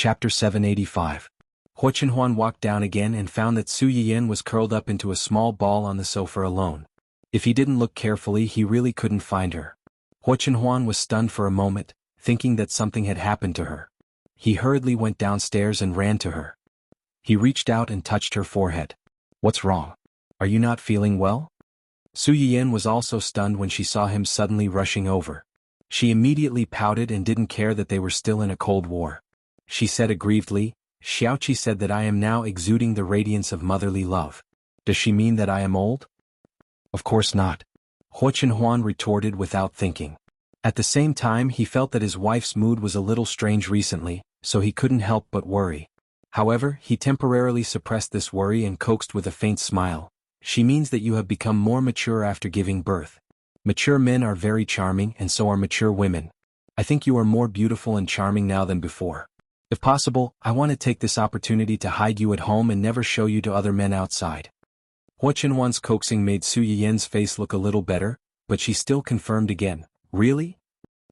Chapter 785. Hua Chenhuan walked down again and found that Su Yiyan was curled up into a small ball on the sofa alone. If he didn't look carefully, he really couldn't find her. Hua Chenhuan was stunned for a moment, thinking that something had happened to her. He hurriedly went downstairs and ran to her. He reached out and touched her forehead. "What's wrong? Are you not feeling well?" Su Yiyan was also stunned when she saw him suddenly rushing over. She immediately pouted and didn't care that they were still in a cold war. She said aggrievedly, "Xiaoqi said that I am now exuding the radiance of motherly love. Does she mean that I am old?" "Of course not," Hua Chenhuan retorted without thinking. At the same time, he felt that his wife's mood was a little strange recently, so he couldn't help but worry. However, he temporarily suppressed this worry and coaxed with a faint smile. "She means that you have become more mature after giving birth. Mature men are very charming, and so are mature women. I think you are more beautiful and charming now than before. If possible, I want to take this opportunity to hide you at home and never show you to other men outside." Hua Chenhuan's coaxing made Su Yiyan's face look a little better, but she still confirmed again, "Really?"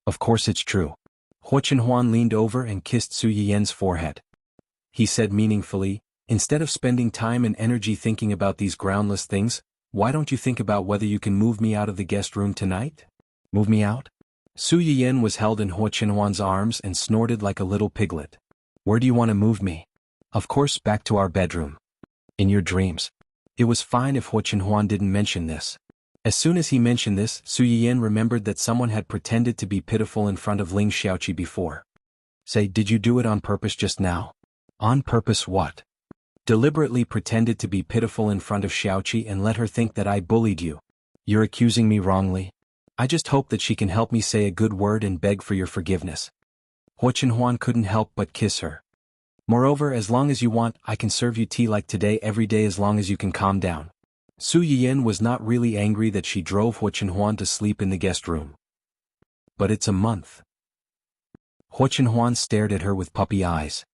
"Of course it's true." Hua Chenhuan leaned over and kissed Su Yiyan's forehead. He said meaningfully, "Instead of spending time and energy thinking about these groundless things, why don't you think about whether you can move me out of the guest room tonight?" "Move me out?" Su Yiyan was held in Hua Chenhuan's arms and snorted like a little piglet. "Where do you want to move me?" "Of course, back to our bedroom." "In your dreams." It was fine if Hua Chenhuan didn't mention this. As soon as he mentioned this, Su Yiyan remembered that someone had pretended to be pitiful in front of Ling Xiaoqi before. "Say, did you do it on purpose just now?" "On purpose what?" "Deliberately pretended to be pitiful in front of Xiaoqi and let her think that I bullied you." "You're accusing me wrongly. I just hope that she can help me say a good word and beg for your forgiveness." Hua Chenhuan couldn't help but kiss her. "Moreover, as long as you want, I can serve you tea like today every day as long as you can calm down." Su Yiyan was not really angry that she drove Hua Chenhuan to sleep in the guest room. "But it's a month." Hua Chenhuan stared at her with puppy eyes.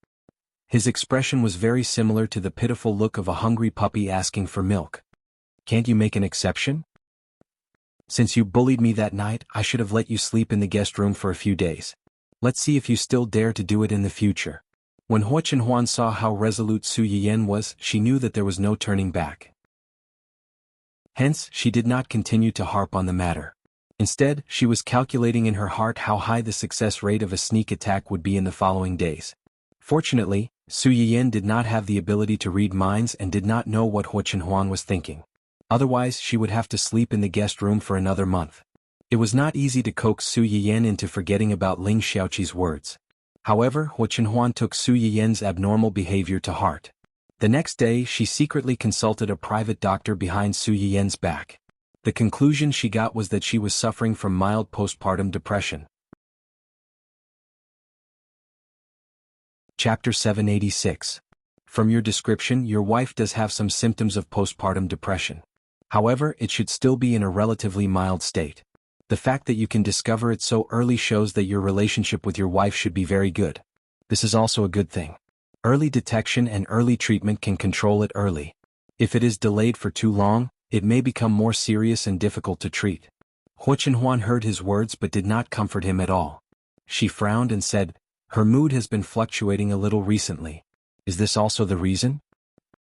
His expression was very similar to the pitiful look of a hungry puppy asking for milk. "Can't you make an exception? Since you bullied me that night, I should have let you sleep in the guest room for a few days. Let's see if you still dare to do it in the future." When Hua Chenhuan saw how resolute Su Yiyan was, she knew that there was no turning back. Hence, she did not continue to harp on the matter. Instead, she was calculating in her heart how high the success rate of a sneak attack would be in the following days. Fortunately, Su Yiyan did not have the ability to read minds and did not know what Hua Chenhuan was thinking. Otherwise, she would have to sleep in the guest room for another month. It was not easy to coax Su Yiyan into forgetting about Ling Xiaoqi's words. However, Hua Chenhuan took Su Yiyan's abnormal behavior to heart. The next day, she secretly consulted a private doctor behind Su Yiyan's back. The conclusion she got was that she was suffering from mild postpartum depression. Chapter 786. From your description, your wife does have some symptoms of postpartum depression. However, it should still be in a relatively mild state. The fact that you can discover it so early shows that your relationship with your wife should be very good. This is also a good thing. Early detection and early treatment can control it early. If it is delayed for too long, it may become more serious and difficult to treat. Hua Chenhuan heard his words but did not comfort him at all. She frowned and said, "Her mood has been fluctuating a little recently. Is this also the reason?"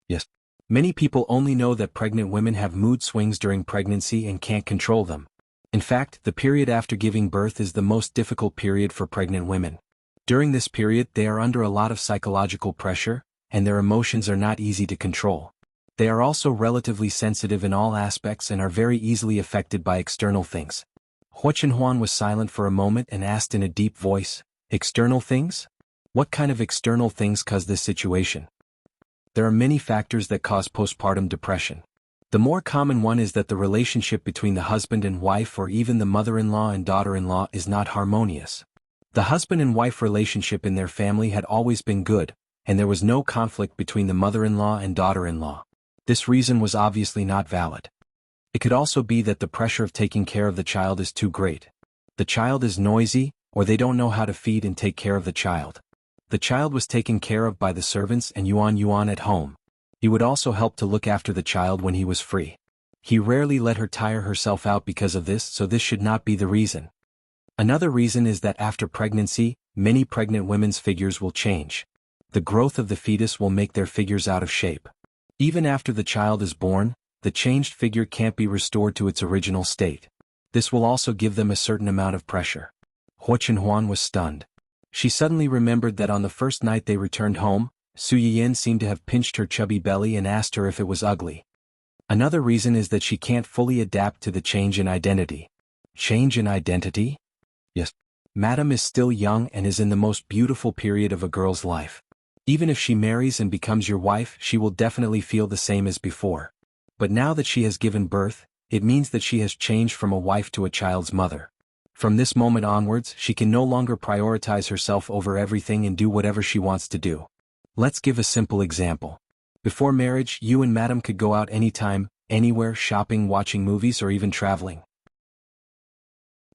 "Yes. Many people only know that pregnant women have mood swings during pregnancy and can't control them. In fact, the period after giving birth is the most difficult period for pregnant women. During this period, they are under a lot of psychological pressure, and their emotions are not easy to control. They are also relatively sensitive in all aspects and are very easily affected by external things." Hua Chenhuan was silent for a moment and asked in a deep voice, "External things? What kind of external things cause this situation?" "There are many factors that cause postpartum depression. The more common one is that the relationship between the husband and wife or even the mother-in-law and daughter-in-law is not harmonious. The husband and wife relationship in their family had always been good, and there was no conflict between the mother-in-law and daughter-in-law. This reason was obviously not valid. It could also be that the pressure of taking care of the child is too great. The child is noisy, or they don't know how to feed and take care of the child. The child was taken care of by the servants and Yuan at home. He would also help to look after the child when he was free. He rarely let her tire herself out because of this, so this should not be the reason. Another reason is that after pregnancy, many pregnant women's figures will change. The growth of the fetus will make their figures out of shape. Even after the child is born, the changed figure can't be restored to its original state. This will also give them a certain amount of pressure. Huo Chenhuan was stunned. She suddenly remembered that on the first night they returned home, Su Yiyan seemed to have pinched her chubby belly and asked her if it was ugly. Another reason is that she can't fully adapt to the change in identity. Change in identity? Yes. Madam is still young and is in the most beautiful period of a girl's life. Even if she marries and becomes your wife, she will definitely feel the same as before. But now that she has given birth, it means that she has changed from a wife to a child's mother. From this moment onwards, she can no longer prioritize herself over everything and do whatever she wants to do. Let's give a simple example. Before marriage, you and Madam could go out anytime, anywhere, shopping, watching movies, or even traveling.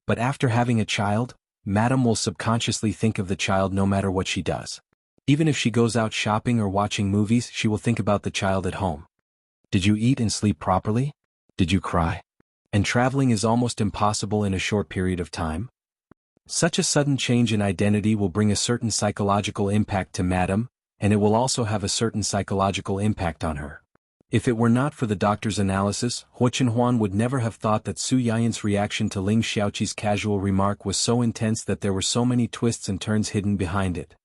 But after having a child, Madam will subconsciously think of the child no matter what she does. Even if she goes out shopping or watching movies, she will think about the child at home. Did you eat and sleep properly? Did you cry? And traveling is almost impossible in a short period of time. Such a sudden change in identity will bring a certain psychological impact to Madam, and it will also have a certain psychological impact on her. If it were not for the doctor's analysis, Huo Chenhuan would never have thought that Su Yiyan's reaction to Ling Xiaoqi's casual remark was so intense that there were so many twists and turns hidden behind it.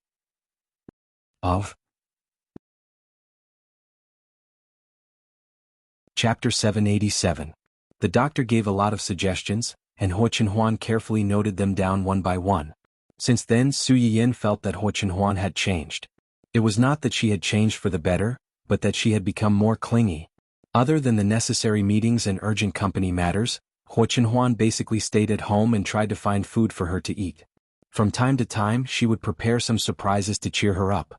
Chapter 787. The doctor gave a lot of suggestions, and Huo Chenhuan carefully noted them down one by one. Since then, Su Yiyan felt that Huo Chenhuan had changed. It was not that she had changed for the better, but that she had become more clingy. Other than the necessary meetings and urgent company matters, Huo Chenhuan basically stayed at home and tried to find food for her to eat. From time to time, she would prepare some surprises to cheer her up.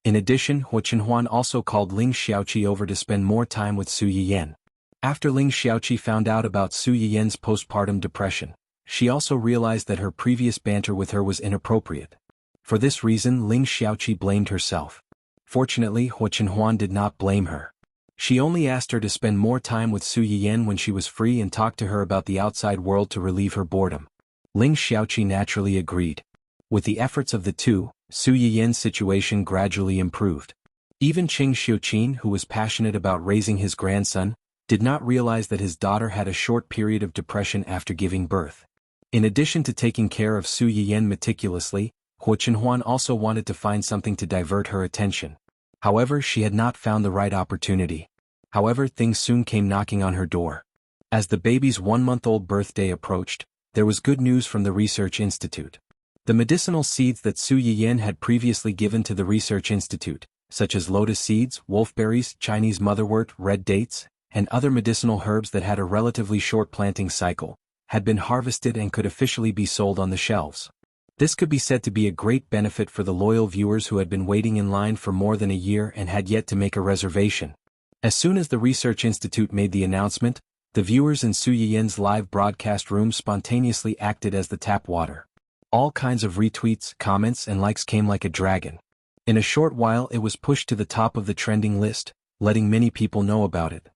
In addition, Huo Chenhuan also called Ling Xiaoqi over to spend more time with Su Yiyan. After Ling Xiaoqi found out about Su Yiyan's postpartum depression, she also realized that her previous banter with her was inappropriate. For this reason, Ling Xiaoqi blamed herself. Fortunately, Huo Chenhuan did not blame her. She only asked her to spend more time with Su Yiyan when she was free and talk to her about the outside world to relieve her boredom. Ling Xiaoqi naturally agreed. With the efforts of the two, Su Yiyan's situation gradually improved. Even Qing Xiuqin, who was passionate about raising his grandson, did not realize that his daughter had a short period of depression after giving birth. In addition to taking care of Su Yiyan meticulously, Huo Chenhuan also wanted to find something to divert her attention. However, she had not found the right opportunity. However, things soon came knocking on her door. As the baby's 1-month-old birthday approached, there was good news from the research institute. The medicinal seeds that Su Yiyan had previously given to the research institute, such as lotus seeds, wolfberries, Chinese motherwort, red dates, and other medicinal herbs that had a relatively short planting cycle, had been harvested and could officially be sold on the shelves. This could be said to be a great benefit for the loyal viewers who had been waiting in line for more than a year and had yet to make a reservation. As soon as the research institute made the announcement, the viewers in Su Yiyan's live broadcast room spontaneously acted as the tap water. All kinds of retweets, comments, and likes came like a dragon. In a short while it was pushed to the top of the trending list, letting many people know about it.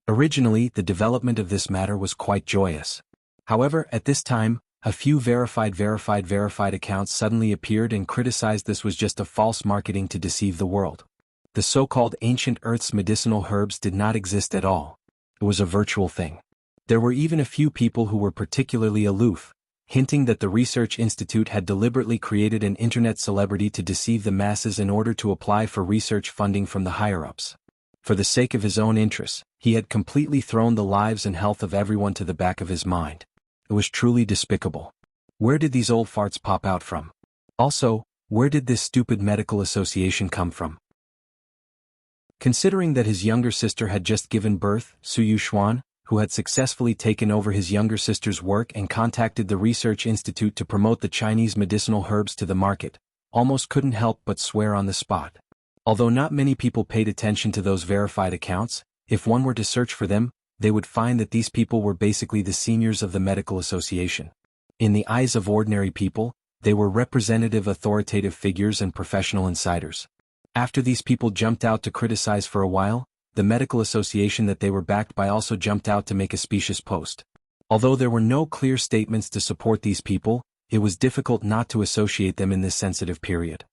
Originally, the development of this matter was quite joyous. However, at this time, a few verified accounts suddenly appeared and criticized this was just a false marketing to deceive the world. The so-called ancient Earth's medicinal herbs did not exist at all. It was a virtual thing. There were even a few people who were particularly aloof, hinting that the Research Institute had deliberately created an internet celebrity to deceive the masses in order to apply for research funding from the higher-ups. For the sake of his own interests, he had completely thrown the lives and health of everyone to the back of his mind. It was truly despicable. Where did these old farts pop out from? Also, where did this stupid medical association come from? Considering that his younger sister had just given birth, Su Yuxuan, who had successfully taken over his younger sister's work and contacted the Research Institute to promote the Chinese medicinal herbs to the market, almost couldn't help but swear on the spot. Although not many people paid attention to those verified accounts, if one were to search for them, they would find that these people were basically the seniors of the medical association. In the eyes of ordinary people, they were representative authoritative figures and professional insiders. After these people jumped out to criticize for a while, the medical association that they were backed by also jumped out to make a specious post. Although there were no clear statements to support these people, it was difficult not to associate them in this sensitive period.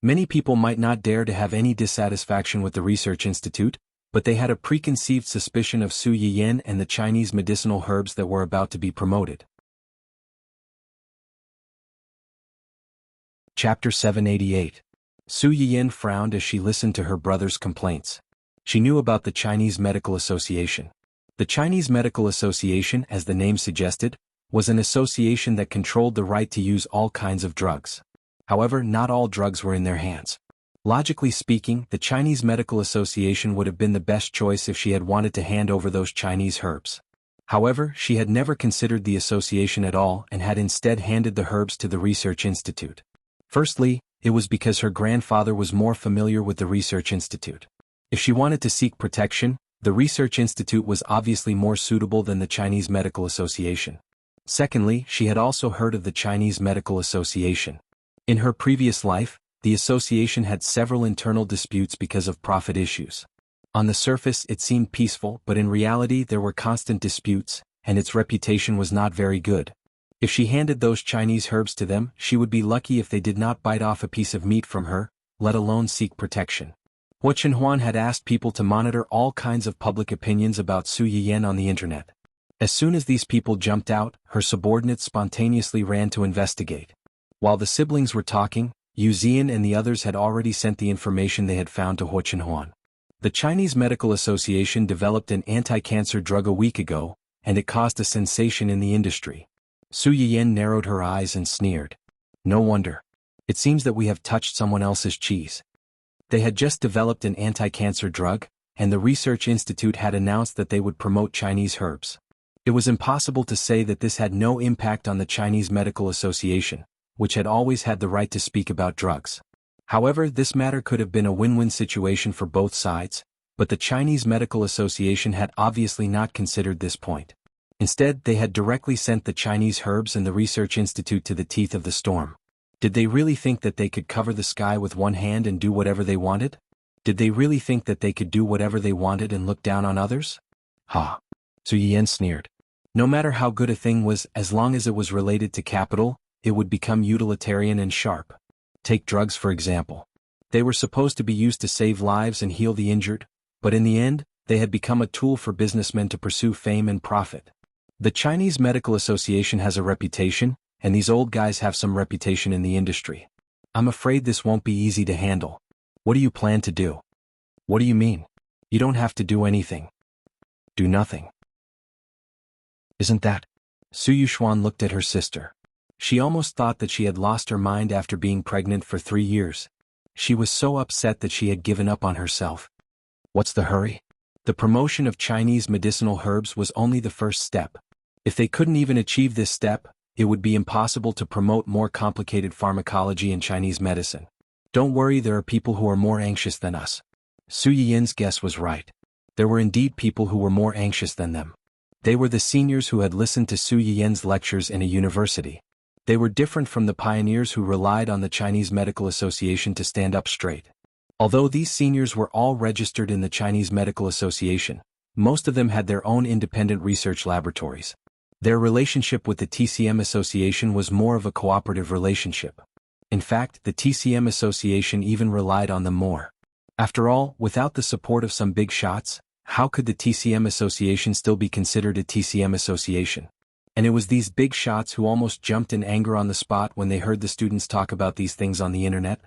Many people might not dare to have any dissatisfaction with the research institute, but they had a preconceived suspicion of Su Yiyan and the Chinese medicinal herbs that were about to be promoted. Chapter 788. Su Yiyan frowned as she listened to her brother's complaints. She knew about the Chinese Medical Association. The Chinese Medical Association, as the name suggested, was an association that controlled the right to use all kinds of drugs. However, not all drugs were in their hands. Logically speaking, the Chinese Medical Association would have been the best choice if she had wanted to hand over those Chinese herbs. However, she had never considered the association at all and had instead handed the herbs to the Research Institute. Firstly, it was because her grandfather was more familiar with the Research Institute. If she wanted to seek protection, the Research Institute was obviously more suitable than the Chinese Medical Association. Secondly, she had also heard of the Chinese Medical Association. In her previous life, the association had several internal disputes because of profit issues. On the surface it seemed peaceful, but in reality there were constant disputes, and its reputation was not very good. If she handed those Chinese herbs to them, she would be lucky if they did not bite off a piece of meat from her, let alone seek protection. Wuxia had asked people to monitor all kinds of public opinions about Su Yiyan on the internet. As soon as these people jumped out, her subordinates spontaneously ran to investigate. While the siblings were talking, Yu Zian and the others had already sent the information they had found to Wuxia. The Chinese Medical Association developed an anti-cancer drug a week ago, and it caused a sensation in the industry. Su Yiyan narrowed her eyes and sneered. No wonder. It seems that we have touched someone else's cheese. They had just developed an anti-cancer drug, and the Research Institute had announced that they would promote Chinese herbs. It was impossible to say that this had no impact on the Chinese Medical Association, which had always had the right to speak about drugs. However, this matter could have been a win-win situation for both sides, but the Chinese Medical Association had obviously not considered this point. Instead, they had directly sent the Chinese herbs and the Research Institute to the teeth of the storm. Did they really think that they could cover the sky with one hand and do whatever they wanted? Did they really think that they could do whatever they wanted and look down on others? Ha! Su Yiyan sneered. No matter how good a thing was, as long as it was related to capital, it would become utilitarian and sharp. Take drugs for example. They were supposed to be used to save lives and heal the injured, but in the end, they had become a tool for businessmen to pursue fame and profit. The Chinese Medical Association has a reputation, and these old guys have some reputation in the industry. I'm afraid this won't be easy to handle. What do you plan to do? What do you mean? You don't have to do anything. Do nothing. Isn't that? Su Yuxuan looked at her sister. She almost thought that she had lost her mind after being pregnant for 3 years. She was so upset that she had given up on herself. What's the hurry? The promotion of Chinese medicinal herbs was only the first step. If they couldn't even achieve this step, it would be impossible to promote more complicated pharmacology in Chinese medicine. Don't worry, there are people who are more anxious than us. Su Yiyan's guess was right. There were indeed people who were more anxious than them. They were the seniors who had listened to Su Yiyan's lectures in a university. They were different from the pioneers who relied on the Chinese Medical Association to stand up straight. Although these seniors were all registered in the Chinese Medical Association, most of them had their own independent research laboratories. Their relationship with the TCM Association was more of a cooperative relationship. In fact, the TCM Association even relied on them more. After all, without the support of some big shots, how could the TCM Association still be considered a TCM Association? And it was these big shots who almost jumped in anger on the spot when they heard the students talk about these things on the internet.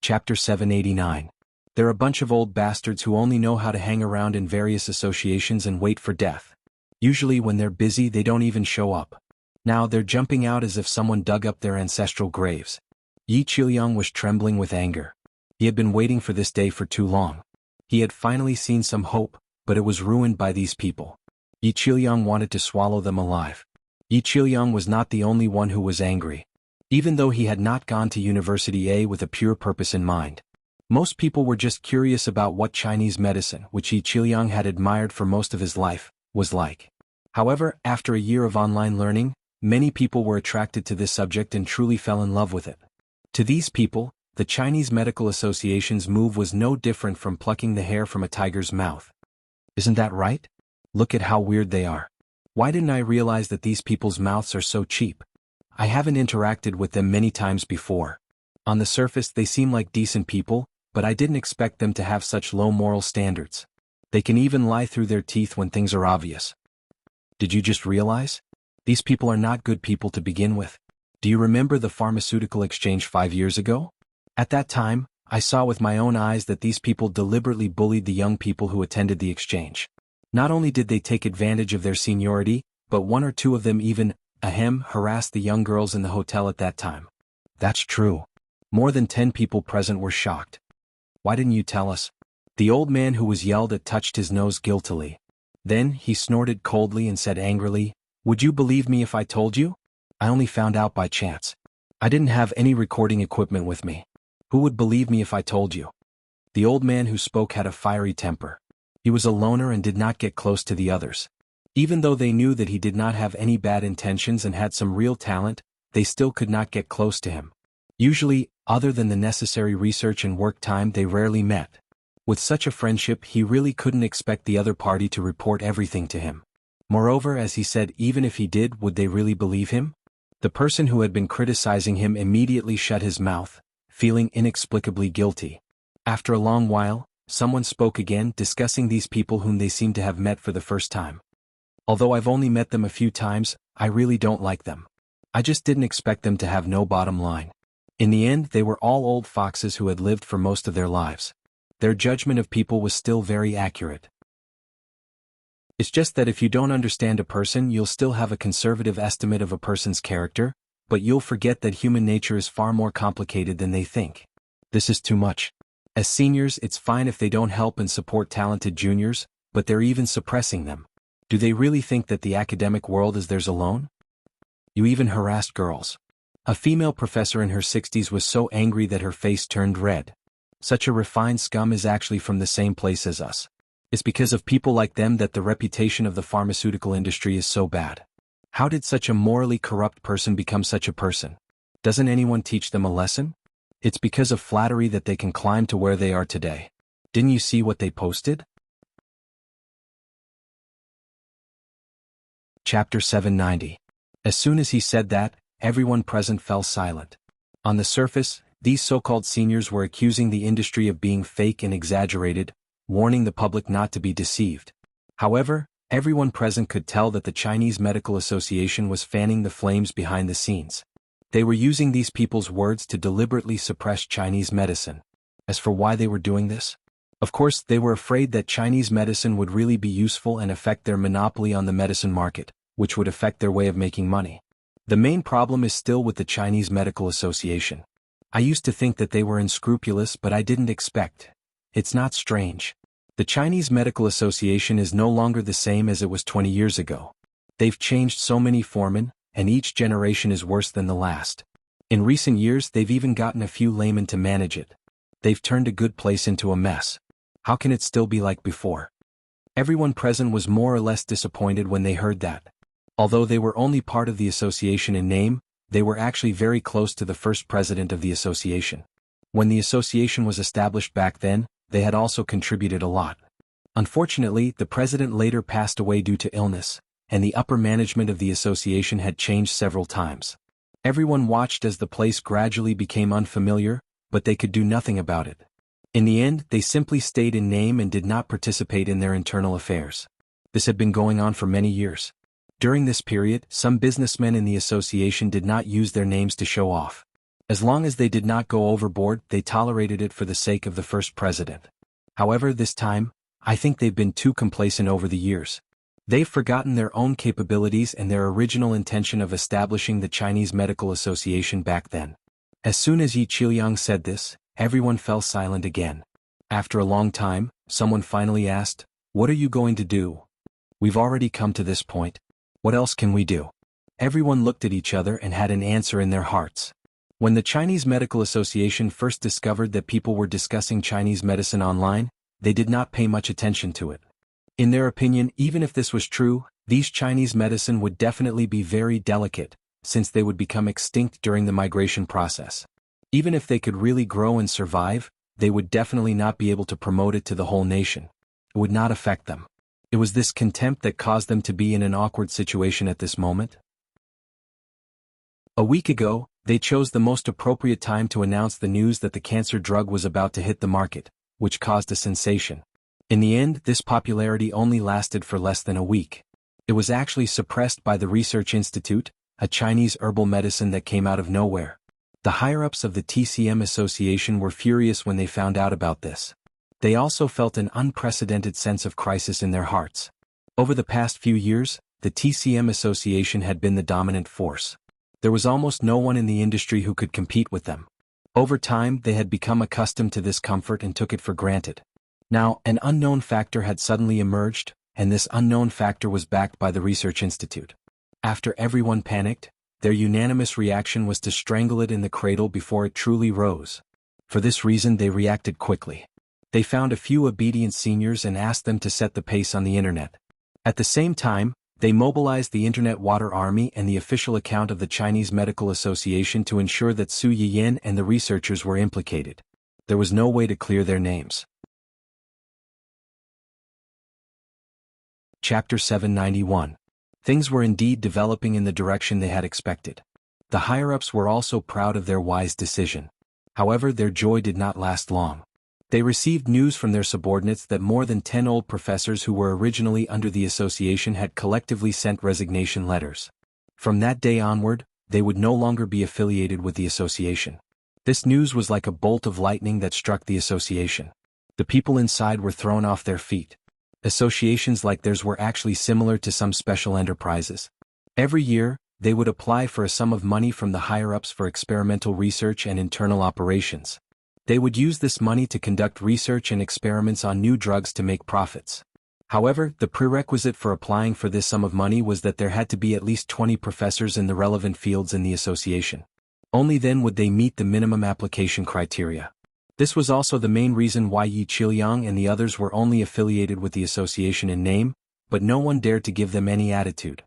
Chapter 789. They're a bunch of old bastards who only know how to hang around in various associations and wait for death. Usually when they're busy they don't even show up. Now they're jumping out as if someone dug up their ancestral graves. Yi Qiuyang was trembling with anger. He had been waiting for this day for too long. He had finally seen some hope, but it was ruined by these people. Yi Qiuyang wanted to swallow them alive. Yi Qiuyang was not the only one who was angry. Even though he had not gone to University A with a pure purpose in mind. Most people were just curious about what Chinese medicine, which Yi Qiuyang had admired for most of his life, was like. However, after a year of online learning, many people were attracted to this subject and truly fell in love with it. To these people, the Chinese Medical Association's move was no different from plucking the hair from a tiger's mouth. Isn't that right? Look at how weird they are. Why didn't I realize that these people's mouths are so cheap? I haven't interacted with them many times before. On the surface they seem like decent people, but I didn't expect them to have such low moral standards. They can even lie through their teeth when things are obvious. Did you just realize? These people are not good people to begin with. Do you remember the pharmaceutical exchange 5 years ago? At that time, I saw with my own eyes that these people deliberately bullied the young people who attended the exchange. Not only did they take advantage of their seniority, but one or two of them even, harassed the young girls in the hotel at that time. That's true. More than 10 people present were shocked. Why didn't you tell us? The old man who was yelled at touched his nose guiltily. Then he snorted coldly and said angrily, "Would you believe me if I told you? I only found out by chance. I didn't have any recording equipment with me. Who would believe me if I told you?" The old man who spoke had a fiery temper. He was a loner and did not get close to the others. Even though they knew that he did not have any bad intentions and had some real talent, they still could not get close to him. Usually, other than the necessary research and work time, they rarely met. With such a friendship, he really couldn't expect the other party to report everything to him. Moreover, as he said, even if he did, would they really believe him? The person who had been criticizing him immediately shut his mouth, feeling inexplicably guilty. After a long while, someone spoke again, discussing these people whom they seemed to have met for the first time. "Although I've only met them a few times, I really don't like them. I just didn't expect them to have no bottom line." In the end, they were all old foxes who had lived for most of their lives. Their judgment of people was still very accurate. It's just that if you don't understand a person, you'll still have a conservative estimate of a person's character, but you'll forget that human nature is far more complicated than they think. This is too much. As seniors, it's fine if they don't help and support talented juniors, but they're even suppressing them. Do they really think that the academic world is theirs alone? You even harassed girls. A female professor in her 60s was so angry that her face turned red. Such a refined scum is actually from the same place as us. It's because of people like them that the reputation of the pharmaceutical industry is so bad. How did such a morally corrupt person become such a person? Doesn't anyone teach them a lesson? It's because of flattery that they can climb to where they are today. Didn't you see what they posted? Chapter 790. As soon as he said that, everyone present fell silent. On the surface, these so-called seniors were accusing the industry of being fake and exaggerated, warning the public not to be deceived. However, everyone present could tell that the Chinese Medical Association was fanning the flames behind the scenes. They were using these people's words to deliberately suppress Chinese medicine. As for why they were doing this? Of course, they were afraid that Chinese medicine would really be useful and affect their monopoly on the medicine market, which would affect their way of making money. The main problem is still with the Chinese Medical Association. I used to think that they were unscrupulous, but I didn't expect. It's not strange. The Chinese Medical Association is no longer the same as it was 20 years ago. They've changed so many foremen, and each generation is worse than the last. In recent years, they've even gotten a few laymen to manage it. They've turned a good place into a mess. How can it still be like before? Everyone present was more or less disappointed when they heard that. Although they were only part of the association in name, they were actually very close to the first president of the association. When the association was established back then, they had also contributed a lot. Unfortunately, the president later passed away due to illness, and the upper management of the association had changed several times. Everyone watched as the place gradually became unfamiliar, but they could do nothing about it. In the end, they simply stayed in name and did not participate in their internal affairs. This had been going on for many years. During this period, some businessmen in the association did not use their names to show off. As long as they did not go overboard, they tolerated it for the sake of the first president. However, this time, I think they've been too complacent over the years. They've forgotten their own capabilities and their original intention of establishing the Chinese Medical Association back then. As soon as Yi Qiliang said this, everyone fell silent again. After a long time, someone finally asked, "What are you going to do? We've already come to this point. What else can we do?" Everyone looked at each other and had an answer in their hearts. When the Chinese Medical Association first discovered that people were discussing Chinese medicine online, they did not pay much attention to it. In their opinion, even if this was true, these Chinese medicine would definitely be very delicate, since they would become extinct during the migration process. Even if they could really grow and survive, they would definitely not be able to promote it to the whole nation. It would not affect them. It was this contempt that caused them to be in an awkward situation at this moment. A week ago, they chose the most appropriate time to announce the news that the cancer drug was about to hit the market, which caused a sensation. In the end, this popularity only lasted for less than a week. It was actually suppressed by the Research Institute, a Chinese herbal medicine that came out of nowhere. The higher-ups of the TCM Association were furious when they found out about this. They also felt an unprecedented sense of crisis in their hearts. Over the past few years, the TCM Association had been the dominant force. There was almost no one in the industry who could compete with them. Over time, they had become accustomed to this comfort and took it for granted. Now, an unknown factor had suddenly emerged, and this unknown factor was backed by the Research Institute. After everyone panicked, their unanimous reaction was to strangle it in the cradle before it truly rose. For this reason, they reacted quickly. They found a few obedient seniors and asked them to set the pace on the internet. At the same time, they mobilized the Internet Water Army and the official account of the Chinese Medical Association to ensure that Su Yiyan and the researchers were implicated. There was no way to clear their names. Chapter 791. Things were indeed developing in the direction they had expected. The higher-ups were also proud of their wise decision. However, their joy did not last long. They received news from their subordinates that more than 10 old professors who were originally under the association had collectively sent resignation letters. From that day onward, they would no longer be affiliated with the association. This news was like a bolt of lightning that struck the association. The people inside were thrown off their feet. Associations like theirs were actually similar to some special enterprises. Every year, they would apply for a sum of money from the higher-ups for experimental research and internal operations. They would use this money to conduct research and experiments on new drugs to make profits. However, the prerequisite for applying for this sum of money was that there had to be at least 20 professors in the relevant fields in the association. Only then would they meet the minimum application criteria. This was also the main reason why Yi Qiliang and the others were only affiliated with the association in name, but no one dared to give them any attitude.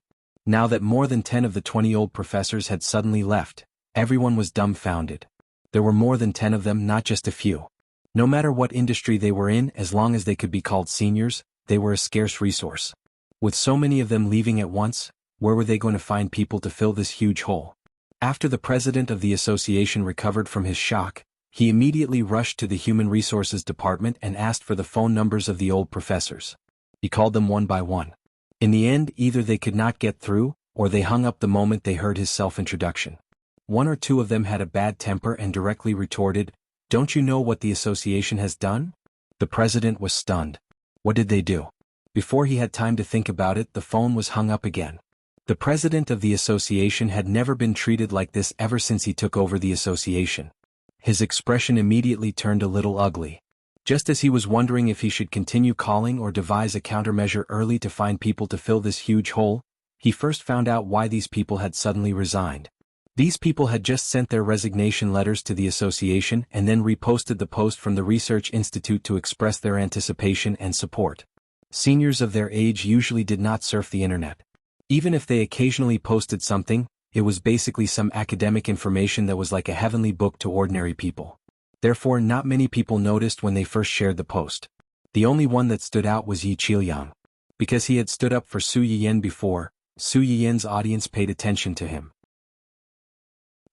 Now that more than 10 of the 20 old professors had suddenly left, everyone was dumbfounded. There were more than 10 of them, not just a few. No matter what industry they were in, as long as they could be called seniors, they were a scarce resource. With so many of them leaving at once, where were they going to find people to fill this huge hole? After the president of the association recovered from his shock, he immediately rushed to the Human Resources Department and asked for the phone numbers of the old professors. He called them one by one. In the end, either they could not get through, or they hung up the moment they heard his self-introduction. One or two of them had a bad temper and directly retorted, "Don't you know what the association has done?" The president was stunned. What did they do? Before he had time to think about it, the phone was hung up again. The president of the association had never been treated like this ever since he took over the association. His expression immediately turned a little ugly. Just as he was wondering if he should continue calling or devise a countermeasure early to find people to fill this huge hole, he first found out why these people had suddenly resigned. These people had just sent their resignation letters to the association and then reposted the post from the Research Institute to express their anticipation and support. Seniors of their age usually did not surf the internet. Even if they occasionally posted something, it was basically some academic information that was like a heavenly book to ordinary people. Therefore, not many people noticed when they first shared the post. The only one that stood out was Yi Qiliang. Because he had stood up for Su Yiyan before, Su Yiyan's audience paid attention to him.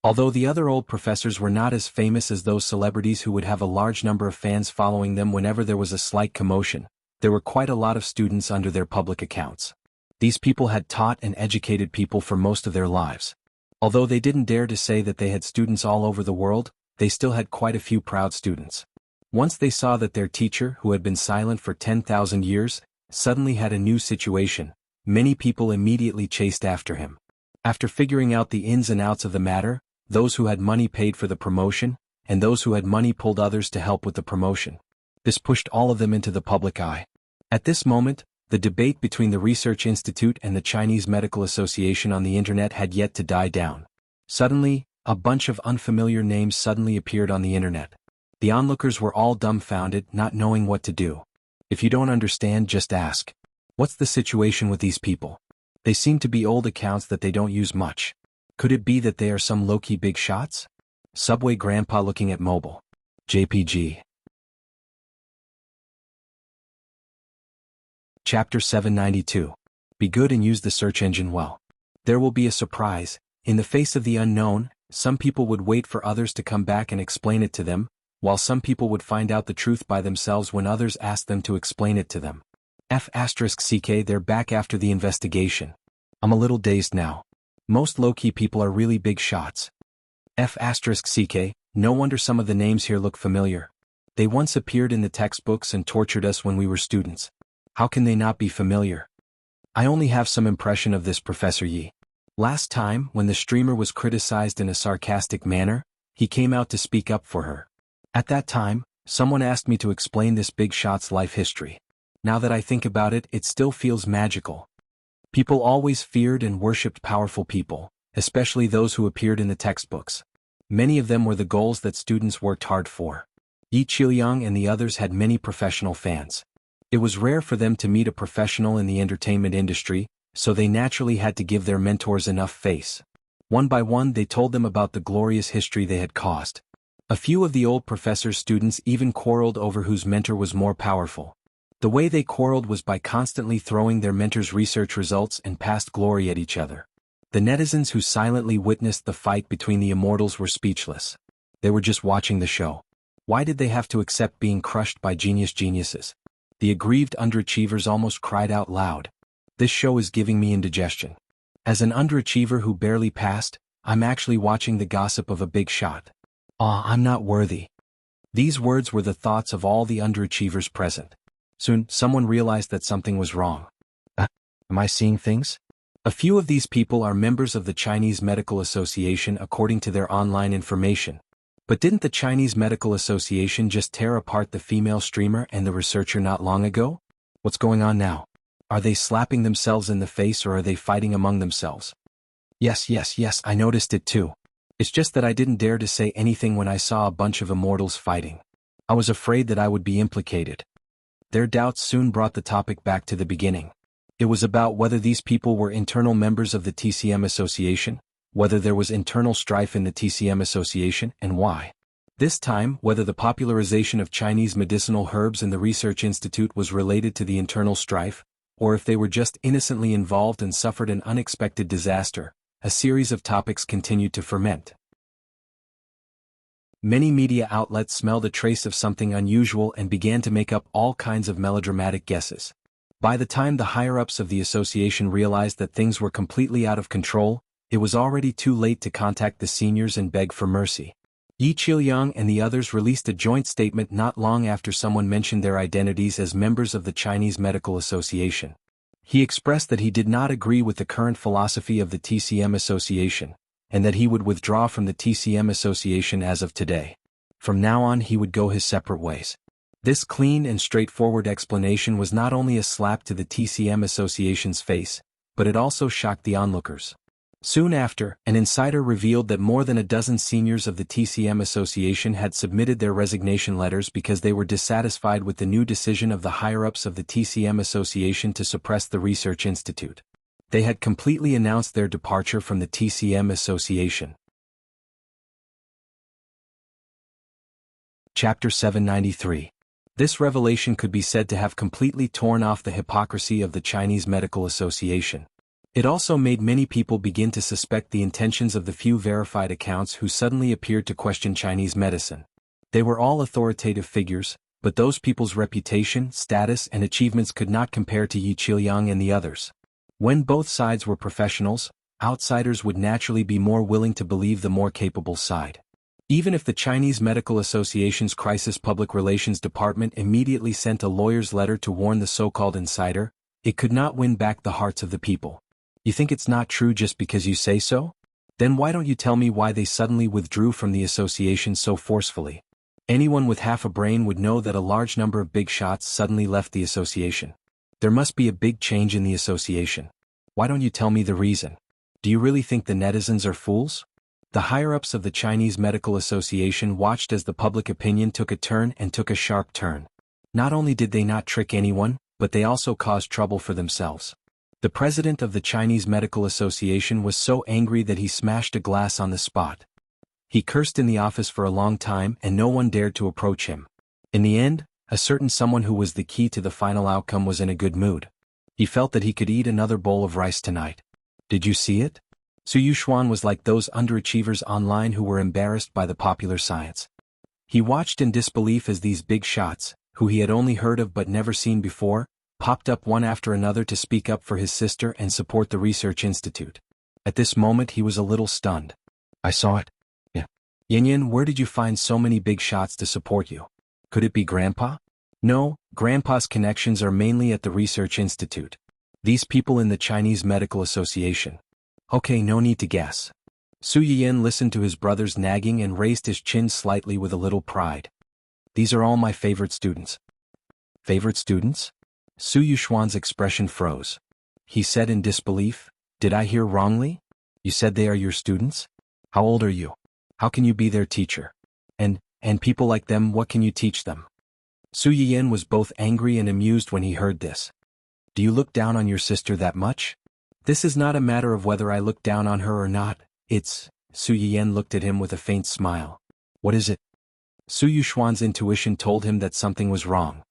Although the other old professors were not as famous as those celebrities who would have a large number of fans following them whenever there was a slight commotion, there were quite a lot of students under their public accounts. These people had taught and educated people for most of their lives. Although they didn't dare to say that they had students all over the world, they still had quite a few proud students. Once they saw that their teacher, who had been silent for 10,000 years, suddenly had a new situation, many people immediately chased after him. After figuring out the ins and outs of the matter, those who had money paid for the promotion, and those who had money pulled others to help with the promotion. This pushed all of them into the public eye. At this moment, the debate between the Research Institute and the Chinese Medical Association on the internet had yet to die down. Suddenly, a bunch of unfamiliar names suddenly appeared on the internet. The onlookers were all dumbfounded, not knowing what to do. If you don't understand, just ask. What's the situation with these people? They seem to be old accounts that they don't use much. Could it be that they are some low-key big shots? Subway grandpa looking at mobile. JPG. Chapter 792. Be good and use the search engine well. There will be a surprise. In the face of the unknown, some people would wait for others to come back and explain it to them, while some people would find out the truth by themselves when others asked them to explain it to them. F***ck they're back after the investigation. I'm a little dazed now. Most low-key people are really big shots. F***ck, no wonder some of the names here look familiar. They once appeared in the textbooks and tortured us when we were students. How can they not be familiar? I only have some impression of this Professor Yi. Last time, when the streamer was criticized in a sarcastic manner, he came out to speak up for her. At that time, someone asked me to explain this big shot's life history. Now that I think about it, it still feels magical. People always feared and worshipped powerful people, especially those who appeared in the textbooks. Many of them were the goals that students worked hard for. Yi Qiuyang and the others had many professional fans. It was rare for them to meet a professional in the entertainment industry, so they naturally had to give their mentors enough face. One by one they told them about the glorious history they had caused. A few of the old professor's students even quarreled over whose mentor was more powerful. The way they quarreled was by constantly throwing their mentor's research results and past glory at each other. The netizens who silently witnessed the fight between the immortals were speechless. They were just watching the show. Why did they have to accept being crushed by geniuses? The aggrieved underachievers almost cried out loud. This show is giving me indigestion. As an underachiever who barely passed, I'm actually watching the gossip of a big shot. I'm not worthy. These words were the thoughts of all the underachievers present. Soon, someone realized that something was wrong. Am I seeing things? A few of these people are members of the Chinese Medical Association according to their online information. But didn't the Chinese Medical Association just tear apart the female streamer and the researcher not long ago? What's going on now? Are they slapping themselves in the face or are they fighting among themselves? Yes, I noticed it too. It's just that I didn't dare to say anything when I saw a bunch of immortals fighting. I was afraid that I would be implicated. Their doubts soon brought the topic back to the beginning. It was about whether these people were internal members of the TCM Association, whether there was internal strife in the TCM Association, and why. This time, whether the popularization of Chinese medicinal herbs in the Research Institute was related to the internal strife, or if they were just innocently involved and suffered an unexpected disaster. A series of topics continued to ferment. Many media outlets smelled a trace of something unusual and began to make up all kinds of melodramatic guesses. By the time the higher-ups of the association realized that things were completely out of control, it was already too late to contact the seniors and beg for mercy. Yi Qiuyang and the others released a joint statement not long after someone mentioned their identities as members of the Chinese Medical Association. He expressed that he did not agree with the current philosophy of the TCM Association, and that he would withdraw from the TCM Association as of today. From now on he would go his separate ways. This clean and straightforward explanation was not only a slap to the TCM Association's face, but it also shocked the onlookers. Soon after, an insider revealed that more than a dozen seniors of the TCM Association had submitted their resignation letters because they were dissatisfied with the new decision of the higher-ups of the TCM Association to suppress the Research Institute. They had completely announced their departure from the TCM Association. Chapter 793. This revelation could be said to have completely torn off the hypocrisy of the Chinese Medical Association. It also made many people begin to suspect the intentions of the few verified accounts who suddenly appeared to question Chinese medicine. They were all authoritative figures, but those people's reputation, status, and achievements could not compare to Yi Qiuyang and the others. When both sides were professionals, outsiders would naturally be more willing to believe the more capable side. Even if the Chinese Medical Association's Crisis Public Relations Department immediately sent a lawyer's letter to warn the so-called insider, it could not win back the hearts of the people. You think it's not true just because you say so? Then why don't you tell me why they suddenly withdrew from the association so forcefully? Anyone with half a brain would know that a large number of big shots suddenly left the association. There must be a big change in the association. Why don't you tell me the reason? Do you really think the netizens are fools? The higher-ups of the Chinese Medical Association watched as the public opinion took a turn and took a sharp turn. Not only did they not trick anyone, but they also caused trouble for themselves. The president of the Chinese Medical Association was so angry that he smashed a glass on the spot. He cursed in the office for a long time and no one dared to approach him. In the end, a certain someone who was the key to the final outcome was in a good mood. He felt that he could eat another bowl of rice tonight. Did you see it? Su Yuxuan was like those underachievers online who were embarrassed by the popular science. He watched in disbelief as these big shots, who he had only heard of but never seen before, popped up one after another to speak up for his sister and support the research institute. At this moment he was a little stunned. I saw it. Yeah. Yin, where did you find so many big shots to support you? Could it be Grandpa? No, Grandpa's connections are mainly at the research institute. These people in the Chinese Medical Association. Okay, no need to guess. Su Yiyan listened to his brother's nagging and raised his chin slightly with a little pride. These are all my favorite students. Favorite students? Su Yuxuan's expression froze. He said in disbelief, Did I hear wrongly? You said they are your students? How old are you? How can you be their teacher? And people like them, what can you teach them? Su Yiyan was both angry and amused when he heard this. Do you look down on your sister that much? This is not a matter of whether I look down on her or not, it's… Su Yiyan looked at him with a faint smile. What is it? Su Yuxuan's intuition told him that something was wrong.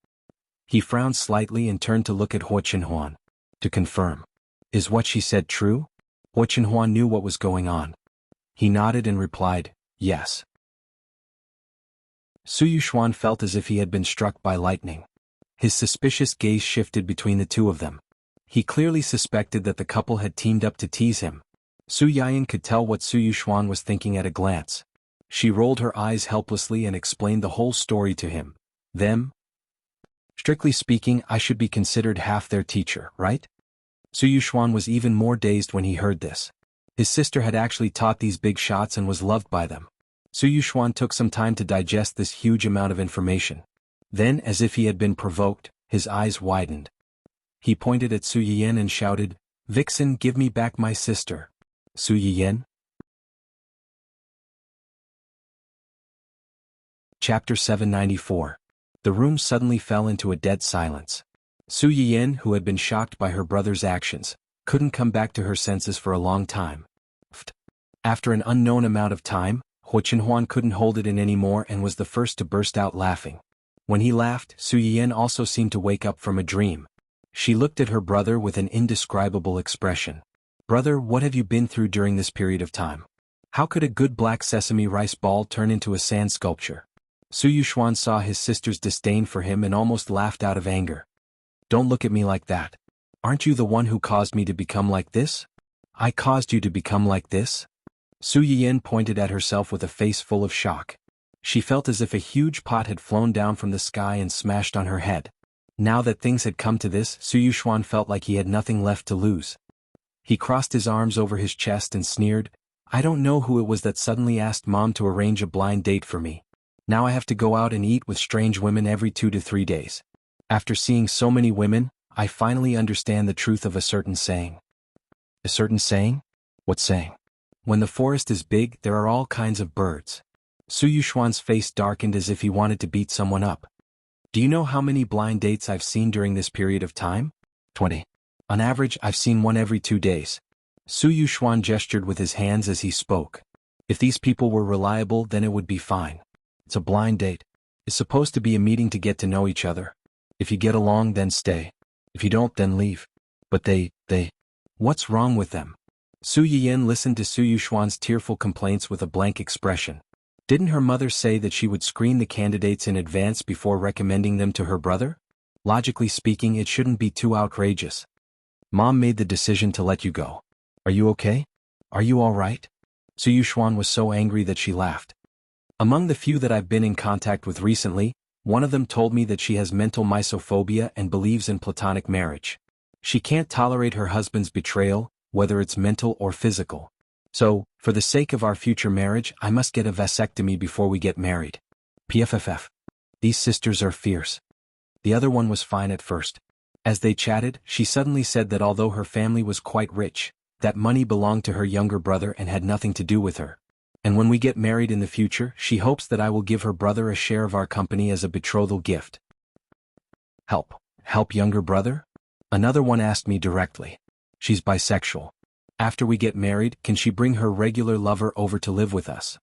He frowned slightly and turned to look at Huo Qinhuan. To confirm. Is what she said true? Huo Qinhuan knew what was going on. He nodded and replied, yes. Su Yuxuan felt as if he had been struck by lightning. His suspicious gaze shifted between the two of them. He clearly suspected that the couple had teamed up to tease him. Su Yiyan could tell what Su Yuxuan was thinking at a glance. She rolled her eyes helplessly and explained the whole story to him. Them? Strictly speaking, I should be considered half their teacher, right? Su Yuxuan was even more dazed when he heard this. His sister had actually taught these big shots and was loved by them. Su Yuxuan took some time to digest this huge amount of information. Then, as if he had been provoked, his eyes widened. He pointed at Su Yiyan and shouted, Vixen, give me back my sister. Su Yiyan? Chapter 794. The room suddenly fell into a dead silence. Su Yiyan, who had been shocked by her brother's actions, couldn't come back to her senses for a long time. After an unknown amount of time, Huo Qinhuan couldn't hold it in anymore and was the first to burst out laughing. When he laughed, Su Yiyan also seemed to wake up from a dream. She looked at her brother with an indescribable expression. Brother, what have you been through during this period of time? How could a good black sesame rice ball turn into a sand sculpture? Su Yuxuan saw his sister's disdain for him and almost laughed out of anger. Don't look at me like that. Aren't you the one who caused me to become like this? I caused you to become like this? Su Yiyan pointed at herself with a face full of shock. She felt as if a huge pot had flown down from the sky and smashed on her head. Now that things had come to this, Su Yuxuan felt like he had nothing left to lose. He crossed his arms over his chest and sneered, I don't know who it was that suddenly asked Mom to arrange a blind date for me. Now I have to go out and eat with strange women every 2 to 3 days. After seeing so many women, I finally understand the truth of a certain saying. A certain saying? What saying? When the forest is big, there are all kinds of birds. Su Yuxuan's face darkened as if he wanted to beat someone up. Do you know how many blind dates I've seen during this period of time? 20. On average, I've seen one every 2 days. Su Yuxuan gestured with his hands as he spoke. If these people were reliable, then it would be fine. It's a blind date. It's supposed to be a meeting to get to know each other. If you get along, then stay. If you don't, then leave. But they… What's wrong with them? Su Yiyan listened to Su Yuxuan's tearful complaints with a blank expression. Didn't her mother say that she would screen the candidates in advance before recommending them to her brother? Logically speaking, it shouldn't be too outrageous. Mom made the decision to let you go. Are you okay? Are you all right? Su Yuxuan was so angry that she laughed. Among the few that I've been in contact with recently, one of them told me that she has mental misophobia and believes in platonic marriage. She can't tolerate her husband's betrayal, whether it's mental or physical. So, for the sake of our future marriage, I must get a vasectomy before we get married. PFFF. These sisters are fierce. The other one was fine at first. As they chatted, she suddenly said that although her family was quite rich, that money belonged to her younger brother and had nothing to do with her. And when we get married in the future, she hopes that I will give her brother a share of our company as a betrothal gift. Help. Help younger brother? Another one asked me directly. She's bisexual. After we get married, can she bring her regular lover over to live with us?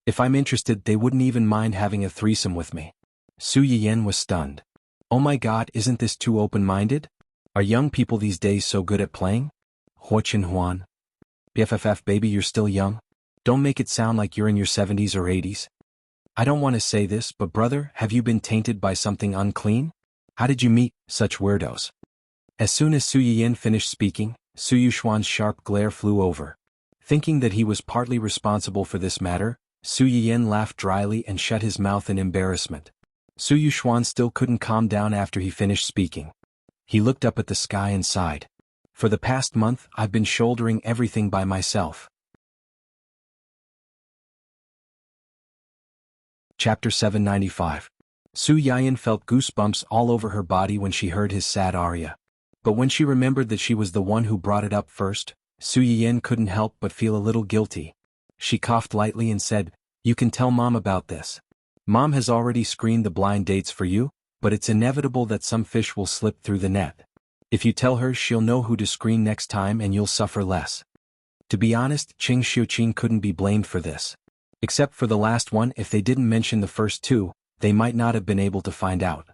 If I'm interested, they wouldn't even mind having a threesome with me. Su Yiyan was stunned. Oh my god, isn't this too open-minded? Are young people these days so good at playing? Huan. BFFF baby, you're still young? Don't make it sound like you're in your 70s or 80s. I don't want to say this, but brother, have you been tainted by something unclean? How did you meet such weirdos? As soon as Su Yiyan finished speaking, Su Yuxuan's sharp glare flew over. Thinking that he was partly responsible for this matter, Su Yiyan laughed dryly and shut his mouth in embarrassment. Su Yuxuan still couldn't calm down after he finished speaking. He looked up at the sky and sighed. For the past month, I've been shouldering everything by myself. Chapter 795. Su Yiyan felt goosebumps all over her body when she heard his sad aria. But when she remembered that she was the one who brought it up first, Su Yiyan couldn't help but feel a little guilty. She coughed lightly and said, "You can tell Mom about this. Mom has already screened the blind dates for you, but it's inevitable that some fish will slip through the net. If you tell her, she'll know who to screen next time and you'll suffer less." To be honest, Qing Xiuqin couldn't be blamed for this. Except for the last one, if they didn't mention the first two, they might not have been able to find out.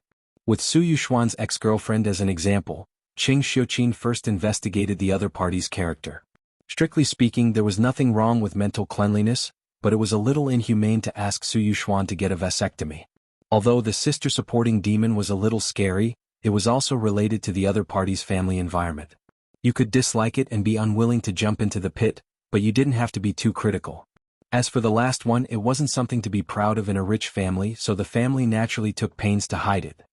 With Su Yuxuan's ex-girlfriend as an example, Qing Xiuqin first investigated the other party's character. Strictly speaking, there was nothing wrong with mental cleanliness, but it was a little inhumane to ask Su Yuxuan to get a vasectomy. Although the sister-supporting demon was a little scary, it was also related to the other party's family environment. You could dislike it and be unwilling to jump into the pit, but you didn't have to be too critical. As for the last one, it wasn't something to be proud of in a rich family, so the family naturally took pains to hide it.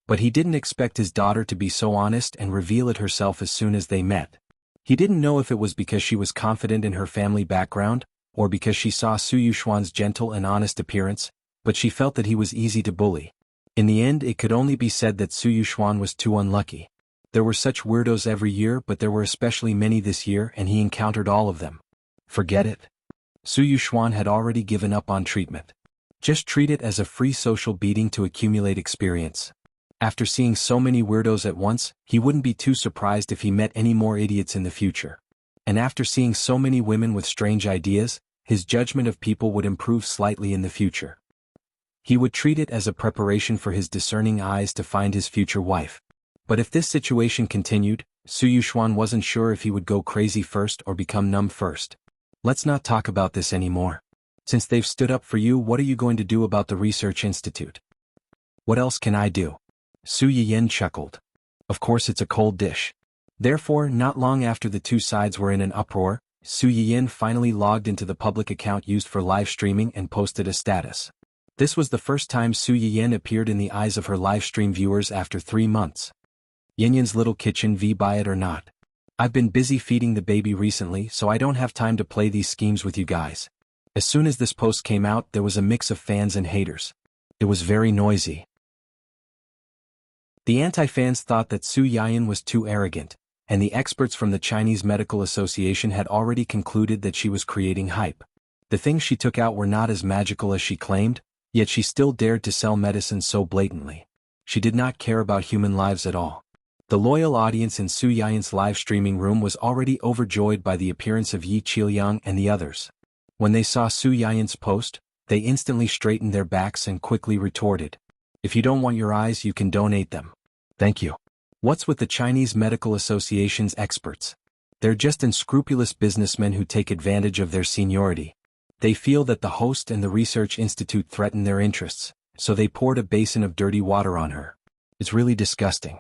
But he didn't expect his daughter to be so honest and reveal it herself as soon as they met. He didn't know if it was because she was confident in her family background, or because she saw Su Yuxuan's gentle and honest appearance, but she felt that he was easy to bully. In the end, it could only be said that Su Yuxuan was too unlucky. There were such weirdos every year, but there were especially many this year, and he encountered all of them. Forget it. Su Yuxuan had already given up on treatment. Just treat it as a free social beating to accumulate experience. After seeing so many weirdos at once, he wouldn't be too surprised if he met any more idiots in the future. And after seeing so many women with strange ideas, his judgment of people would improve slightly in the future. He would treat it as a preparation for his discerning eyes to find his future wife. But if this situation continued, Su Yuxuan wasn't sure if he would go crazy first or become numb first. Let's not talk about this anymore. Since they've stood up for you, what are you going to do about the research institute? What else can I do? Su Yiyan chuckled. Of course it's a cold dish. Therefore, not long after the two sides were in an uproar, Su Yiyan finally logged into the public account used for live streaming and posted a status. This was the first time Su Yiyan appeared in the eyes of her live stream viewers after 3 months. Yinyan's little kitchen, buy it or not. I've been busy feeding the baby recently, so I don't have time to play these schemes with you guys. As soon as this post came out, there was a mix of fans and haters. It was very noisy. The anti-fans thought that Su Yiyan was too arrogant, and the experts from the Chinese Medical Association had already concluded that she was creating hype. The things she took out were not as magical as she claimed, yet she still dared to sell medicine so blatantly. She did not care about human lives at all. The loyal audience in Su Yiyan's live streaming room was already overjoyed by the appearance of Yi Qiliang and the others. When they saw Su Yiyan's post, they instantly straightened their backs and quickly retorted. If you don't want your eyes, you can donate them. Thank you. What's with the Chinese Medical Association's experts? They're just unscrupulous businessmen who take advantage of their seniority. They feel that the host and the research institute threaten their interests, so they poured a basin of dirty water on her. It's really disgusting.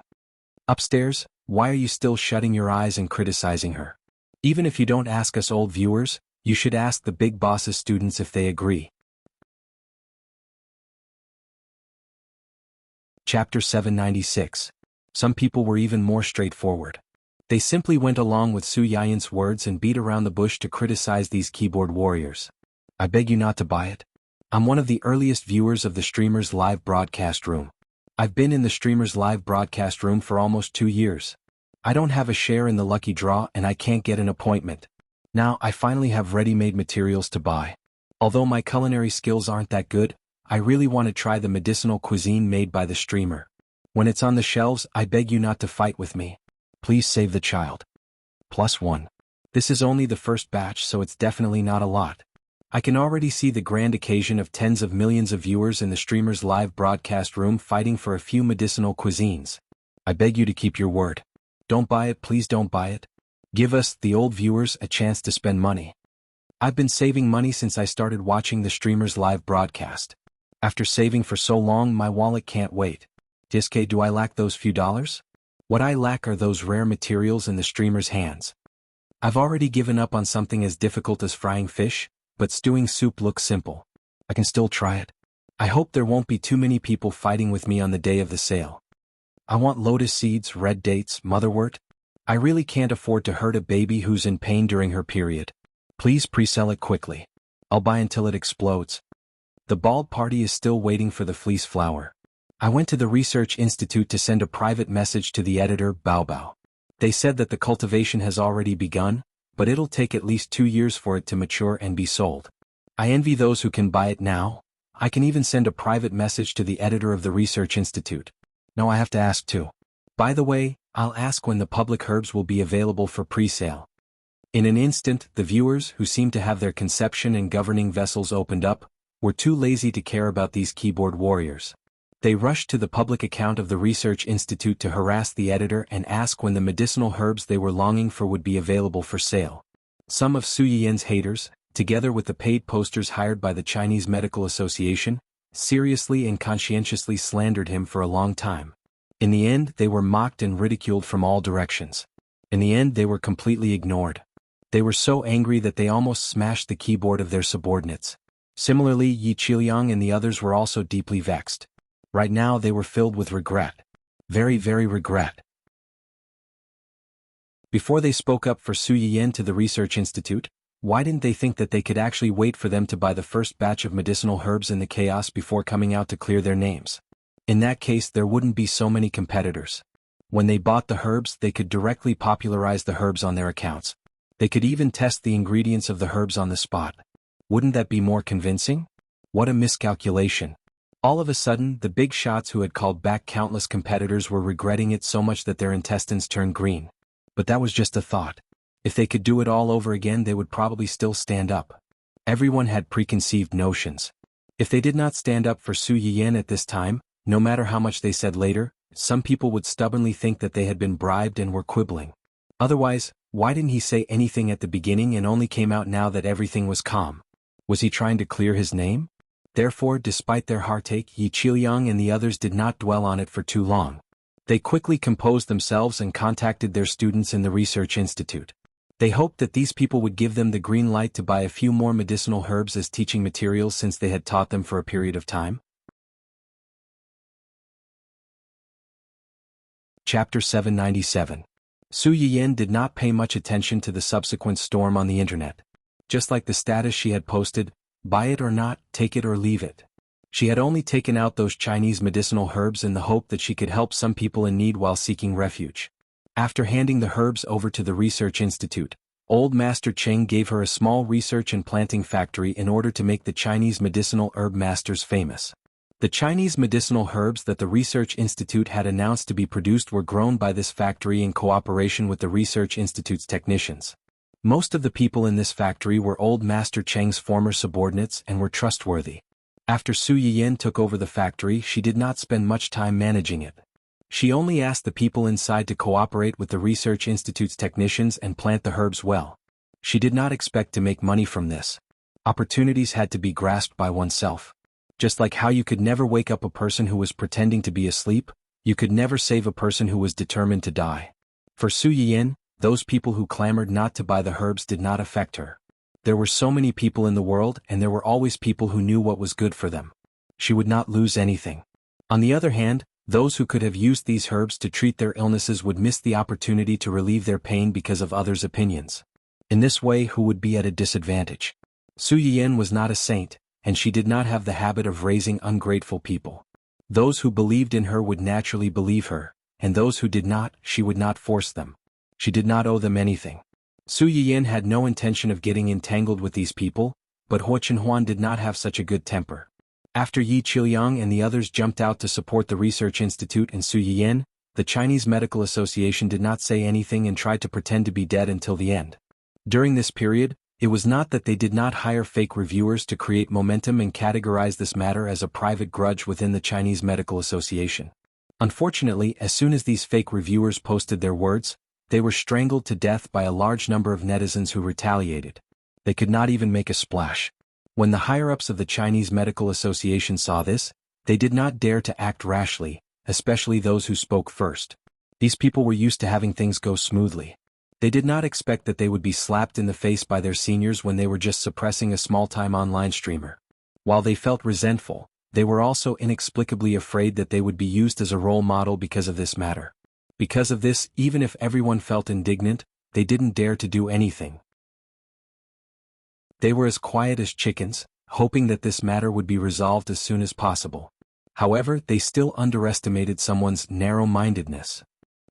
Upstairs, why are you still shutting your eyes and criticizing her? Even if you don't ask us old viewers, you should ask the big boss's students if they agree. Chapter 796. Some people were even more straightforward. They simply went along with Su Yiyan's words and beat around the bush to criticize these keyboard warriors. I beg you not to buy it. I'm one of the earliest viewers of the streamer's live broadcast room. I've been in the streamer's live broadcast room for almost 2 years. I don't have a share in the lucky draw and I can't get an appointment. Now I finally have ready-made materials to buy. Although my culinary skills aren't that good, I really want to try the medicinal cuisine made by the streamer. When it's on the shelves, I beg you not to fight with me. Please save the child. +1. This is only the first batch, so it's definitely not a lot. I can already see the grand occasion of tens of millions of viewers in the streamer's live broadcast room fighting for a few medicinal cuisines. I beg you to keep your word. Don't buy it, please don't buy it. Give us, the old viewers, a chance to spend money. I've been saving money since I started watching the streamer's live broadcast. After saving for so long, my wallet can't wait. Disque, do I lack those few dollars? What I lack are those rare materials in the streamer's hands. I've already given up on something as difficult as frying fish, but stewing soup looks simple. I can still try it. I hope there won't be too many people fighting with me on the day of the sale. I want lotus seeds, red dates, motherwort. I really can't afford to hurt a baby who's in pain during her period. Please pre-sell it quickly. I'll buy until it explodes. The bald party is still waiting for the fleece flower. I went to the research institute to send a private message to the editor, Bao Bao. They said that the cultivation has already begun, but it'll take at least 2 years for it to mature and be sold. I envy those who can buy it now. I can even send a private message to the editor of the research institute. No, I have to ask too. By the way, I'll ask when the public herbs will be available for pre-sale. In an instant, the viewers, who seemed to have their conception and governing vessels opened up, were too lazy to care about these keyboard warriors. They rushed to the public account of the research institute to harass the editor and ask when the medicinal herbs they were longing for would be available for sale. Some of Su Yiyan's haters, together with the paid posters hired by the Chinese Medical Association, seriously and conscientiously slandered him for a long time. In the end, they were mocked and ridiculed from all directions. In the end, they were completely ignored. They were so angry that they almost smashed the keyboard of their subordinates. Similarly, Yi Qiliang and the others were also deeply vexed. Right now they were filled with regret. Very, very regret. Before they spoke up for Su Yiyan to the research institute, why didn't they think that they could actually wait for them to buy the first batch of medicinal herbs in the chaos before coming out to clear their names? In that case, there wouldn't be so many competitors. When they bought the herbs, they could directly popularize the herbs on their accounts. They could even test the ingredients of the herbs on the spot. Wouldn't that be more convincing? What a miscalculation. All of a sudden, the big shots who had called back countless competitors were regretting it so much that their intestines turned green. But that was just a thought. If they could do it all over again, they would probably still stand up. Everyone had preconceived notions. If they did not stand up for Su Yiyan at this time, no matter how much they said later, some people would stubbornly think that they had been bribed and were quibbling. Otherwise, why didn't he say anything at the beginning and only came out now that everything was calm? Was he trying to clear his name? Therefore, despite their heartache, Yi Qiliang and the others did not dwell on it for too long. They quickly composed themselves and contacted their students in the research institute. They hoped that these people would give them the green light to buy a few more medicinal herbs as teaching materials since they had taught them for a period of time. Chapter 797. Su Yiyan did not pay much attention to the subsequent storm on the internet. Just like the status she had posted, buy it or not, take it or leave it. She had only taken out those Chinese medicinal herbs in the hope that she could help some people in need while seeking refuge. After handing the herbs over to the research institute, Old Master Cheng gave her a small research and planting factory in order to make the Chinese medicinal herb masters famous. The Chinese medicinal herbs that the research institute had announced to be produced were grown by this factory in cooperation with the research institute's technicians. Most of the people in this factory were Old Master Cheng's former subordinates and were trustworthy. After Su Yiyan took over the factory, she did not spend much time managing it. She only asked the people inside to cooperate with the research institute's technicians and plant the herbs well. She did not expect to make money from this. Opportunities had to be grasped by oneself. Just like how you could never wake up a person who was pretending to be asleep, you could never save a person who was determined to die. For Su Yiyan, those people who clamored not to buy the herbs did not affect her. There were so many people in the world and there were always people who knew what was good for them. She would not lose anything. On the other hand, those who could have used these herbs to treat their illnesses would miss the opportunity to relieve their pain because of others' opinions. In this way, who would be at a disadvantage? Su Yiyan was not a saint, and she did not have the habit of raising ungrateful people. Those who believed in her would naturally believe her, and those who did not, she would not force them. She did not owe them anything. Su Yiyan had no intention of getting entangled with these people, but Huo Chenhuan did not have such a good temper. After Yi Qiliang and the others jumped out to support the research institute and Su Yiyan, the Chinese Medical Association did not say anything and tried to pretend to be dead until the end. During this period, It was not that they did not hire fake reviewers to create momentum and categorize this matter as a private grudge within the Chinese Medical Association. Unfortunately, as soon as these fake reviewers posted their words, they were strangled to death by a large number of netizens who retaliated. They could not even make a splash. When the higher-ups of the Chinese Medical Association saw this, they did not dare to act rashly, especially those who spoke first. These people were used to having things go smoothly. They did not expect that they would be slapped in the face by their seniors when they were just suppressing a small-time online streamer. While they felt resentful, they were also inexplicably afraid that they would be used as a role model because of this matter. Because of this, even if everyone felt indignant, they didn't dare to do anything. They were as quiet as chickens, hoping that this matter would be resolved as soon as possible. However, they still underestimated someone's narrow-mindedness.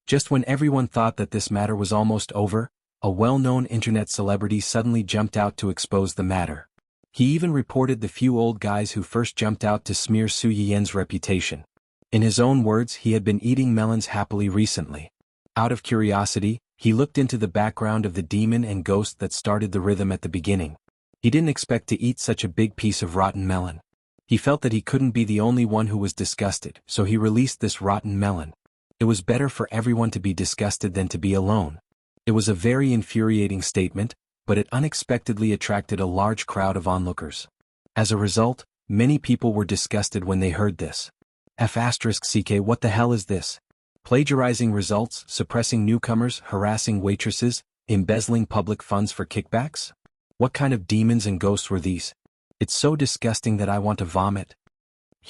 Just when everyone thought that this matter was almost over, a well-known internet celebrity suddenly jumped out to expose the matter. He even reported the few old guys who first jumped out to smear Su Yiyan's reputation. In his own words, he had been eating melons happily recently. Out of curiosity, he looked into the background of the demon and ghost that started the rhythm at the beginning. He didn't expect to eat such a big piece of rotten melon. He felt that he couldn't be the only one who was disgusted, so he released this rotten melon. It was better for everyone to be disgusted than to be alone. It was a very infuriating statement, but it unexpectedly attracted a large crowd of onlookers. As a result, many people were disgusted when they heard this. F***ck, what the hell is this? Plagiarizing results, suppressing newcomers, harassing waitresses, embezzling public funds for kickbacks? What kind of demons and ghosts were these? It's so disgusting that I want to vomit.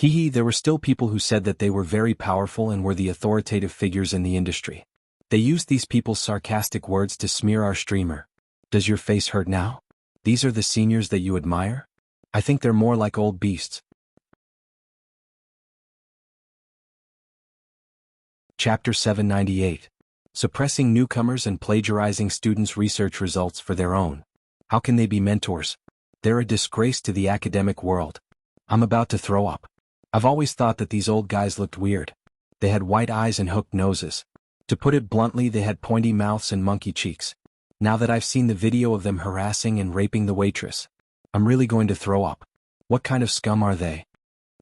There were still people who said that they were very powerful and were the authoritative figures in the industry. They used these people's sarcastic words to smear our streamer. Does your face hurt now? These are the seniors that you admire? I think they're more like old beasts. Chapter 798. Suppressing newcomers and plagiarizing students' research results for their own. How can they be mentors? They're a disgrace to the academic world. I'm about to throw up. I've always thought that these old guys looked weird. They had white eyes and hooked noses. To put it bluntly, they had pointy mouths and monkey cheeks. Now that I've seen the video of them harassing and raping the waitress, I'm really going to throw up. What kind of scum are they?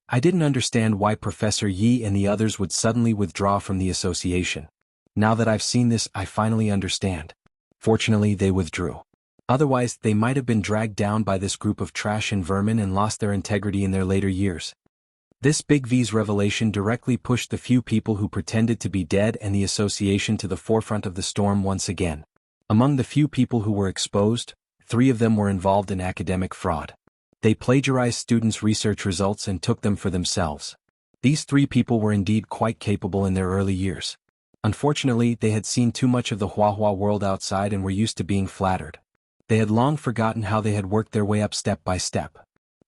I didn't understand why Professor Yi and the others would suddenly withdraw from the association. Now that I've seen this, I finally understand. Fortunately, they withdrew. Otherwise, they might have been dragged down by this group of trash and vermin and lost their integrity in their later years. This Big V's revelation directly pushed the few people who pretended to be dead and the association to the forefront of the storm once again. Among the few people who were exposed, 3 of them were involved in academic fraud. They plagiarized students' research results and took them for themselves. These 3 people were indeed quite capable in their early years. Unfortunately, they had seen too much of the Huahua world outside and were used to being flattered. They had long forgotten how they had worked their way up step by step.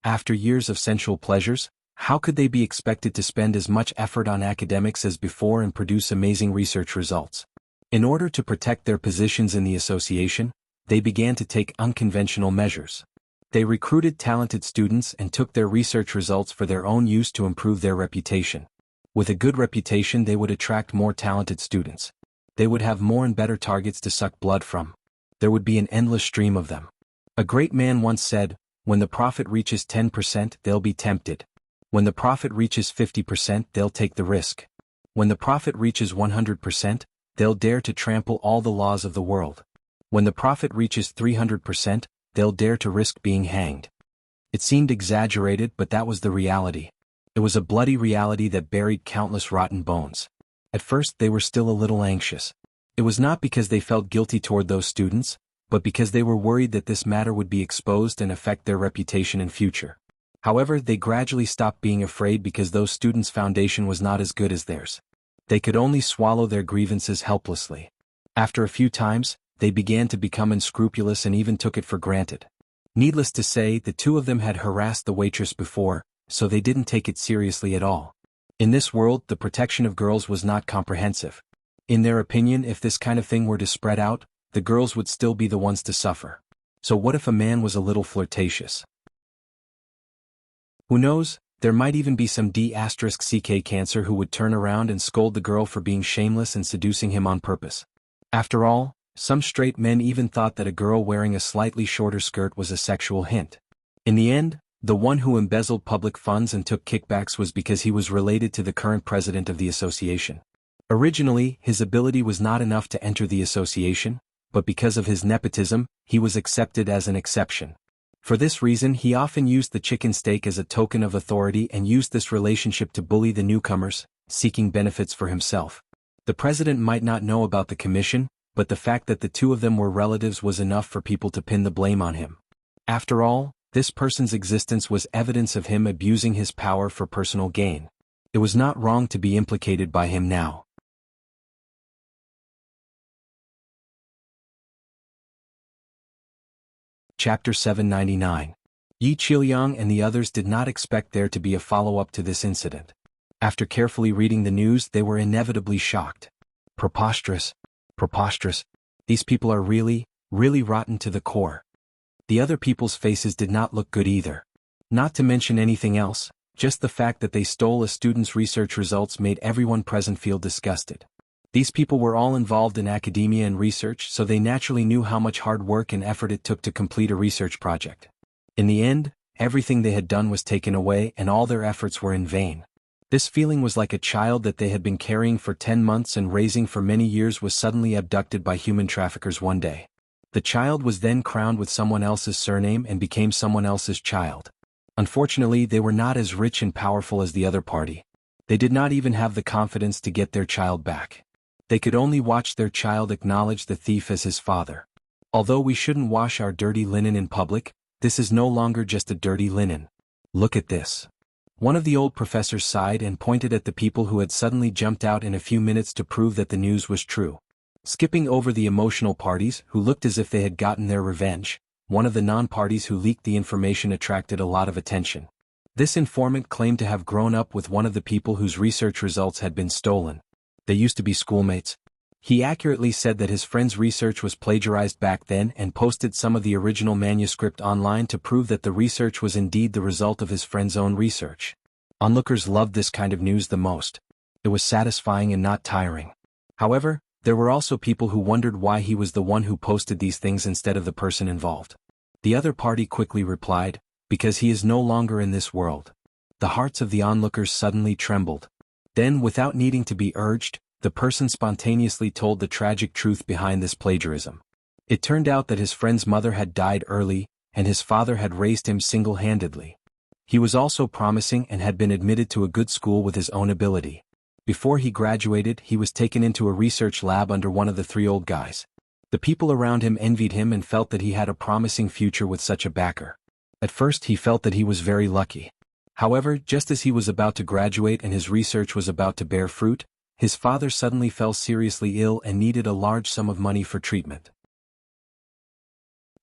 After years of sensual pleasures, how could they be expected to spend as much effort on academics as before and produce amazing research results? In order to protect their positions in the association, they began to take unconventional measures. They recruited talented students and took their research results for their own use to improve their reputation. With a good reputation, they would attract more talented students. They would have more and better targets to suck blood from. There would be an endless stream of them. A great man once said, when the profit reaches 10%, they'll be tempted. When the profit reaches 50%, they'll take the risk. When the profit reaches 100%, they'll dare to trample all the laws of the world. When the profit reaches 300%, they'll dare to risk being hanged. It seemed exaggerated, but that was the reality. It was a bloody reality that buried countless rotten bones. At first, they were still a little anxious. It was not because they felt guilty toward those students, but because they were worried that this matter would be exposed and affect their reputation in future. However, they gradually stopped being afraid because those students' foundation was not as good as theirs. They could only swallow their grievances helplessly. After a few times, they began to become unscrupulous and even took it for granted. Needless to say, the 2 of them had harassed the waitress before, so they didn't take it seriously at all. In this world, the protection of girls was not comprehensive. In their opinion, if this kind of thing were to spread out, the girls would still be the ones to suffer. So what if a man was a little flirtatious? Who knows, there might even be some D***ck cancer who would turn around and scold the girl for being shameless and seducing him on purpose. After all, Some straight men even thought that a girl wearing a slightly shorter skirt was a sexual hint. In the end, the one who embezzled public funds and took kickbacks was because he was related to the current president of the association. Originally, his ability was not enough to enter the association, but because of his nepotism, he was accepted as an exception. For this reason, he often used the chicken steak as a token of authority and used this relationship to bully the newcomers, seeking benefits for himself. The president might not know about the commission, but the fact that the two of them were relatives was enough for people to pin the blame on him. After all, this person's existence was evidence of him abusing his power for personal gain. It was not wrong to be implicated by him now. Chapter 799. Yi Qiliang and the others did not expect there to be a follow-up to this incident. After carefully reading the news, they were inevitably shocked. Preposterous. Preposterous. These people are really rotten to the core. The other people's faces did not look good either. Not to mention anything else, just the fact that they stole a student's research results made everyone present feel disgusted. These people were all involved in academia and research, so they naturally knew how much hard work and effort it took to complete a research project. In the end, everything they had done was taken away and all their efforts were in vain. This feeling was like a child that they had been carrying for 10 months and raising for many years was suddenly abducted by human traffickers one day. The child was then crowned with someone else's surname and became someone else's child. Unfortunately, they were not as rich and powerful as the other party. They did not even have the confidence to get their child back. They could only watch their child acknowledge the thief as his father. Although we shouldn't wash our dirty linen in public, this is no longer just a dirty linen. Look at this. One of the old professors sighed and pointed at the people who had suddenly jumped out in a few minutes to prove that the news was true. Skipping over the emotional parties, who looked as if they had gotten their revenge, one of the non-parties who leaked the information attracted a lot of attention. This informant claimed to have grown up with one of the people whose research results had been stolen. They used to be schoolmates. He accurately said that his friend's research was plagiarized back then and posted some of the original manuscript online to prove that the research was indeed the result of his friend's own research. Onlookers loved this kind of news the most. It was satisfying and not tiring. However, there were also people who wondered why he was the one who posted these things instead of the person involved. The other party quickly replied, because he is no longer in this world. The hearts of the onlookers suddenly trembled. Then, without needing to be urged, the person spontaneously told the tragic truth behind this plagiarism. It turned out that his friend's mother had died early, and his father had raised him single-handedly. He was also promising and had been admitted to a good school with his own ability. Before he graduated, he was taken into a research lab under one of the three old guys. The people around him envied him and felt that he had a promising future with such a backer. At first he felt that he was very lucky. However, just as he was about to graduate and his research was about to bear fruit, his father suddenly fell seriously ill and needed a large sum of money for treatment.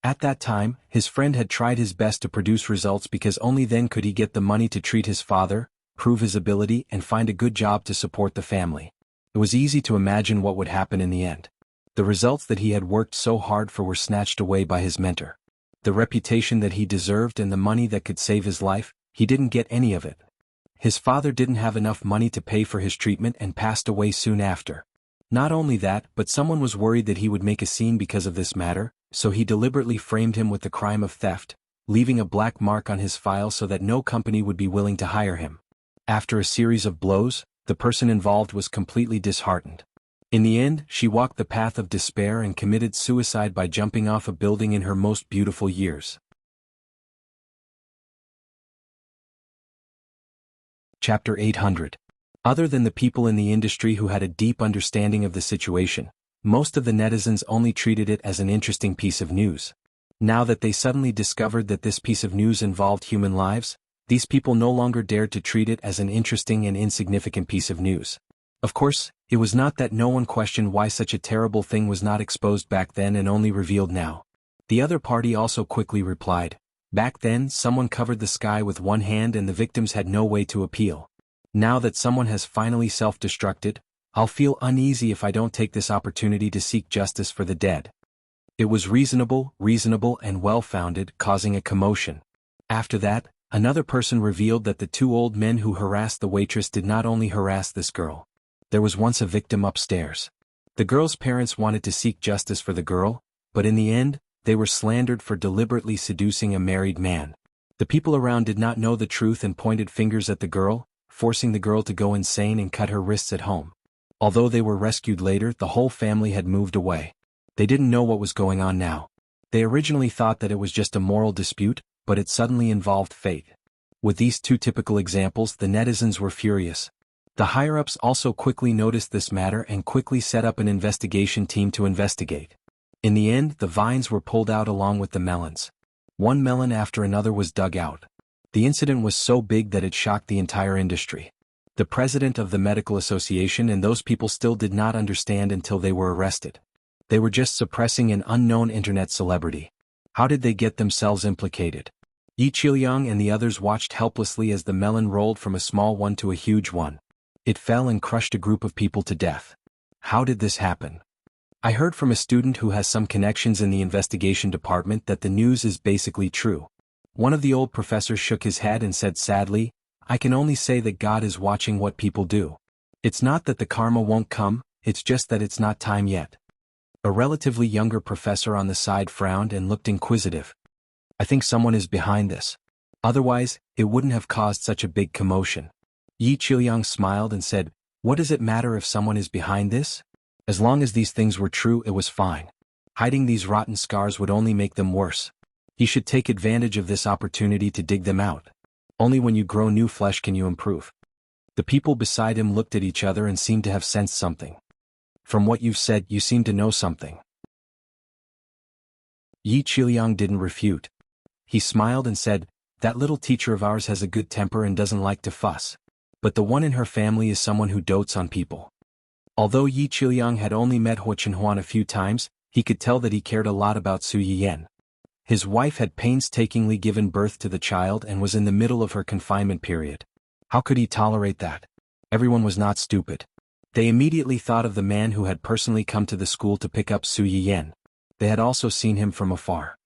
At that time, his friend had tried his best to produce results because only then could he get the money to treat his father, prove his ability, and find a good job to support the family. It was easy to imagine what would happen in the end. The results that he had worked so hard for were snatched away by his mentor. The reputation that he deserved and the money that could save his life, he didn't get any of it. His father didn't have enough money to pay for his treatment and passed away soon after. Not only that, but someone was worried that he would make a scene because of this matter, so he deliberately framed him with the crime of theft, leaving a black mark on his file so that no company would be willing to hire him. After a series of blows, the person involved was completely disheartened. In the end, she walked the path of despair and committed suicide by jumping off a building in her most beautiful years. Chapter 800. Other than the people in the industry who had a deep understanding of the situation, most of the netizens only treated it as an interesting piece of news. Now that they suddenly discovered that this piece of news involved human lives, these people no longer dared to treat it as an interesting and insignificant piece of news. Of course, it was not that no one questioned why such a terrible thing was not exposed back then and only revealed now. The other party also quickly replied, back then someone covered the sky with one hand and the victims had no way to appeal. Now that someone has finally self-destructed, I'll feel uneasy if I don't take this opportunity to seek justice for the dead. It was reasonable and well-founded, causing a commotion. After that, another person revealed that the two old men who harassed the waitress did not only harass this girl. There was once a victim upstairs. The girl's parents wanted to seek justice for the girl, but in the end, they were slandered for deliberately seducing a married man. The people around did not know the truth and pointed fingers at the girl, forcing the girl to go insane and cut her wrists at home. Although they were rescued later, the whole family had moved away. They didn't know what was going on now. They originally thought that it was just a moral dispute, but it suddenly involved fate. With these two typical examples, the netizens were furious. The higher-ups also quickly noticed this matter and quickly set up an investigation team to investigate. In the end, the vines were pulled out along with the melons. One melon after another was dug out. The incident was so big that it shocked the entire industry. The president of the medical association and those people still did not understand until they were arrested. They were just suppressing an unknown internet celebrity. How did they get themselves implicated? Yi Qiliang and the others watched helplessly as the melon rolled from a small one to a huge one. It fell and crushed a group of people to death. How did this happen? I heard from a student who has some connections in the investigation department that the news is basically true. One of the old professors shook his head and said sadly, "I can only say that God is watching what people do. It's not that the karma won't come, it's just that it's not time yet." A relatively younger professor on the side frowned and looked inquisitive. "I think someone is behind this. Otherwise, it wouldn't have caused such a big commotion." Yi Qiliang smiled and said, "What does it matter if someone is behind this? As long as these things were true, it was fine. Hiding these rotten scars would only make them worse. He should take advantage of this opportunity to dig them out. Only when you grow new flesh can you improve." The people beside him looked at each other and seemed to have sensed something. "From what you've said, you seem to know something." Yi Qiliang didn't refute. He smiled and said, "That little teacher of ours has a good temper and doesn't like to fuss. But the one in her family is someone who dotes on people." Although Yi Qiliang had only met Huo Chenhuan a few times, he could tell that he cared a lot about Su Yiyan. His wife had painstakingly given birth to the child and was in the middle of her confinement period. How could he tolerate that? Everyone was not stupid. They immediately thought of the man who had personally come to the school to pick up Su Yiyan. They had also seen him from afar.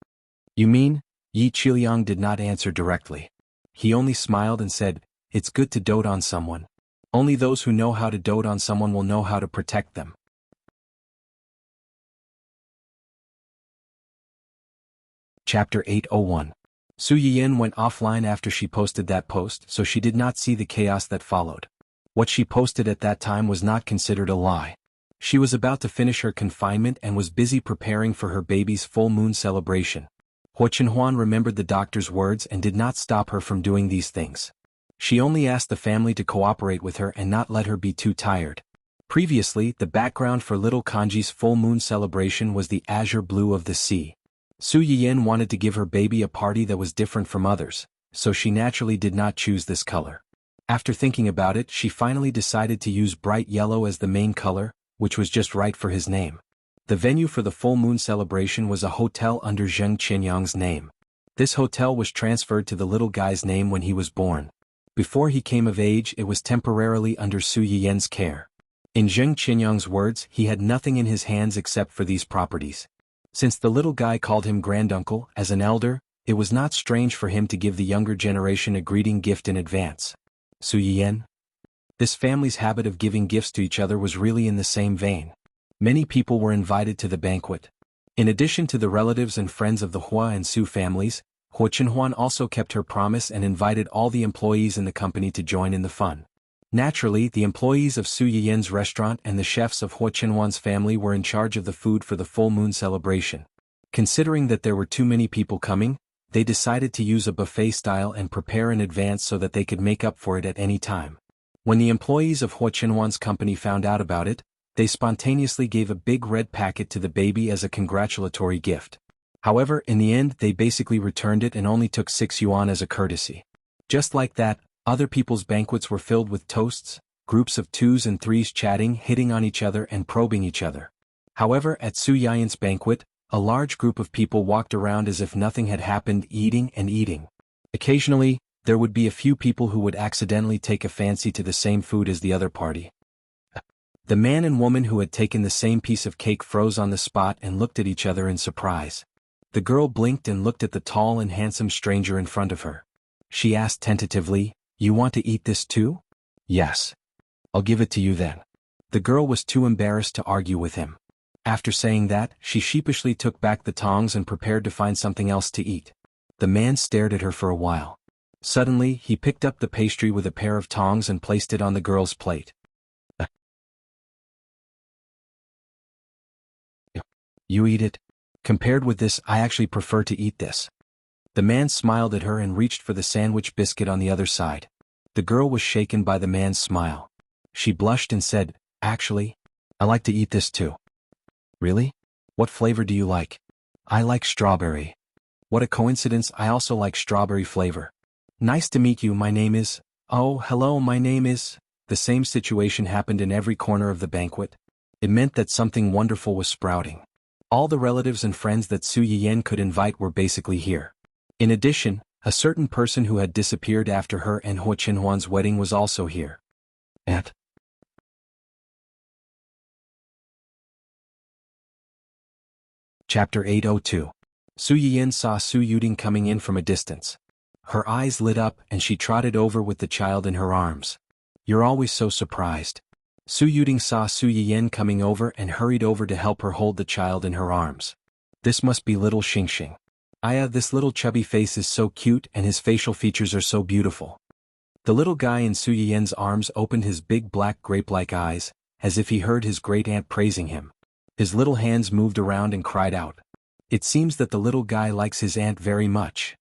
"You mean?" Yi Qiliang did not answer directly. He only smiled and said, "It's good to dote on someone. Only those who know how to dote on someone will know how to protect them." Chapter 801. Su Yiyan went offline after she posted that post, so she did not see the chaos that followed. What she posted at that time was not considered a lie. She was about to finish her confinement and was busy preparing for her baby's full moon celebration. Huo Chenhuan remembered the doctor's words and did not stop her from doing these things. She only asked the family to cooperate with her and not let her be too tired. Previously, the background for little Kanji's full moon celebration was the azure blue of the sea. Su Yiyan wanted to give her baby a party that was different from others, so she naturally did not choose this color. After thinking about it, she finally decided to use bright yellow as the main color, which was just right for his name. The venue for the full moon celebration was a hotel under Zheng Qinyang's name. This hotel was transferred to the little guy's name when he was born. Before he came of age, it was temporarily under Su Yiyan's care. In Zheng Qinyang's words, he had nothing in his hands except for these properties. Since the little guy called him granduncle as an elder, it was not strange for him to give the younger generation a greeting gift in advance. Su Yiyan? This family's habit of giving gifts to each other was really in the same vein. Many people were invited to the banquet. In addition to the relatives and friends of the Hua and Su families, Huo Chenhuan also kept her promise and invited all the employees in the company to join in the fun. Naturally, the employees of Su Yiyan's restaurant and the chefs of Huo Chenhuan's family were in charge of the food for the full moon celebration. Considering that there were too many people coming, they decided to use a buffet style and prepare in advance so that they could make up for it at any time. When the employees of Huo Chenhuan's company found out about it, they spontaneously gave a big red packet to the baby as a congratulatory gift. However, in the end they basically returned it and only took 6 yuan as a courtesy. Just like that, other people's banquets were filled with toasts, groups of 2s and 3s chatting, hitting on each other and probing each other. However, at Su Yiyan's banquet, a large group of people walked around as if nothing had happened, eating and eating. Occasionally, there would be a few people who would accidentally take a fancy to the same food as the other party. The man and woman who had taken the same piece of cake froze on the spot and looked at each other in surprise. The girl blinked and looked at the tall and handsome stranger in front of her. She asked tentatively, "You want to eat this too?" "Yes. I'll give it to you then." The girl was too embarrassed to argue with him. After saying that, she sheepishly took back the tongs and prepared to find something else to eat. The man stared at her for a while. Suddenly, he picked up the pastry with a pair of tongs and placed it on the girl's plate. You eat it? Compared with this, I actually prefer to eat this. The man smiled at her and reached for the sandwich biscuit on the other side. The girl was shaken by the man's smile. She blushed and said, "Actually, I like to eat this too." "Really? What flavor do you like?" "I like strawberry." "What a coincidence, I also like strawberry flavor." "Nice to meet you, my name is..." "Oh, hello, my name is..." The same situation happened in every corner of the banquet. It meant that something wonderful was sprouting. All the relatives and friends that Su Yiyan could invite were basically here. In addition, a certain person who had disappeared after her and Huo Qinhuan's wedding was also here. Chapter 802. Su Yiyan saw Su Yuding coming in from a distance. Her eyes lit up and she trotted over with the child in her arms. "You're always so surprised." Su Yuding saw Su Yiyan coming over and hurried over to help her hold the child in her arms. "This must be little Xingxing. This little chubby face is so cute and his facial features are so beautiful." The little guy in Su Yiyan's arms opened his big black grape-like eyes, as if he heard his great-aunt praising him. His little hands moved around and cried out. It seems that the little guy likes his aunt very much.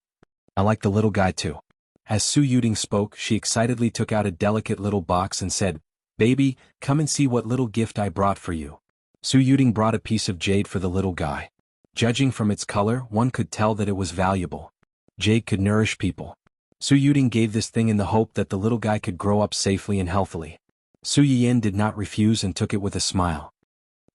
"I like the little guy too." As Su Yuding spoke, she excitedly took out a delicate little box and said, "Baby, come and see what little gift I brought for you." Su Yuding brought a piece of jade for the little guy. Judging from its color, one could tell that it was valuable. Jade could nourish people. Su Yuding gave this thing in the hope that the little guy could grow up safely and healthily. Su Yiyan did not refuse and took it with a smile.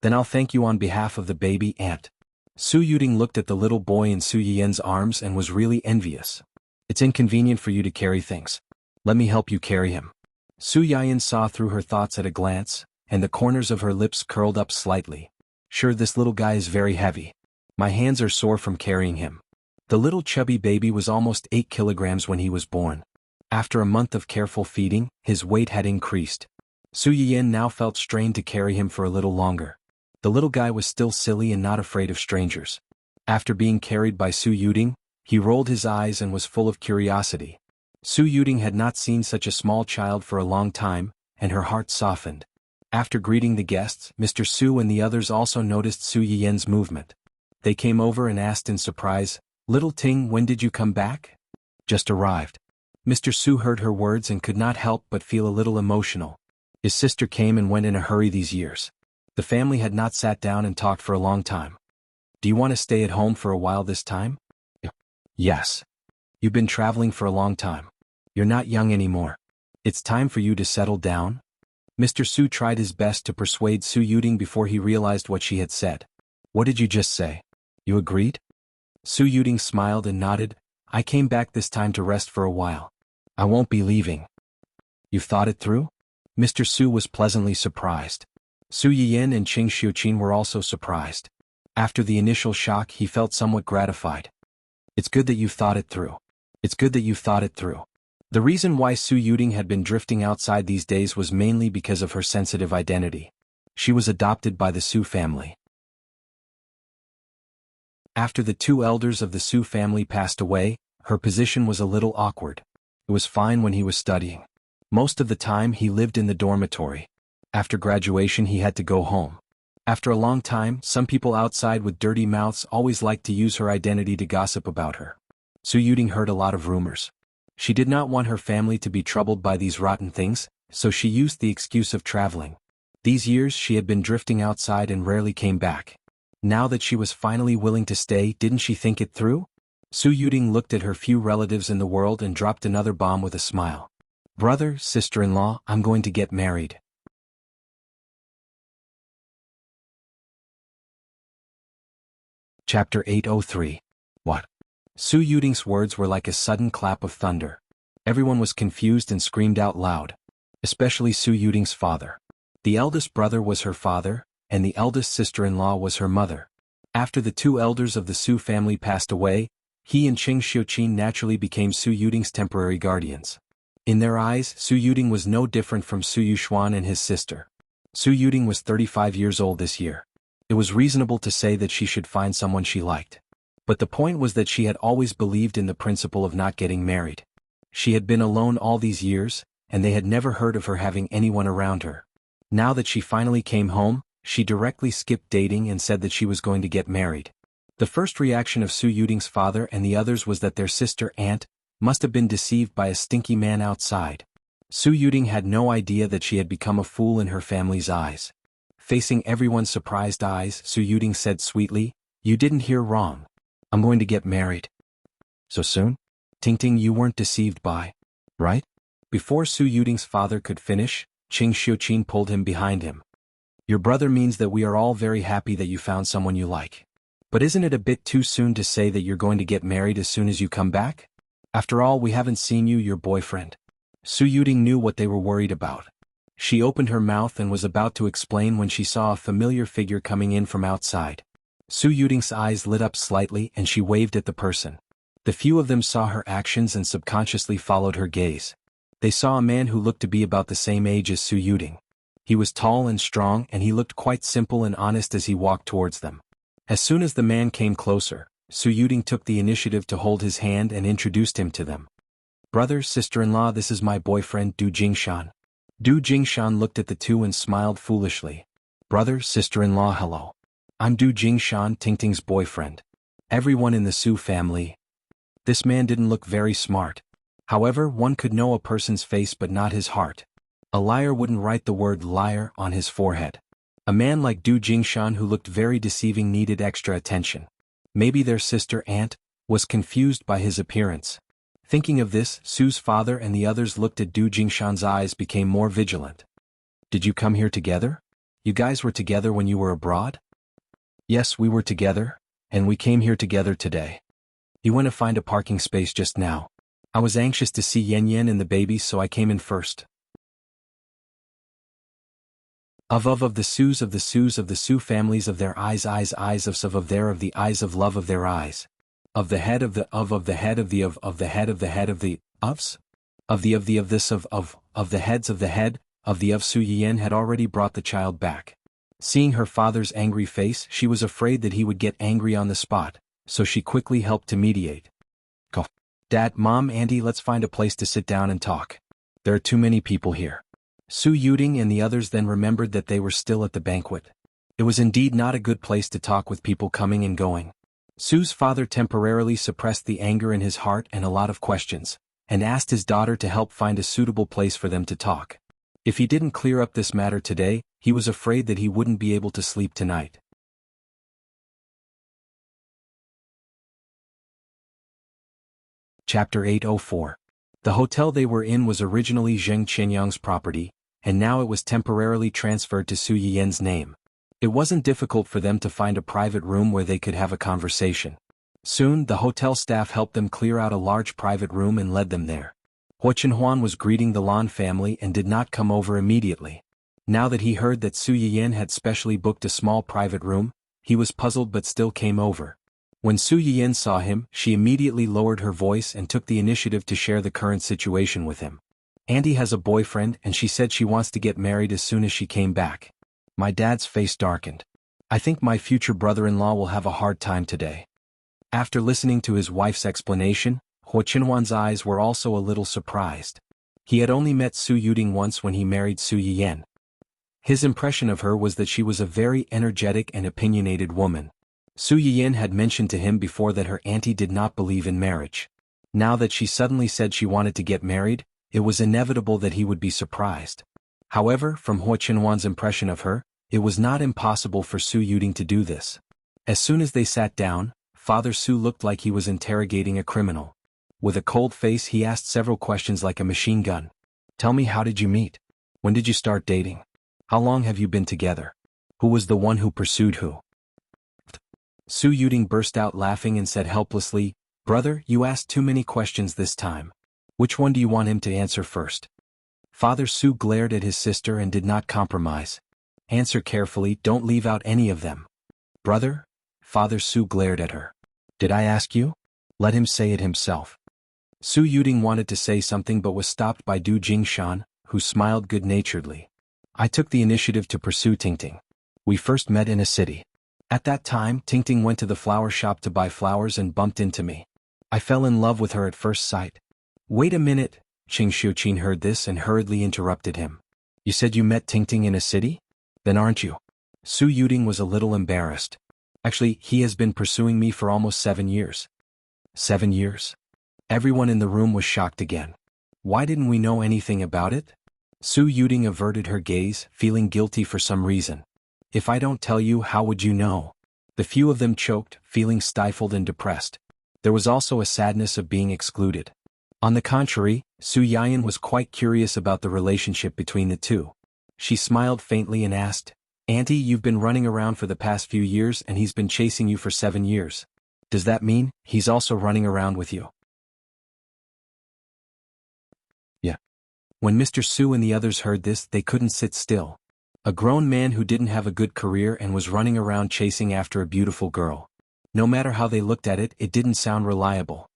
"Then I'll thank you on behalf of the baby, aunt." Su Yuding looked at the little boy in Su Yiyan's arms and was really envious. "It's inconvenient for you to carry things. Let me help you carry him." Su Yiyan saw through her thoughts at a glance, and the corners of her lips curled up slightly. "Sure, this little guy is very heavy. My hands are sore from carrying him." The little chubby baby was almost 8 kilograms when he was born. After a month of careful feeding, his weight had increased. Su Yiyan now felt strained to carry him for a little longer. The little guy was still silly and not afraid of strangers. After being carried by Su Yuding, he rolled his eyes and was full of curiosity. Su Yuding had not seen such a small child for a long time, and her heart softened. After greeting the guests, Mr. Su and the others also noticed Su Yiyan's movement. They came over and asked in surprise, "Little Ting, when did you come back?" "Just arrived." Mr. Su heard her words and could not help but feel a little emotional. His sister came and went in a hurry these years. The family had not sat down and talked for a long time. "Do you want to stay at home for a while this time?" "Yes. You've been traveling for a long time. You're not young anymore. It's time for you to settle down." Mr. Su tried his best to persuade Su Yuding before he realized what she had said. "What did you just say? You agreed?" Su Yuding smiled and nodded. "I came back this time to rest for a while. I won't be leaving." "You've thought it through?" Mr. Su was pleasantly surprised. Su Yiyan and Qing Xiuqin were also surprised. After the initial shock, he felt somewhat gratified. "It's good that you've thought it through. It's good that you've thought it through." The reason why Su Yuding had been drifting outside these days was mainly because of her sensitive identity. She was adopted by the Su family. After the 2 elders of the Su family passed away, her position was a little awkward. It was fine when he was studying. Most of the time he lived in the dormitory. After graduation he had to go home. After a long time, some people outside with dirty mouths always liked to use her identity to gossip about her. Su Yuding heard a lot of rumors. She did not want her family to be troubled by these rotten things, so she used the excuse of traveling. These years she had been drifting outside and rarely came back. Now that she was finally willing to stay, didn't she think it through? Su Yuding looked at her few relatives in the world and dropped another bomb with a smile. "Brother, sister-in-law, I'm going to get married." Chapter 803. What? Su Yuding's words were like a sudden clap of thunder. Everyone was confused and screamed out loud. Especially Su Yuding's father. The eldest brother was her father, and the eldest sister-in-law was her mother. After the 2 elders of the Su family passed away, he and Qing Xiuqin naturally became Su Yuding's temporary guardians. In their eyes, Su Yuding was no different from Su Yuxuan and his sister. Su Yuding was 35 years old this year. It was reasonable to say that she should find someone she liked. But the point was that she had always believed in the principle of not getting married. She had been alone all these years, and they had never heard of her having anyone around her. Now that she finally came home, she directly skipped dating and said that she was going to get married. The first reaction of Su Yuding's father and the others was that their sister aunt must have been deceived by a stinky man outside. Su Yuding had no idea that she had become a fool in her family's eyes. Facing everyone's surprised eyes, Su Yuding said sweetly, "You didn't hear wrong. I'm going to get married." "So soon? Tingting, you weren't deceived by, right?" Before Su Yuding's father could finish, Qing Xiuqin pulled him behind him. "Your brother means that we are all very happy that you found someone you like. But isn't it a bit too soon to say that you're going to get married as soon as you come back? After all, we haven't seen your boyfriend." Su Yuding knew what they were worried about. She opened her mouth and was about to explain when she saw a familiar figure coming in from outside. Su Yuding's eyes lit up slightly and she waved at the person. The few of them saw her actions and subconsciously followed her gaze. They saw a man who looked to be about the same age as Su Yuding. He was tall and strong and he looked quite simple and honest as he walked towards them. As soon as the man came closer, Su Yuding took the initiative to hold his hand and introduced him to them. "Brother, sister-in-law, this is my boyfriend Du Jingshan." Du Jingshan looked at the two and smiled foolishly. "Brother, sister-in-law, hello. I'm Du Jingshan, Tingting's boyfriend. Everyone in the Su family." This man didn't look very smart. However, one could know a person's face but not his heart. A liar wouldn't write the word liar on his forehead. A man like Du Jingshan who looked very deceiving needed extra attention. Maybe their sister aunt was confused by his appearance. Thinking of this, Su's father and the others looked at Du Jingshan's eyes became more vigilant. "Did you come here together? You guys were together when you were abroad?" "Yes, we were together, and we came here together today. He went to find a parking space just now. I was anxious to see Yen Yen and the baby, so I came in first." Of the Sus of the Su families of their eyes of their of the eyes of love of their eyes. Of the head of the the head of the the head of the head of the ofs? Of the of this of the heads of the head of the of Su Yian had already brought the child back. Seeing her father's angry face, she was afraid that he would get angry on the spot, so she quickly helped to mediate. "Go. Dad, Mom, Auntie, let's find a place to sit down and talk. There are too many people here." Su Yuding and the others then remembered that they were still at the banquet. It was indeed not a good place to talk with people coming and going. Su's father temporarily suppressed the anger in his heart and a lot of questions, and asked his daughter to help find a suitable place for them to talk. If he didn't clear up this matter today, he was afraid that he wouldn't be able to sleep tonight. Chapter 804. The hotel they were in was originally Zheng Qianyang's property, and now it was temporarily transferred to Su Yiyan's name. It wasn't difficult for them to find a private room where they could have a conversation. Soon, the hotel staff helped them clear out a large private room and led them there. Huo was greeting the Lan family and did not come over immediately. Now that he heard that Su Yiyan had specially booked a small private room, he was puzzled but still came over. When Su Yiyan saw him, she immediately lowered her voice and took the initiative to share the current situation with him. "Auntie has a boyfriend and she said she wants to get married as soon as she came back." My dad's face darkened. "I think my future brother-in-law will have a hard time today." After listening to his wife's explanation, Huo Qinhuan's eyes were also a little surprised. He had only met Su Yuding once when he married Su Yiyan. His impression of her was that she was a very energetic and opinionated woman. Su Yiyan had mentioned to him before that her auntie did not believe in marriage. Now that she suddenly said she wanted to get married, it was inevitable that he would be surprised. However, from Huo Qinhuan's impression of her, it was not impossible for Su Yuding to do this. As soon as they sat down, Father Su looked like he was interrogating a criminal. With a cold face he asked several questions like a machine gun. "Tell me, how did you meet? When did you start dating? How long have you been together? Who was the one who pursued who?" Su Yuding burst out laughing and said helplessly, "Brother, you asked too many questions this time. Which one do you want him to answer first?" Father Su glared at his sister and did not compromise. "Answer carefully, don't leave out any of them." "Brother?" Father Su glared at her. "Did I ask you? Let him say it himself." Su Yuding wanted to say something but was stopped by Du Jingshan, who smiled good-naturedly. I took the initiative to pursue Tingting. We first met in a city. At that time, Tingting went to the flower shop to buy flowers and bumped into me. I fell in love with her at first sight. Wait a minute, Qing Xiuqin heard this and hurriedly interrupted him. You said you met Tingting in a city? Then aren't you? Su Yuding was a little embarrassed. Actually, he has been pursuing me for almost 7 years. 7 years? Everyone in the room was shocked again. Why didn't we know anything about it? Su Yuding averted her gaze, feeling guilty for some reason. If I don't tell you, how would you know? The few of them choked, feeling stifled and depressed. There was also a sadness of being excluded. On the contrary, Su Yian was quite curious about the relationship between the two. She smiled faintly and asked, Auntie, you've been running around for the past few years and he's been chasing you for 7 years. Does that mean he's also running around with you? Yeah. When Mr. Su and the others heard this, they couldn't sit still. A grown man who didn't have a good career and was running around chasing after a beautiful girl. No matter how they looked at it, it didn't sound reliable.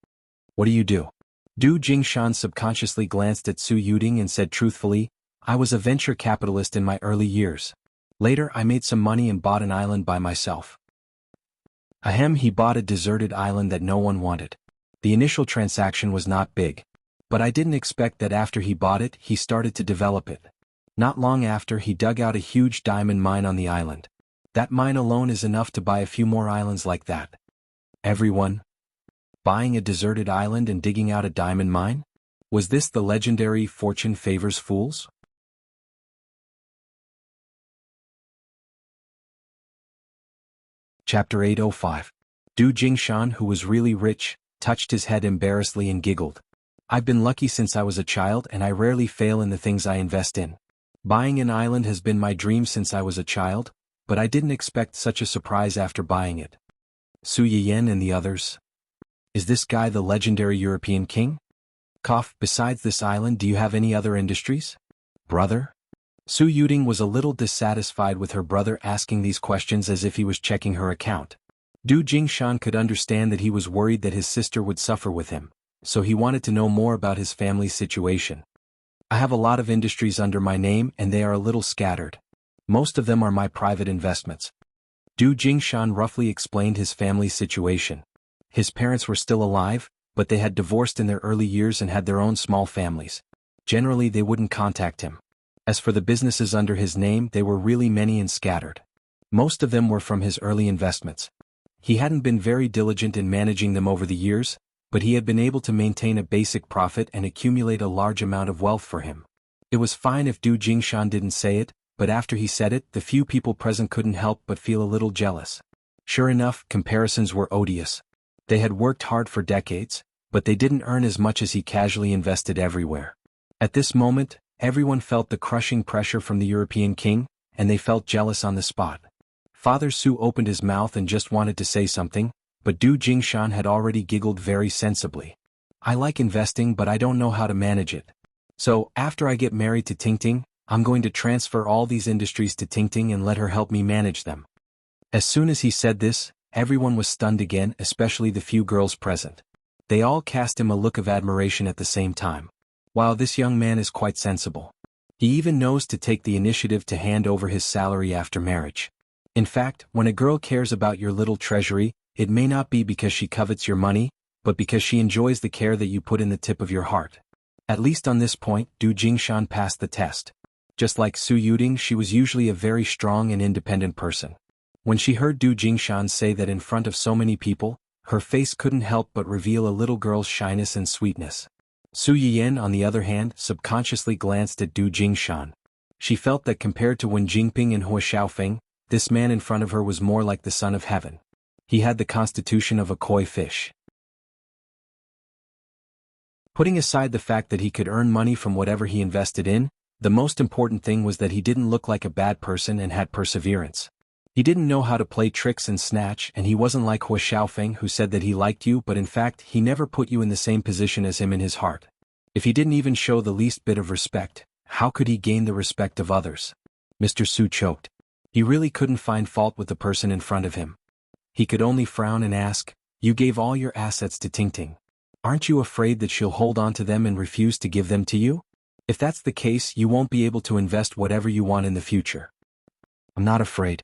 What do you do? Du Jingshan subconsciously glanced at Su Yuding and said truthfully, I was a venture capitalist in my early years. Later I made some money and bought an island by myself. Ahem, he bought a deserted island that no one wanted. The initial transaction was not big. But I didn't expect that after he bought it, he started to develop it. Not long after, he dug out a huge diamond mine on the island. That mine alone is enough to buy a few more islands like that. Everyone? Buying a deserted island and digging out a diamond mine? Was this the legendary fortune favors fools? Chapter 805. Du Jingshan, who was really rich, touched his head embarrassedly and giggled. I've been lucky since I was a child and I rarely fail in the things I invest in. Buying an island has been my dream since I was a child, but I didn't expect such a surprise after buying it. Su Yiyan and the others. Is this guy the legendary European king? Cough, besides this island, do you have any other industries? Brother? Su Yuding was a little dissatisfied with her brother asking these questions as if he was checking her account. Du Jingshan could understand that he was worried that his sister would suffer with him, so he wanted to know more about his family's situation. I have a lot of industries under my name and they are a little scattered. Most of them are my private investments. Du Jingshan roughly explained his family's situation. His parents were still alive, but they had divorced in their early years and had their own small families. Generally they wouldn't contact him. As for the businesses under his name, they were really many and scattered. Most of them were from his early investments. He hadn't been very diligent in managing them over the years, but he had been able to maintain a basic profit and accumulate a large amount of wealth for him. It was fine if Du Jingshan didn't say it, but after he said it, the few people present couldn't help but feel a little jealous. Sure enough, comparisons were odious. They had worked hard for decades, but they didn't earn as much as he casually invested everywhere. At this moment, everyone felt the crushing pressure from the European king, and they felt jealous on the spot. Father Su opened his mouth and just wanted to say something, but Du Jingshan had already giggled very sensibly. I like investing, but I don't know how to manage it. So, after I get married to Tingting, I'm going to transfer all these industries to Tingting and let her help me manage them. As soon as he said this, everyone was stunned again, especially the few girls present. They all cast him a look of admiration at the same time. Wow, this young man is quite sensible. He even knows to take the initiative to hand over his salary after marriage. In fact, when a girl cares about your little treasury, it may not be because she covets your money, but because she enjoys the care that you put in the tip of your heart. At least on this point, Du Jingshan passed the test. Just like Su Yuding, she was usually a very strong and independent person. When she heard Du Jingshan say that in front of so many people, her face couldn't help but reveal a little girl's shyness and sweetness. Su Yiyan, on the other hand, subconsciously glanced at Du Jingshan. She felt that compared to Wen Jingping and Hua Xiaofeng, this man in front of her was more like the son of heaven. He had the constitution of a koi fish. Putting aside the fact that he could earn money from whatever he invested in, the most important thing was that he didn't look like a bad person and had perseverance. He didn't know how to play tricks and snatch, and he wasn't like Hua Xiaofeng, who said that he liked you, but in fact he never put you in the same position as him in his heart. If he didn't even show the least bit of respect, how could he gain the respect of others? Mr. Su choked. He really couldn't find fault with the person in front of him. He could only frown and ask, "You gave all your assets to Tingting. Aren't you afraid that she'll hold on to them and refuse to give them to you?" If that's the case, you won't be able to invest whatever you want in the future. I'm not afraid.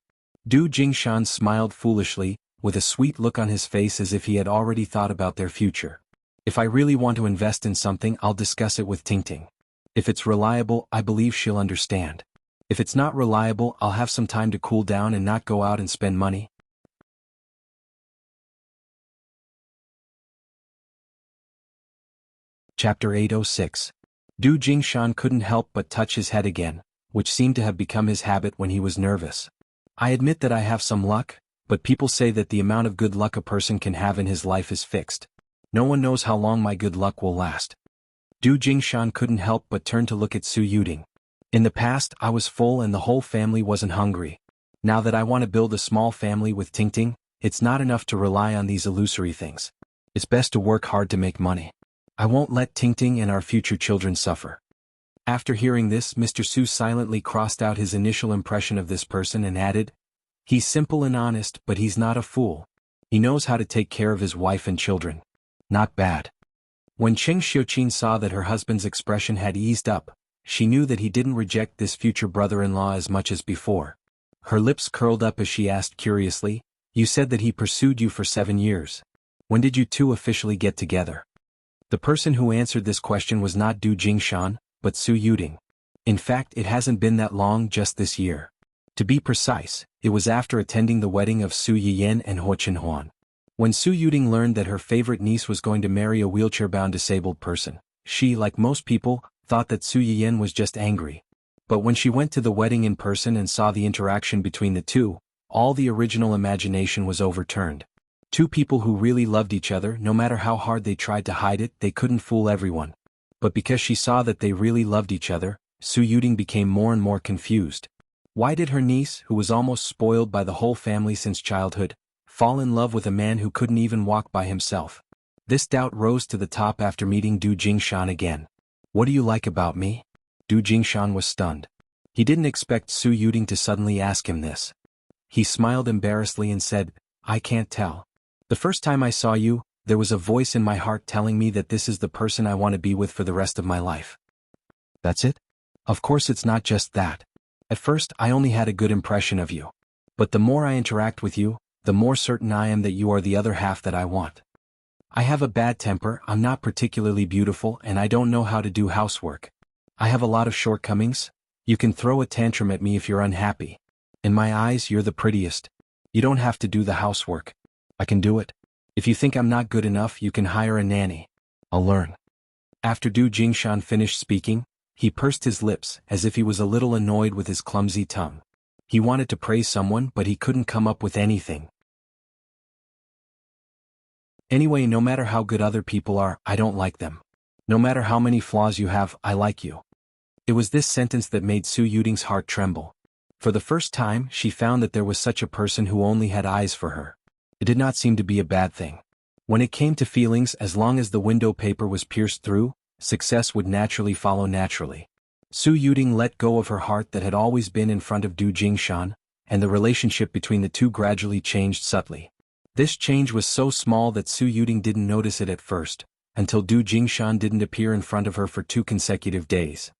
Du Jingshan smiled foolishly, with a sweet look on his face as if he had already thought about their future. If I really want to invest in something, I'll discuss it with Tingting. If it's reliable, I believe she'll understand. If it's not reliable, I'll have some time to cool down and not go out and spend money. Chapter 806. Du Jingshan couldn't help but touch his head again, which seemed to have become his habit when he was nervous. I admit that I have some luck, but people say that the amount of good luck a person can have in his life is fixed. No one knows how long my good luck will last. Du Jingshan couldn't help but turn to look at Su Yuding. In the past, I was full and the whole family wasn't hungry. Now that I want to build a small family with Tingting, it's not enough to rely on these illusory things. It's best to work hard to make money. I won't let Tingting and our future children suffer. After hearing this, Mr. Su silently crossed out his initial impression of this person and added, "He's simple and honest, but he's not a fool. He knows how to take care of his wife and children. Not bad." When Cheng Xiuqin saw that her husband's expression had eased up, she knew that he didn't reject this future brother-in-law as much as before. Her lips curled up as she asked curiously, "You said that he pursued you for 7 years. When did you two officially get together?" The person who answered this question was not Du Jingshan, but Su Yuding. In fact, it hasn't been that long, just this year. To be precise, it was after attending the wedding of Su Yiyan and Huo Chenhuan. When Su Yuding learned that her favorite niece was going to marry a wheelchair-bound disabled person, she, like most people, thought that Su Yiyan was just angry. But when she went to the wedding in person and saw the interaction between the two, all the original imagination was overturned. Two people who really loved each other, no matter how hard they tried to hide it, they couldn't fool everyone. But because she saw that they really loved each other, Su Yuding became more and more confused. Why did her niece, who was almost spoiled by the whole family since childhood, fall in love with a man who couldn't even walk by himself? This doubt rose to the top after meeting Du Jingshan again. "What do you like about me?" Du Jingshan was stunned. He didn't expect Su Yuding to suddenly ask him this. He smiled embarrassedly and said, "I can't tell. The first time I saw you, there was a voice in my heart telling me that this is the person I want to be with for the rest of my life." "That's it?" "Of course it's not just that. At first I only had a good impression of you. But the more I interact with you, the more certain I am that you are the other half that I want. I have a bad temper, I'm not particularly beautiful, and I don't know how to do housework. I have a lot of shortcomings. You can throw a tantrum at me if you're unhappy. In my eyes, you're the prettiest. You don't have to do the housework. I can do it. If you think I'm not good enough, you can hire a nanny. I'll learn." After Du Jingshan finished speaking, he pursed his lips as if he was a little annoyed with his clumsy tongue. He wanted to praise someone, but he couldn't come up with anything. "Anyway, no matter how good other people are, I don't like them. No matter how many flaws you have, I like you." It was this sentence that made Su Yuding's heart tremble. For the first time, she found that there was such a person who only had eyes for her. It did not seem to be a bad thing. When it came to feelings, as long as the window paper was pierced through, success would naturally follow naturally. Su Yuding let go of her heart that had always been in front of Du Jingshan, and the relationship between the two gradually changed subtly. This change was so small that Su Yuding didn't notice it at first, until Du Jingshan didn't appear in front of her for 2 consecutive days.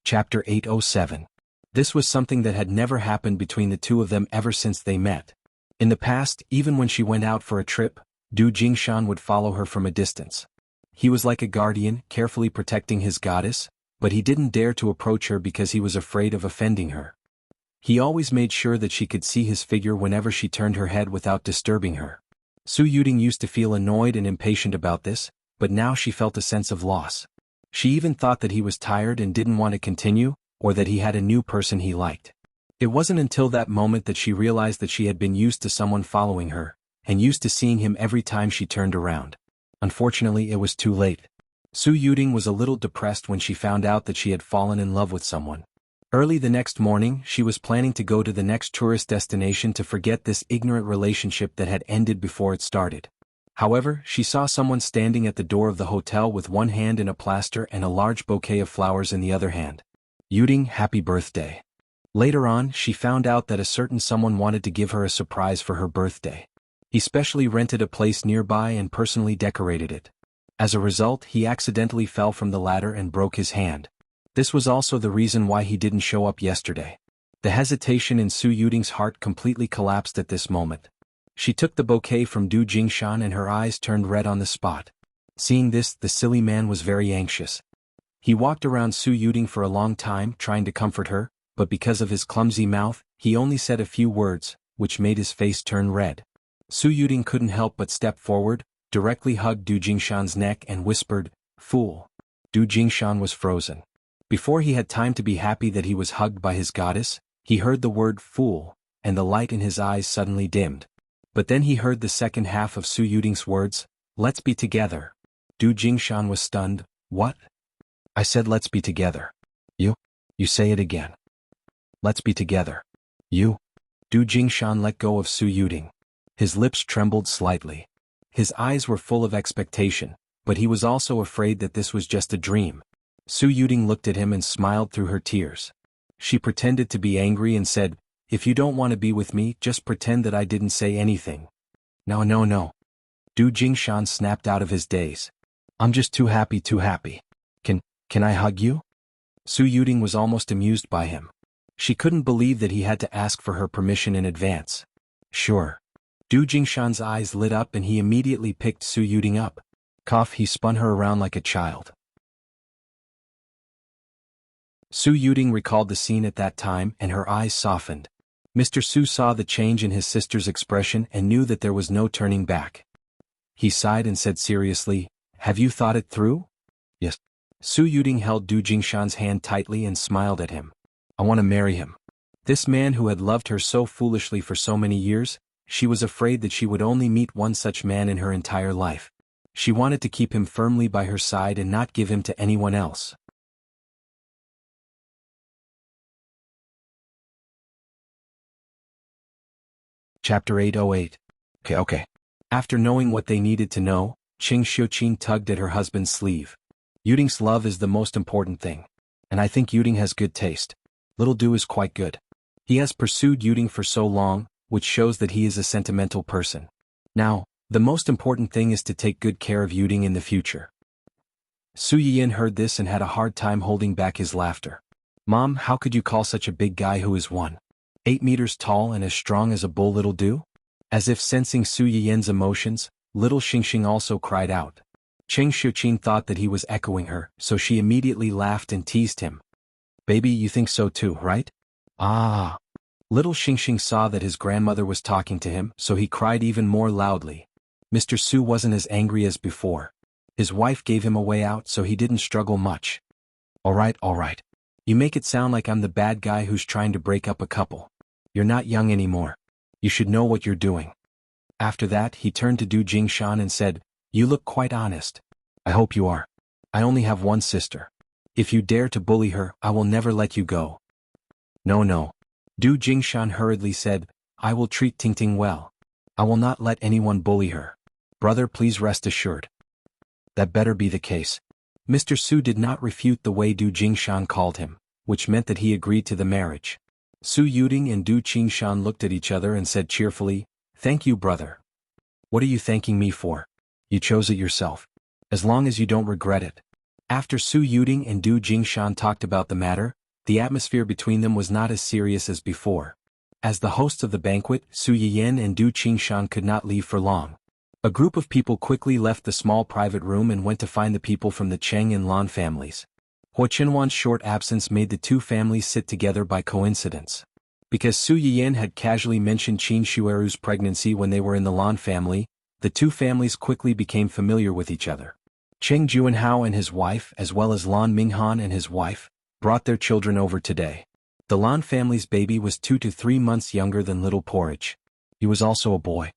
Chapter 807. This was something that had never happened between the two of them ever since they met. In the past, even when she went out for a trip, Du Jingshan would follow her from a distance. He was like a guardian, carefully protecting his goddess, but he didn't dare to approach her because he was afraid of offending her. He always made sure that she could see his figure whenever she turned her head without disturbing her. Su Yuding used to feel annoyed and impatient about this, but now she felt a sense of loss. She even thought that he was tired and didn't want to continue, or that he had a new person he liked. It wasn't until that moment that she realized that she had been used to someone following her, and used to seeing him every time she turned around. Unfortunately, it was too late. Su Yuding was a little depressed when she found out that she had fallen in love with someone. Early the next morning, she was planning to go to the next tourist destination to forget this ignorant relationship that had ended before it started. However, she saw someone standing at the door of the hotel with one hand in a plaster and a large bouquet of flowers in the other hand. "Yuding, happy birthday." Later on, she found out that a certain someone wanted to give her a surprise for her birthday. He specially rented a place nearby and personally decorated it. As a result, he accidentally fell from the ladder and broke his hand. This was also the reason why he didn't show up yesterday. The hesitation in Su Yuding's heart completely collapsed at this moment. She took the bouquet from Du Jingshan and her eyes turned red on the spot. Seeing this, the silly man was very anxious. He walked around Su Yuding for a long time trying to comfort her, but because of his clumsy mouth, he only said a few words, which made his face turn red. Su Yuding couldn't help but step forward, directly hugged Du Jingshan's neck and whispered, "Fool." Du Jingshan was frozen. Before he had time to be happy that he was hugged by his goddess, he heard the word "fool," and the light in his eyes suddenly dimmed. But then he heard the second half of Su Yuding's words, "Let's be together." Du Jingshan was stunned. "What?" "I said let's be together." You say it again." "Let's be together." "You?" Du Jingshan let go of Su Yuding. His lips trembled slightly. His eyes were full of expectation, but he was also afraid that this was just a dream. Su Yuding looked at him and smiled through her tears. She pretended to be angry and said, "If you don't want to be with me, just pretend that I didn't say anything." No. Du Jingshan snapped out of his daze. "I'm just too happy. Can I hug you?" Su Yuding was almost amused by him. She couldn't believe that he had to ask for her permission in advance. "Sure." Du Jingshan's eyes lit up and he immediately picked Su Yuding up. He spun her around like a child. Su Yuding recalled the scene at that time and her eyes softened. Mr. Su saw the change in his sister's expression and knew that there was no turning back. He sighed and said seriously, "Have you thought it through?" "Yes." Su Yuding held Du Jingshan's hand tightly and smiled at him. "I want to marry him." This man who had loved her so foolishly for so many years, she was afraid that she would only meet one such man in her entire life. She wanted to keep him firmly by her side and not give him to anyone else. Chapter 808. Okay. After knowing what they needed to know, Qing Xiuqin tugged at her husband's sleeve. "Yuding's love is the most important thing. And I think Yuding has good taste. Little Du is quite good. He has pursued Yuding for so long, which shows that he is a sentimental person. Now, the most important thing is to take good care of Yuding in the future." Su Yiyin heard this and had a hard time holding back his laughter. "Mom, how could you call such a big guy who is 1.8 meters tall and as strong as a bull Little Du?" As if sensing Su Yiyin's emotions, little Xingxing also cried out. Qing Xiuqin thought that he was echoing her, so she immediately laughed and teased him. "Baby, you think so too, right?" "Ah." Little Xingxing saw that his grandmother was talking to him, so he cried even more loudly. Mr. Su wasn't as angry as before. His wife gave him a way out so he didn't struggle much. All right. You make it sound like I'm the bad guy who's trying to break up a couple. You're not young anymore. You should know what you're doing." After that, he turned to Du Jingshan and said, "You look quite honest. I hope you are. I only have one sister. If you dare to bully her, I will never let you go." No. Du Jingshan hurriedly said, "I will treat Tingting well. I will not let anyone bully her. Brother, please rest assured." "That better be the case." Mr. Su did not refute the way Du Jingshan called him, which meant that he agreed to the marriage. Su Yuding and Du Jingshan looked at each other and said cheerfully, "Thank you, brother." "What are you thanking me for? You chose it yourself. As long as you don't regret it." After Su Yuding and Du Jingshan talked about the matter, the atmosphere between them was not as serious as before. As the hosts of the banquet, Su Yiyin and Du Jingshan could not leave for long. A group of people quickly left the small private room and went to find the people from the Cheng and Lan families. Hua Qinhuan's short absence made the two families sit together by coincidence. Because Su Yiyin had casually mentioned Qin Shueru's pregnancy when they were in the Lan family, the two families quickly became familiar with each other. Cheng Juanhao and his wife, as well as Lan Minghan and his wife, brought their children over today. The Lan family's baby was 2 to 3 months younger than Little Porridge. He was also a boy.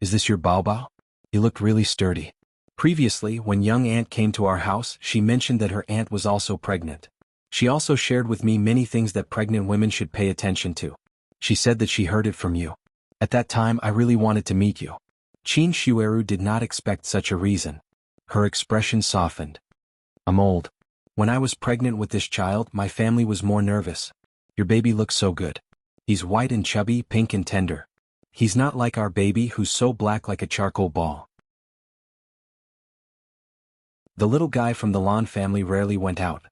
"Is this your Bao? He looked really sturdy." Previously, when young aunt came to our house, she mentioned that her aunt was also pregnant. She also shared with me many things that pregnant women should pay attention to. She said that she heard it from you. At that time, I really wanted to meet you. Qin Shueru did not expect such a reason. Her expression softened. "I'm old. When I was pregnant with this child, my family was more nervous. Your baby looks so good. He's white and chubby, pink and tender. He's not like our baby who's so black like a charcoal ball. The little guy from the Lan family rarely went out.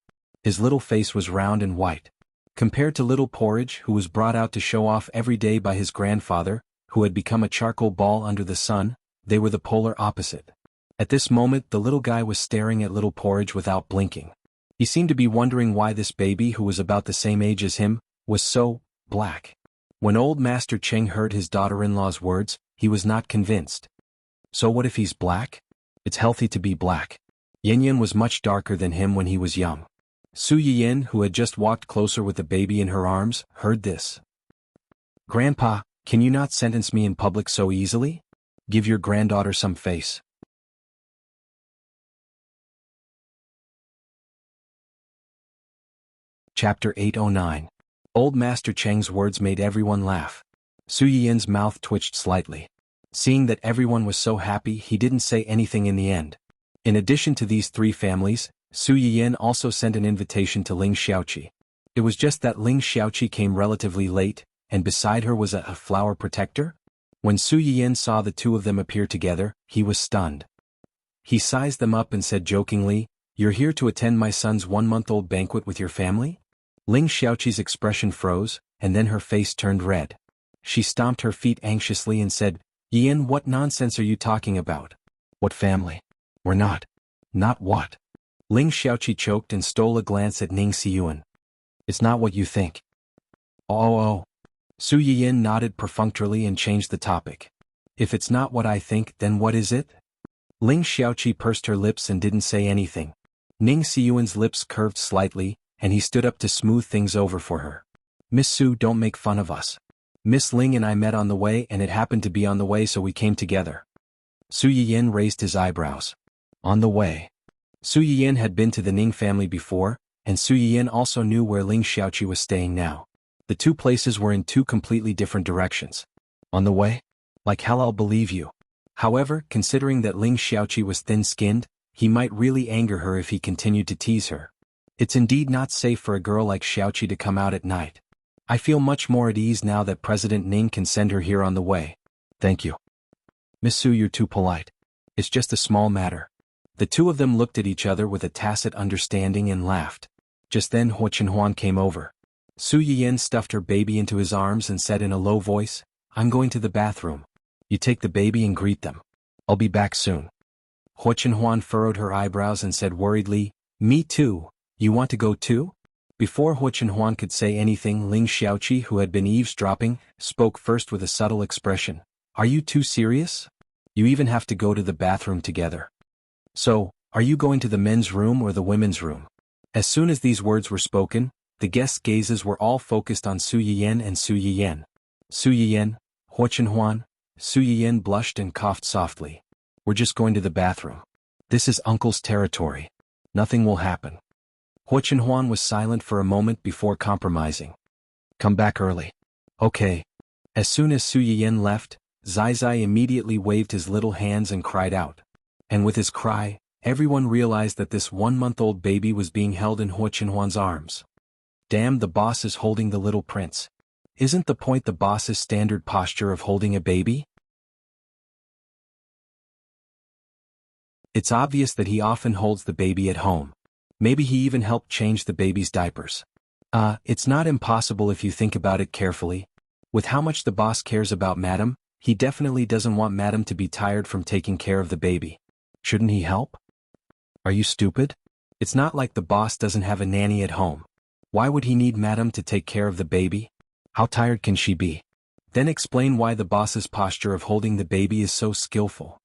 His little face was round and white. Compared to little Porridge, who was brought out to show off every day by his grandfather, who had become a charcoal ball under the sun, they were the polar opposite. At this moment the little guy was staring at little Porridge without blinking. He seemed to be wondering why this baby, who was about the same age as him, was so black. When old Master Cheng heard his daughter-in-law's words, he was not convinced. So what if he's black? It's healthy to be black. Yin was much darker than him when he was young. Su Yiyin, who had just walked closer with the baby in her arms, heard this. Grandpa, can you not sentence me in public so easily? Give your granddaughter some face. Chapter 809. Old Master Cheng's words made everyone laugh. Su Yiyin's mouth twitched slightly. Seeing that everyone was so happy, he didn't say anything in the end. In addition to these three families, Su Yiyin also sent an invitation to Ling Xiaoqi. It was just that Ling Xiaoqi came relatively late, and beside her was a flower protector. When Su Yiyin saw the two of them appear together, he was stunned. He sized them up and said jokingly, "You're here to attend my son's 1-month-old banquet with your family?" Ling Xiaoqi's expression froze, and then her face turned red. She stomped her feet anxiously and said, "Yiyin, what nonsense are you talking about? What family? We're not. Not what?" Ling Xiaoqi choked and stole a glance at Ning Xiyuan. "It's not what you think." Oh. Su Yiyin nodded perfunctorily and changed the topic. "If it's not what I think, then what is it?" Ling Xiaoqi pursed her lips and didn't say anything. Ning Xiyuan's lips curved slightly, and he stood up to smooth things over for her. "Miss Su, don't make fun of us. Miss Ling and I met on the way, and it happened to be on the way, so we came together." Su Yiyin raised his eyebrows. On the way. Su Yiyin had been to the Ning family before, and Su Yiyin also knew where Ling Xiaoqi was staying now. The two places were in two completely different directions. On the way? Like hell, I'll believe you. However, considering that Ling Xiaoqi was thin-skinned, he might really anger her if he continued to tease her. It's indeed not safe for a girl like Xiaoqi to come out at night. I feel much more at ease now that President Ning can send her here on the way. Thank you. Miss Su, you're too polite. It's just a small matter. The two of them looked at each other with a tacit understanding and laughed. Just then Huo Chenhuan came over. Su Yiyin stuffed her baby into his arms and said in a low voice, "I'm going to the bathroom. You take the baby and greet them. I'll be back soon." Huo Chenhuan furrowed her eyebrows and said worriedly, "Me too. You want to go too?" Before Huo Chenhuan could say anything, Ling Xiaoqi, who had been eavesdropping, spoke first with a subtle expression. "Are you too serious? You even have to go to the bathroom together. So, are you going to the men's room or the women's room?" As soon as these words were spoken, the guests' gazes were all focused on Su Yiyin and Su Yiyin. Su Yiyin, Huo Chenhuan. Su Yiyin blushed and coughed softly. "We're just going to the bathroom. This is Uncle's territory. Nothing will happen." Huo Chenhuan was silent for a moment before compromising. "Come back early." "Okay." As soon as Su Yiyin left, Zai Zai immediately waved his little hands and cried out. And with his cry, everyone realized that this 1-month-old baby was being held in Huo Chenhuan's arms. Damn, the boss is holding the little prince. Isn't the point the boss's standard posture of holding a baby? It's obvious that he often holds the baby at home. Maybe he even helped change the baby's diapers. It's not impossible if you think about it carefully. With how much the boss cares about Madam, he definitely doesn't want Madam to be tired from taking care of the baby. Shouldn't he help? Are you stupid? It's not like the boss doesn't have a nanny at home. Why would he need Madam to take care of the baby? How tired can she be? Then explain why the boss's posture of holding the baby is so skillful.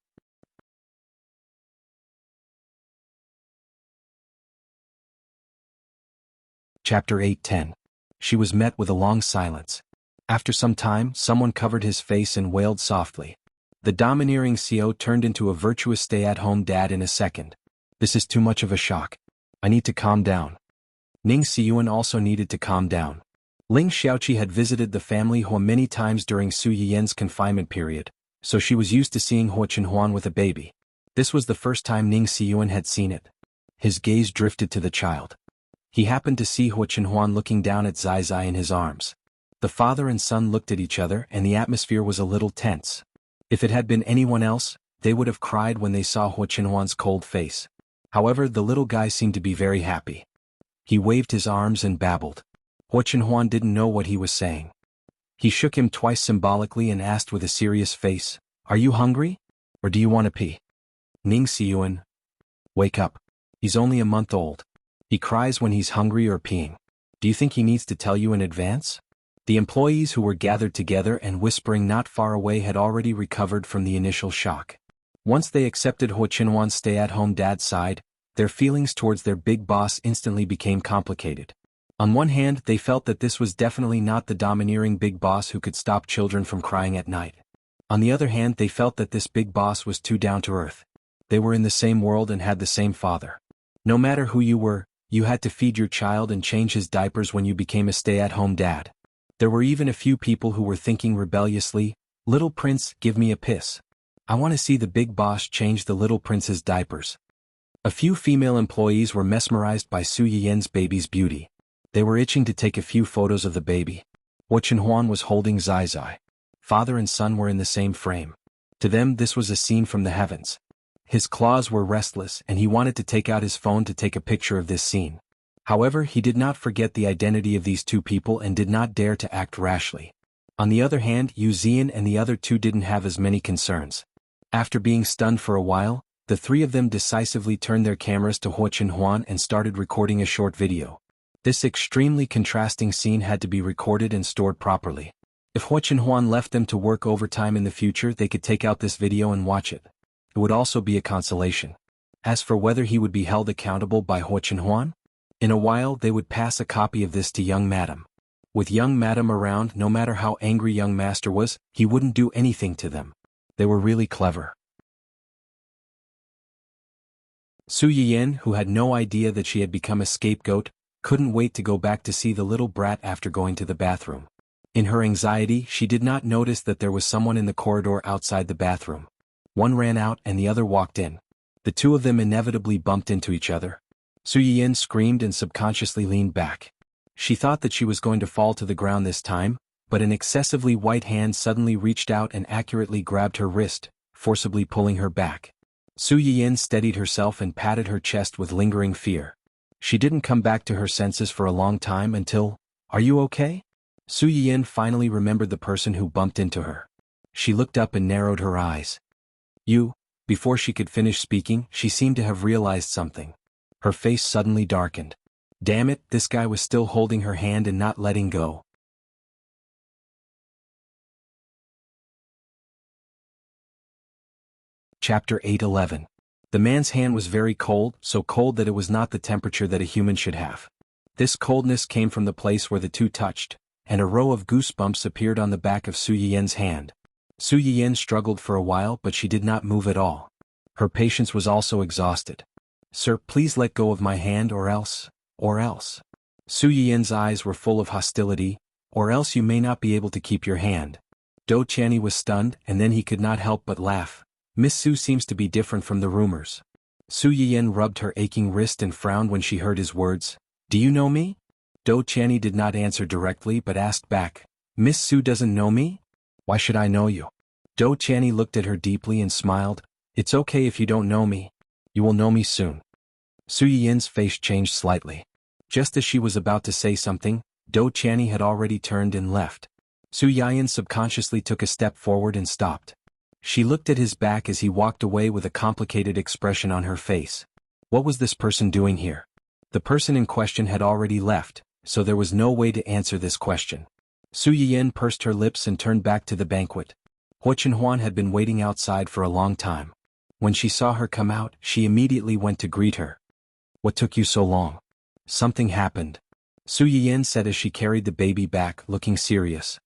Chapter 810. She was met with a long silence. After some time, someone covered his face and wailed softly. The domineering CEO turned into a virtuous stay-at-home dad in a second. This is too much of a shock. I need to calm down. Ning Xiyuan also needed to calm down. Ling Xiaoqi had visited the family Huo many times during Su Yiyin's confinement period, so she was used to seeing Huo Chenhuan with a baby. This was the first time Ning Xiyuan had seen it. His gaze drifted to the child. He happened to see Huo Chenhuan looking down at Zai Zai in his arms. The father and son looked at each other and the atmosphere was a little tense. If it had been anyone else, they would have cried when they saw Hua Qinhuan's cold face. However, the little guy seemed to be very happy. He waved his arms and babbled. Hua Qinhuan didn't know what he was saying. He shook him twice symbolically and asked with a serious face, "Are you hungry? Or do you want to pee?" Ning Xiyuan. Wake up. He's only a month old. He cries when he's hungry or peeing. Do you think he needs to tell you in advance? The employees who were gathered together and whispering not far away had already recovered from the initial shock. Once they accepted Hua Qinhuan's stay-at-home dad's side, their feelings towards their big boss instantly became complicated. On one hand, they felt that this was definitely not the domineering big boss who could stop children from crying at night. On the other hand, they felt that this big boss was too down-to-earth. They were in the same world and had the same father. No matter who you were, you had to feed your child and change his diapers when you became a stay-at-home dad. There were even a few people who were thinking rebelliously, "Little prince, give me a piss. I want to see the big boss change the little prince's diapers." A few female employees were mesmerized by Su Yiyan's baby's beauty. They were itching to take a few photos of the baby. Hua Qinhuan was holding Zai Zai. Father and son were in the same frame. To them this was a scene from the heavens. His claws were restless and he wanted to take out his phone to take a picture of this scene. However, he did not forget the identity of these two people and did not dare to act rashly. On the other hand, Yu Zian and the other two didn't have as many concerns. After being stunned for a while, the three of them decisively turned their cameras to Hua Qinhuan and started recording a short video. This extremely contrasting scene had to be recorded and stored properly. If Hua Qinhuan left them to work overtime in the future, they could take out this video and watch it. It would also be a consolation. As for whether he would be held accountable by Hua Qinhuan, in a while they would pass a copy of this to young madam. With young madam around, no matter how angry young master was, he wouldn't do anything to them. They were really clever. Su Yiyan, who had no idea that she had become a scapegoat, couldn't wait to go back to see the little brat after going to the bathroom. In her anxiety, she did not notice that there was someone in the corridor outside the bathroom. One ran out and the other walked in. The two of them inevitably bumped into each other. Su Yiyan screamed and subconsciously leaned back. She thought that she was going to fall to the ground this time, but an excessively white hand suddenly reached out and accurately grabbed her wrist, forcibly pulling her back. Su Yiyan steadied herself and patted her chest with lingering fear. She didn't come back to her senses for a long time until, "Are you okay?" Su Yiyan finally remembered the person who bumped into her. She looked up and narrowed her eyes. "You," before she could finish speaking, she seemed to have realized something. Her face suddenly darkened. Damn it, this guy was still holding her hand and not letting go. Chapter 8:11. The man's hand was very cold, so cold that it was not the temperature that a human should have. This coldness came from the place where the two touched, and a row of goosebumps appeared on the back of Su Yiyan's hand. Su Yiyan struggled for a while, but she did not move at all. Her patience was also exhausted. "Sir, please let go of my hand or else. Su Yiyan's eyes were full of hostility, "Or else you may not be able to keep your hand." Do Qianni was stunned, and then he could not help but laugh. Miss Su seems to be different from the rumors. Su Yiyan rubbed her aching wrist and frowned when she heard his words. "Do you know me?" Do Qianni did not answer directly but asked back, "Miss Su doesn't know me? Why should I know you?" Do Qianni looked at her deeply and smiled. "It's okay if you don't know me. You will know me soon." Su Yiyan's face changed slightly. Just as she was about to say something, Do Qianni had already turned and left. Su Yiyan subconsciously took a step forward and stopped. She looked at his back as he walked away with a complicated expression on her face. What was this person doing here? The person in question had already left, so there was no way to answer this question. Su Yiyan pursed her lips and turned back to the banquet. Hua Qinhuan had been waiting outside for a long time. When she saw her come out, she immediately went to greet her. "What took you so long?" "Something happened," Su Yiyan said as she carried the baby back, looking serious.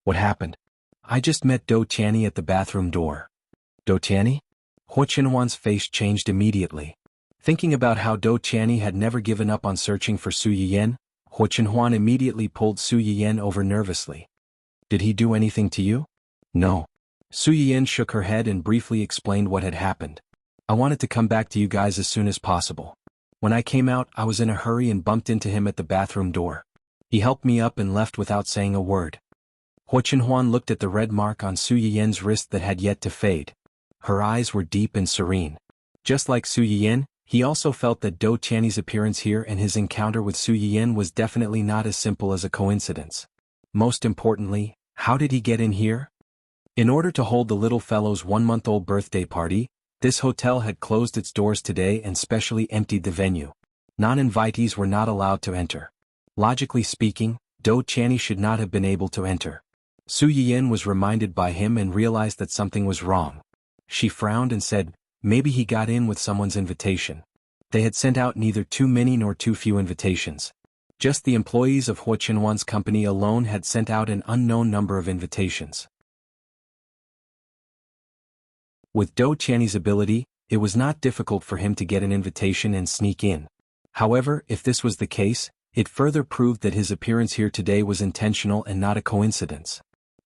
"What happened?" "I just met Do Qianni at the bathroom door." "Do Qianni?" Hua Qinhuan's face changed immediately. Thinking about how Do Qianni had never given up on searching for Su Yiyan, Hua Qinhuan immediately pulled Su Yiyan over nervously. "Did he do anything to you?" "No." Su Yiyan shook her head and briefly explained what had happened. "I wanted to come back to you guys as soon as possible. When I came out, I was in a hurry and bumped into him at the bathroom door. He helped me up and left without saying a word. Huo looked at the red mark on Su Yiyen's wrist that had yet to fade. Her eyes were deep and serene. Just like Su Yiyen, he also felt that Dou Qianni's appearance here and his encounter with Su Yiyen was definitely not as simple as a coincidence. Most importantly, how did he get in here? In order to hold the little fellow's 1-month-old birthday party, this hotel had closed its doors today and specially emptied the venue. Non-invitees were not allowed to enter. Logically speaking, Dou Qianni should not have been able to enter. Su Yiyen was reminded by him and realized that something was wrong. She frowned and said, maybe he got in with someone's invitation. They had sent out neither too many nor too few invitations. Just the employees of Huo's company alone had sent out an unknown number of invitations. With Dou Qianni's ability, it was not difficult for him to get an invitation and sneak in. However, if this was the case, it further proved that his appearance here today was intentional and not a coincidence.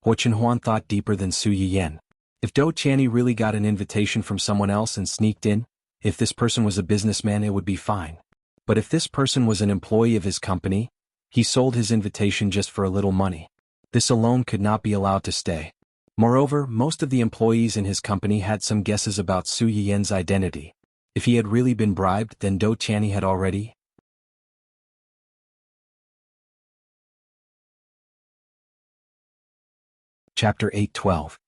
Huo thought deeper than Su Yiyen. If Dou Qianni really got an invitation from someone else and sneaked in, if this person was a businessman it would be fine. But if this person was an employee of his company, he sold his invitation just for a little money. This alone could not be allowed to stay. Moreover, most of the employees in his company had some guesses about Su Yiyen's identity. If he had really been bribed, then Dou Qianni had already. Chapter 8:12.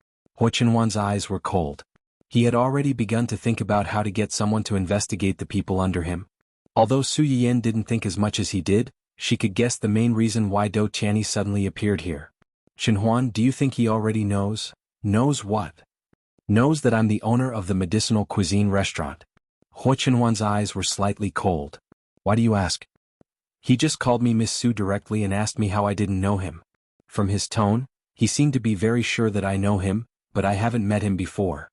Huo's eyes were cold. He had already begun to think about how to get someone to investigate the people under him. Although Su Yiyen didn't think as much as he did, she could guess the main reason why Dou Qianni suddenly appeared here. Xinhuan, do you think he already knows? Knows what? Knows that I'm the owner of the medicinal cuisine restaurant. Huo's eyes were slightly cold. Why do you ask? He just called me Miss Su directly and asked me how I didn't know him. From his tone, he seemed to be very sure that I know him, but I haven't met him before.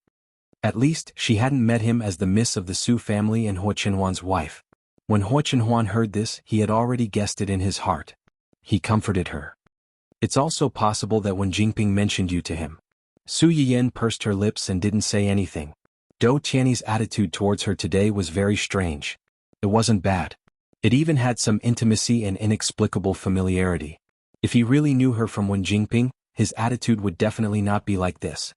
At least, she hadn't met him as the miss of the Su family and Huo's wife. When Huo heard this, he had already guessed it in his heart. He comforted her. It's also possible that when Jingping mentioned you to him. Su Yiyen pursed her lips and didn't say anything. Dou Qianni's attitude towards her today was very strange. It wasn't bad. It even had some intimacy and inexplicable familiarity. If he really knew her from when Jingping, his attitude would definitely not be like this.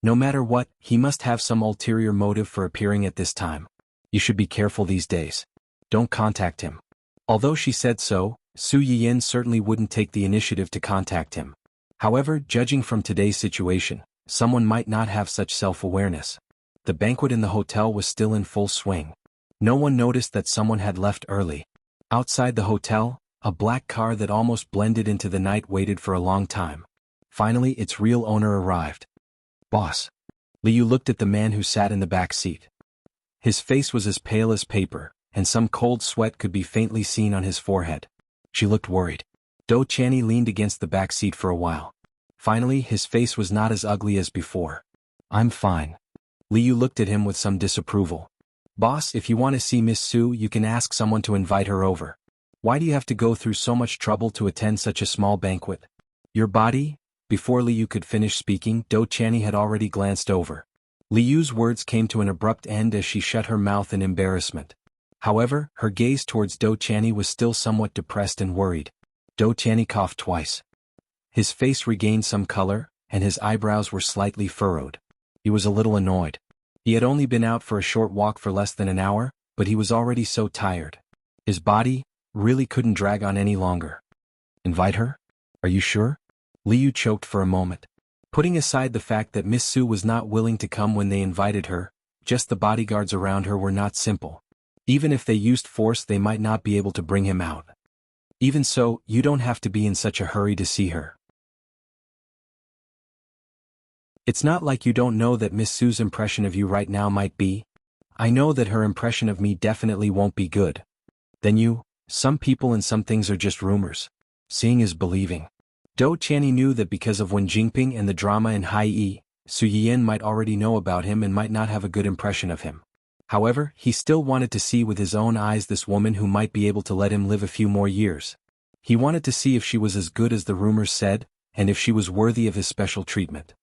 No matter what, he must have some ulterior motive for appearing at this time. You should be careful these days. Don't contact him. Although she said so, Su Yiyen certainly wouldn't take the initiative to contact him. However, judging from today's situation, someone might not have such self-awareness. The banquet in the hotel was still in full swing. No one noticed that someone had left early. Outside the hotel, a black car that almost blended into the night waited for a long time. Finally, its real owner arrived. Boss. Liu looked at the man who sat in the back seat. His face was as pale as paper, and some cold sweat could be faintly seen on his forehead. She looked worried. Dou Qianni leaned against the back seat for a while. Finally, his face was not as ugly as before. I'm fine. Liu looked at him with some disapproval. Boss, if you want to see Miss Su, you can ask someone to invite her over. Why do you have to go through so much trouble to attend such a small banquet? Your body? Before Liu could finish speaking, Dou Qianni had already glanced over. Liu's words came to an abrupt end as she shut her mouth in embarrassment. However, her gaze towards Dou Qianni was still somewhat depressed and worried. Dou Qianni coughed twice. His face regained some color, and his eyebrows were slightly furrowed. He was a little annoyed. He had only been out for a short walk for less than an hour, but he was already so tired. His body really couldn't drag on any longer. Invite her? Are you sure? Liu choked for a moment. Putting aside the fact that Miss Su was not willing to come when they invited her, just the bodyguards around her were not simple. Even if they used force, they might not be able to bring him out. Even so, you don't have to be in such a hurry to see her. It's not like you don't know that Miss Su's impression of you right now might be. I know that her impression of me definitely won't be good. Then some people and some things are just rumors. Seeing is believing. Dou Qianni knew that because of Wen Jingping and the drama in Hai, Su Yiyen might already know about him and might not have a good impression of him. However, he still wanted to see with his own eyes this woman who might be able to let him live a few more years. He wanted to see if she was as good as the rumors said, and if she was worthy of his special treatment.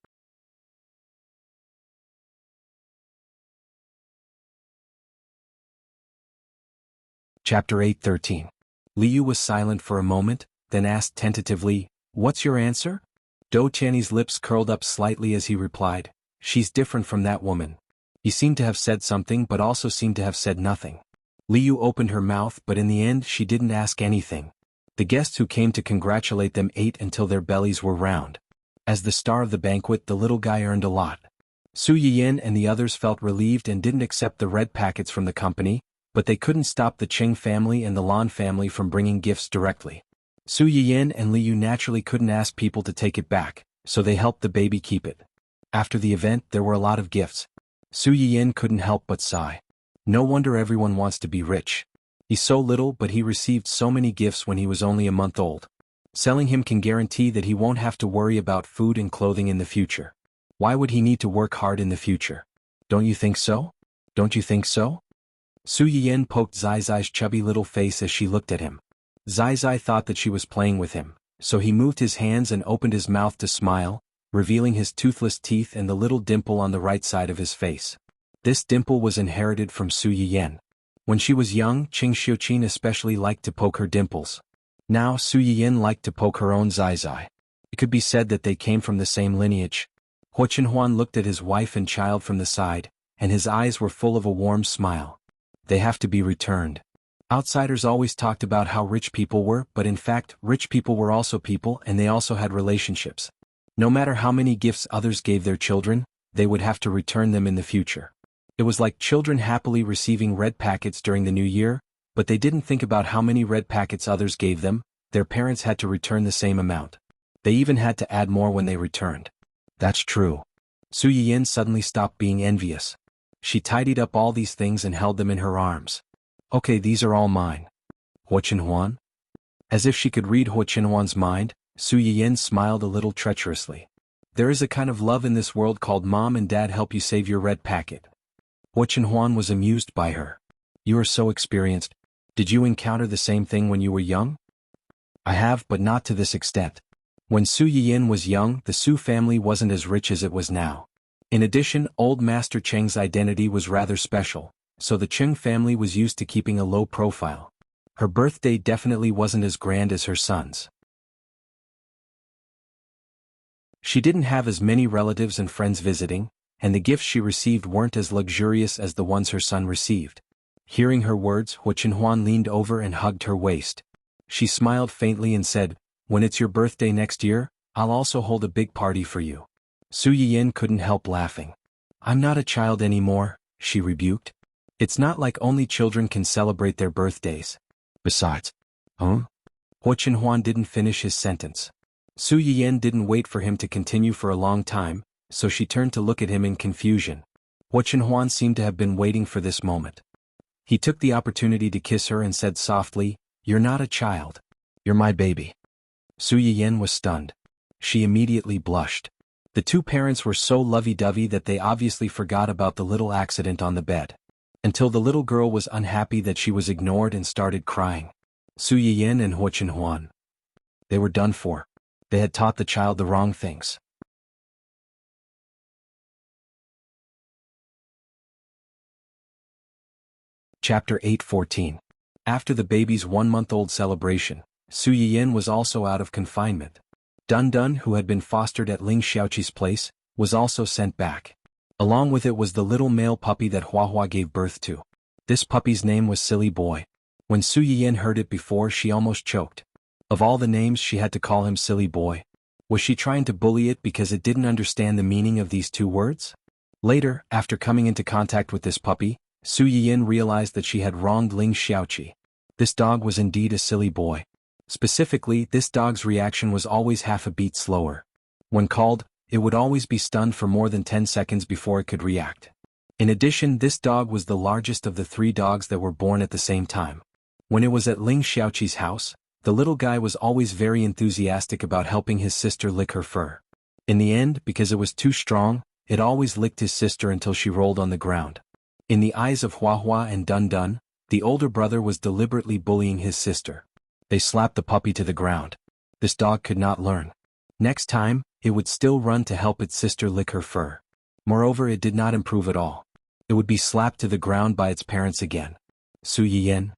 Chapter 8:13. Liu was silent for a moment, then asked tentatively, "What's your answer?" Do Tiany's lips curled up slightly as he replied, "She's different from that woman." He seemed to have said something but also seemed to have said nothing. Liu opened her mouth but in the end she didn't ask anything. The guests who came to congratulate them ate until their bellies were round. As the star of the banquet, the little guy earned a lot. Su Yiyin and the others felt relieved and didn't accept the red packets from the company, but they couldn't stop the Qing family and the Lan family from bringing gifts directly. Su Yiyin and Liu naturally couldn't ask people to take it back, so they helped the baby keep it. After the event there were a lot of gifts. Su Yiyin couldn't help but sigh. No wonder everyone wants to be rich. He's so little but he received so many gifts when he was only a month old. Selling him can guarantee that he won't have to worry about food and clothing in the future. Why would he need to work hard in the future? Don't you think so? Don't you think so? Su Yiyin poked Zai Zai's chubby little face as she looked at him. Zai Zai thought that she was playing with him, so he moved his hands and opened his mouth to smile, revealing his toothless teeth and the little dimple on the right side of his face. This dimple was inherited from Su Yiyin. When she was young, Qing Xiuqin especially liked to poke her dimples. Now Su Yiyin liked to poke her own Zai Zai. It could be said that they came from the same lineage. Huo Qinhuan looked at his wife and child from the side, and his eyes were full of a warm smile. They have to be returned. Outsiders always talked about how rich people were, but in fact, rich people were also people and they also had relationships. No matter how many gifts others gave their children, they would have to return them in the future. It was like children happily receiving red packets during the new year, but they didn't think about how many red packets others gave them. Their parents had to return the same amount. They even had to add more when they returned. That's true. Su Yiyin suddenly stopped being envious. She tidied up all these things and held them in her arms. Okay, these are all mine. Huo Qinhuan? As if she could read Huo Qinhuan's mind, Su Yiyin smiled a little treacherously. There is a kind of love in this world called mom and dad help you save your red packet. Huo Qinhuan was amused by her. You are so experienced. Did you encounter the same thing when you were young? I have, but not to this extent. When Su Yiyin was young, the Su family wasn't as rich as it was now. In addition, old Master Cheng's identity was rather special, so the Cheng family was used to keeping a low profile. Her birthday definitely wasn't as grand as her son's. She didn't have as many relatives and friends visiting, and the gifts she received weren't as luxurious as the ones her son received. Hearing her words, Huo Qinhuan leaned over and hugged her waist. She smiled faintly and said, "When it's your birthday next year, I'll also hold a big party for you." Su Yiyin couldn't help laughing. "I'm not a child anymore," she rebuked. "It's not like only children can celebrate their birthdays. Besides..." Huo Qinhuan didn't finish his sentence. Su Yiyin didn't wait for him to continue for a long time, so she turned to look at him in confusion. Huo Qinhuan seemed to have been waiting for this moment. He took the opportunity to kiss her and said softly, "You're not a child. You're my baby." Su Yiyin was stunned. She immediately blushed. The two parents were so lovey-dovey that they obviously forgot about the little accident on the bed. Until the little girl was unhappy that she was ignored and started crying. Su Yiyin and Huo Qinhuan. They were done for. They had taught the child the wrong things. Chapter 8:14. After the baby's one-month-old celebration, Su Yiyin was also out of confinement. Dun Dun, who had been fostered at Ling Xiaoqi's place, was also sent back. Along with it was the little male puppy that Hua Hua gave birth to. This puppy's name was Silly Boy. When Su Yiyin heard it before, she almost choked. Of all the names, she had to call him Silly Boy. Was she trying to bully it because it didn't understand the meaning of these two words? Later, after coming into contact with this puppy, Su Yiyin realized that she had wronged Ling Xiaoqi. This dog was indeed a silly boy. Specifically, this dog's reaction was always half a beat slower. When called, it would always be stunned for more than 10 seconds before it could react. In addition, this dog was the largest of the 3 dogs that were born at the same time. When it was at Ling Xiaoqi's house, the little guy was always very enthusiastic about helping his sister lick her fur. In the end, because it was too strong, it always licked his sister until she rolled on the ground. In the eyes of Hua Hua and Dun Dun, the older brother was deliberately bullying his sister. They slapped the puppy to the ground. This dog could not learn. Next time, it would still run to help its sister lick her fur. Moreover, it did not improve at all. It would be slapped to the ground by its parents again. Su Yiyin.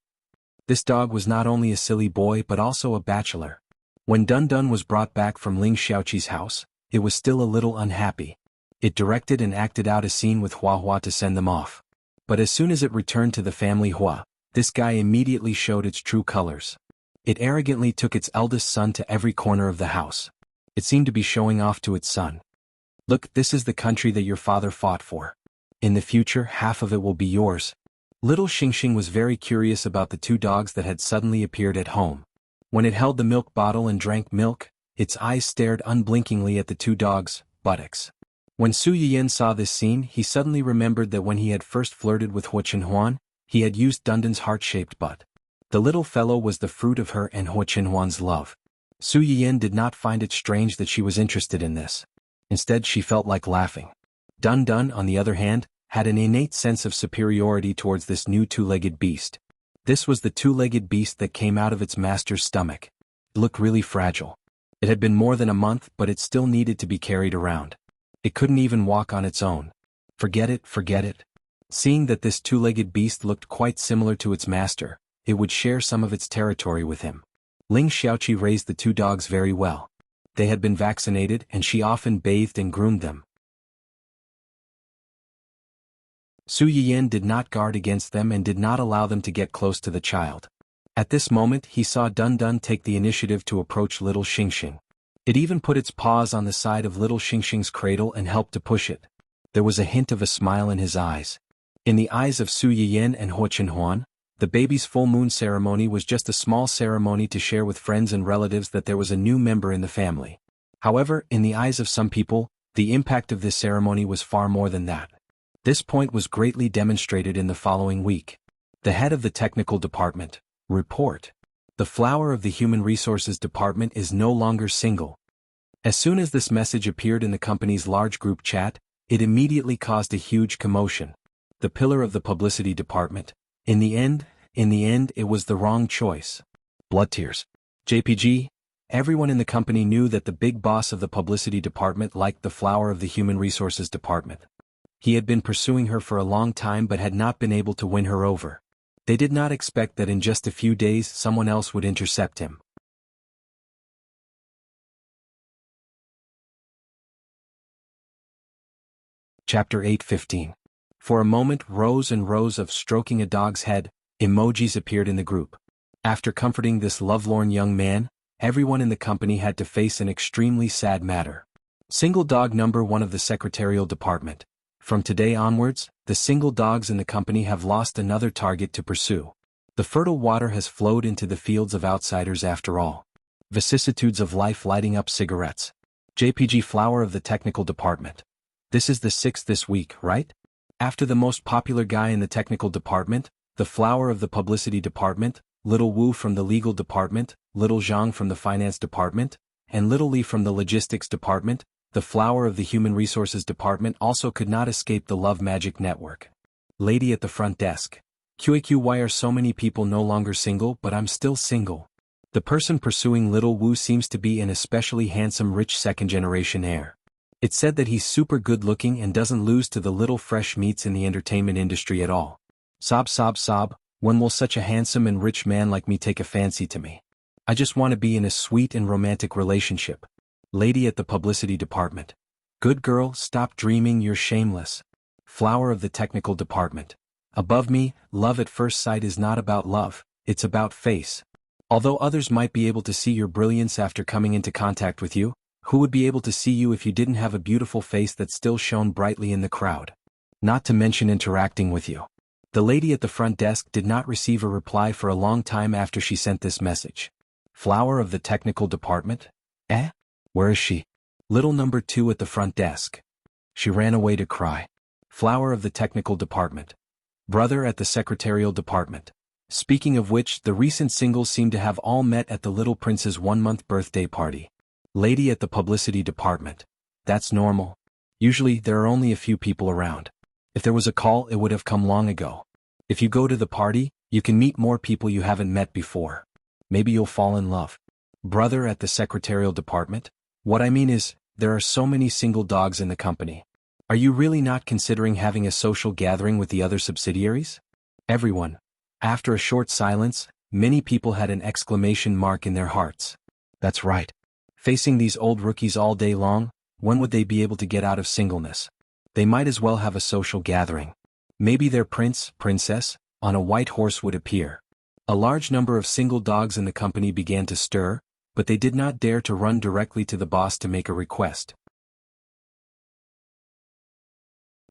This dog was not only a silly boy but also a bachelor. When Dun Dun was brought back from Ling Xiaoqi's house, it was still a little unhappy. It directed and acted out a scene with Hua Hua to send them off. But as soon as it returned to the family Hua, this guy immediately showed its true colors. It arrogantly took its eldest son to every corner of the house. It seemed to be showing off to its son. Look, this is the country that your father fought for. In the future, half of it will be yours. Little Xingxing was very curious about the two dogs that had suddenly appeared at home. When it held the milk bottle and drank milk, its eyes stared unblinkingly at the two dogs' buttocks. When Su Yiyan saw this scene, he suddenly remembered that when he had first flirted with Hua Qinhuan, he had used Dundun's heart-shaped butt. The little fellow was the fruit of her and Hua Qinhuan's love. Su Yiyan did not find it strange that she was interested in this. Instead, she felt like laughing. Dun Dun, on the other hand, had an innate sense of superiority towards this new two-legged beast. This was the two-legged beast that came out of its master's stomach. It looked really fragile. It had been more than a month, but it still needed to be carried around. It couldn't even walk on its own. Forget it, forget it. Seeing that this two-legged beast looked quite similar to its master, it would share some of its territory with him. Ling Xiaoqi raised the two dogs very well. They had been vaccinated and she often bathed and groomed them. Su Yiyan did not guard against them and did not allow them to get close to the child. At this moment he saw Dun Dun take the initiative to approach little Xingxing. It even put its paws on the side of little Xingxing's cradle and helped to push it. There was a hint of a smile in his eyes. In the eyes of Su Yiyan and Hua Qinhuan, the baby's full moon ceremony was just a small ceremony to share with friends and relatives that there was a new member in the family. However, in the eyes of some people, the impact of this ceremony was far more than that. This point was greatly demonstrated in the following week. The head of the technical department, report. The flower of the human resources department is no longer single. As soon as this message appeared in the company's large group chat, it immediately caused a huge commotion. The pillar of the publicity department. In the end, it was the wrong choice. Blood tears. JPG, everyone in the company knew that the big boss of the publicity department liked the flower of the human resources department. He had been pursuing her for a long time but had not been able to win her over. They did not expect that in just a few days someone else would intercept him. Chapter 8:15. For a moment, rows and rows of stroking a dog's head emojis appeared in the group. After comforting this lovelorn young man, everyone in the company had to face an extremely sad matter. Single dog number 1 of the secretarial department. From today onwards, the single dogs in the company have lost another target to pursue. The fertile water has flowed into the fields of outsiders after all. Vicissitudes of life lighting up cigarettes. JPG flower of the technical department. This is the 6th this week, right? After the most popular guy in the technical department, the flower of the publicity department, Little Wu from the legal department, Little Zhang from the finance department, and Little Li from the logistics department, the flower of the human resources department also could not escape the love magic network. Lady at the front desk. QAQ, why are so many people no longer single, but I'm still single? The person pursuing Little Wu seems to be an especially handsome rich second-generation heir. It's said that he's super good-looking and doesn't lose to the little fresh meats in the entertainment industry at all. Sob sob sob, when will such a handsome and rich man like me take a fancy to me? I just want to be in a sweet and romantic relationship. Lady at the publicity department. Good girl, stop dreaming, you're shameless. Flower of the technical department. Above me, love at first sight is not about love, it's about face. Although others might be able to see your brilliance after coming into contact with you, who would be able to see you if you didn't have a beautiful face that still shone brightly in the crowd? Not to mention interacting with you. The lady at the front desk did not receive a reply for a long time after she sent this message. Flower of the technical department? Where is she? Little number 2 at the front desk. She ran away to cry. Flower of the technical department. Brother at the secretarial department. Speaking of which, the recent singles seem to have all met at the little prince's 1-month birthday party. Lady at the publicity department. That's normal. Usually, there are only a few people around. If there was a call, it would have come long ago. If you go to the party, you can meet more people you haven't met before. Maybe you'll fall in love. Brother at the secretarial department. What I mean is, there are so many single dogs in the company. Are you really not considering having a social gathering with the other subsidiaries? Everyone. After a short silence, many people had an exclamation mark in their hearts. That's right. Facing these old rookies all day long, when would they be able to get out of singleness? They might as well have a social gathering. Maybe their prince, princess, on a white horse would appear. A large number of single dogs in the company began to stir, but they did not dare to run directly to the boss to make a request.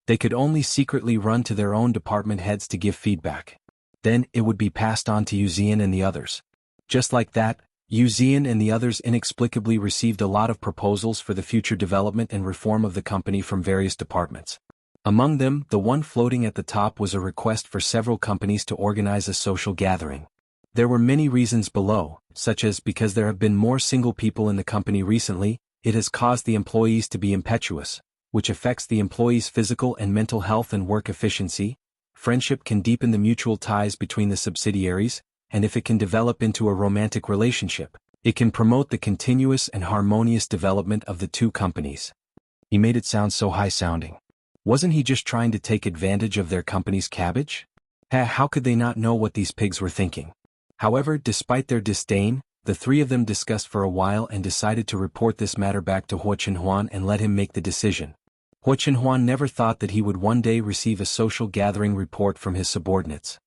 They could only secretly run to their own department heads to give feedback. Then, it would be passed on to Wuxian and the others. Just like that, Wuxian and the others inexplicably received a lot of proposals for the future development and reform of the company from various departments. Among them, the one floating at the top was a request for several companies to organize a social gathering. There were many reasons below, such as because there have been more single people in the company recently, it has caused the employees to be impetuous, which affects the employees' physical and mental health and work efficiency. Friendship can deepen the mutual ties between the subsidiaries, and if it can develop into a romantic relationship, it can promote the continuous and harmonious development of the two companies. He made it sound so high-sounding. Wasn't he just trying to take advantage of their company's cabbage? How could they not know what these pigs were thinking? However, despite their disdain, the three of them discussed for a while and decided to report this matter back to Huo and let him make the decision. Huo never thought that he would one day receive a social gathering report from his subordinates.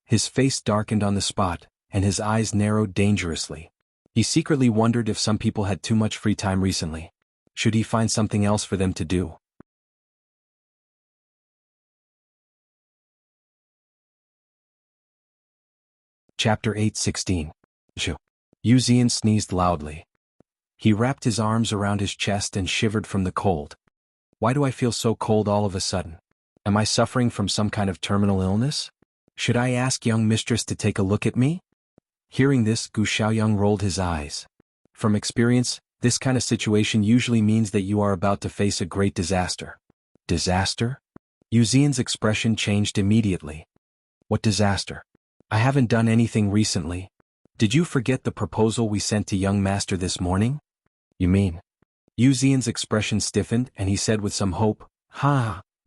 His face darkened on the spot, and his eyes narrowed dangerously. He secretly wondered if some people had too much free time recently. Should he find something else for them to do? Chapter 8:16. Wuxian sneezed loudly. He wrapped his arms around his chest and shivered from the cold. Why do I feel so cold all of a sudden? Am I suffering from some kind of terminal illness? Should I ask young mistress to take a look at me? Hearing this, Gu Xiaoyang rolled his eyes. From experience, this kind of situation usually means that you are about to face a great disaster. Disaster? Wuxian's expression changed immediately. What disaster? I haven't done anything recently. Did you forget the proposal we sent to young master this morning? You mean? Wuxian's expression stiffened and he said with some hope,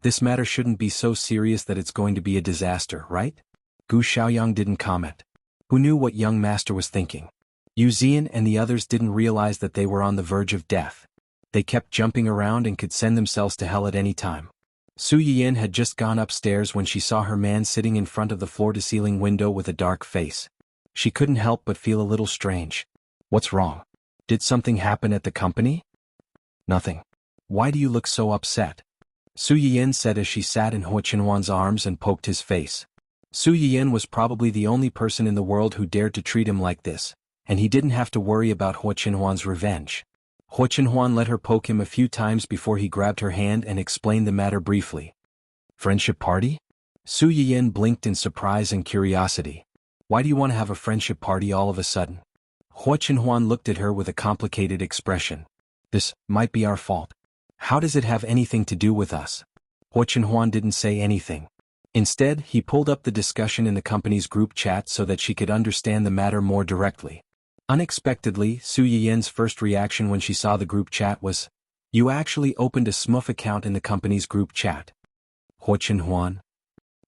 this matter shouldn't be so serious that it's going to be a disaster, right? Gu Xiaoyang didn't comment. Who knew what young master was thinking? Wuxian and the others didn't realize that they were on the verge of death. They kept jumping around and could send themselves to hell at any time. Su Yiyan had just gone upstairs when she saw her man sitting in front of the floor-to-ceiling window with a dark face. She couldn't help but feel a little strange. What's wrong? Did something happen at the company? Nothing. Why do you look so upset? Su Yiyan said as she sat in Huo arms and poked his face. Su Yiyan was probably the only person in the world who dared to treat him like this, and he didn't have to worry about Huo revenge. Huo let her poke him a few times before he grabbed her hand and explained the matter briefly. Friendship party? Su Yiyan blinked in surprise and curiosity. Why do you want to have a friendship party all of a sudden? Huo looked at her with a complicated expression. This might be our fault. How does it have anything to do with us? Huo didn't say anything. Instead, he pulled up the discussion in the company's group chat so that she could understand the matter more directly. Unexpectedly, Su Yiyan's first reaction when she saw the group chat was, "You actually opened a smurf account in the company's group chat." Huo?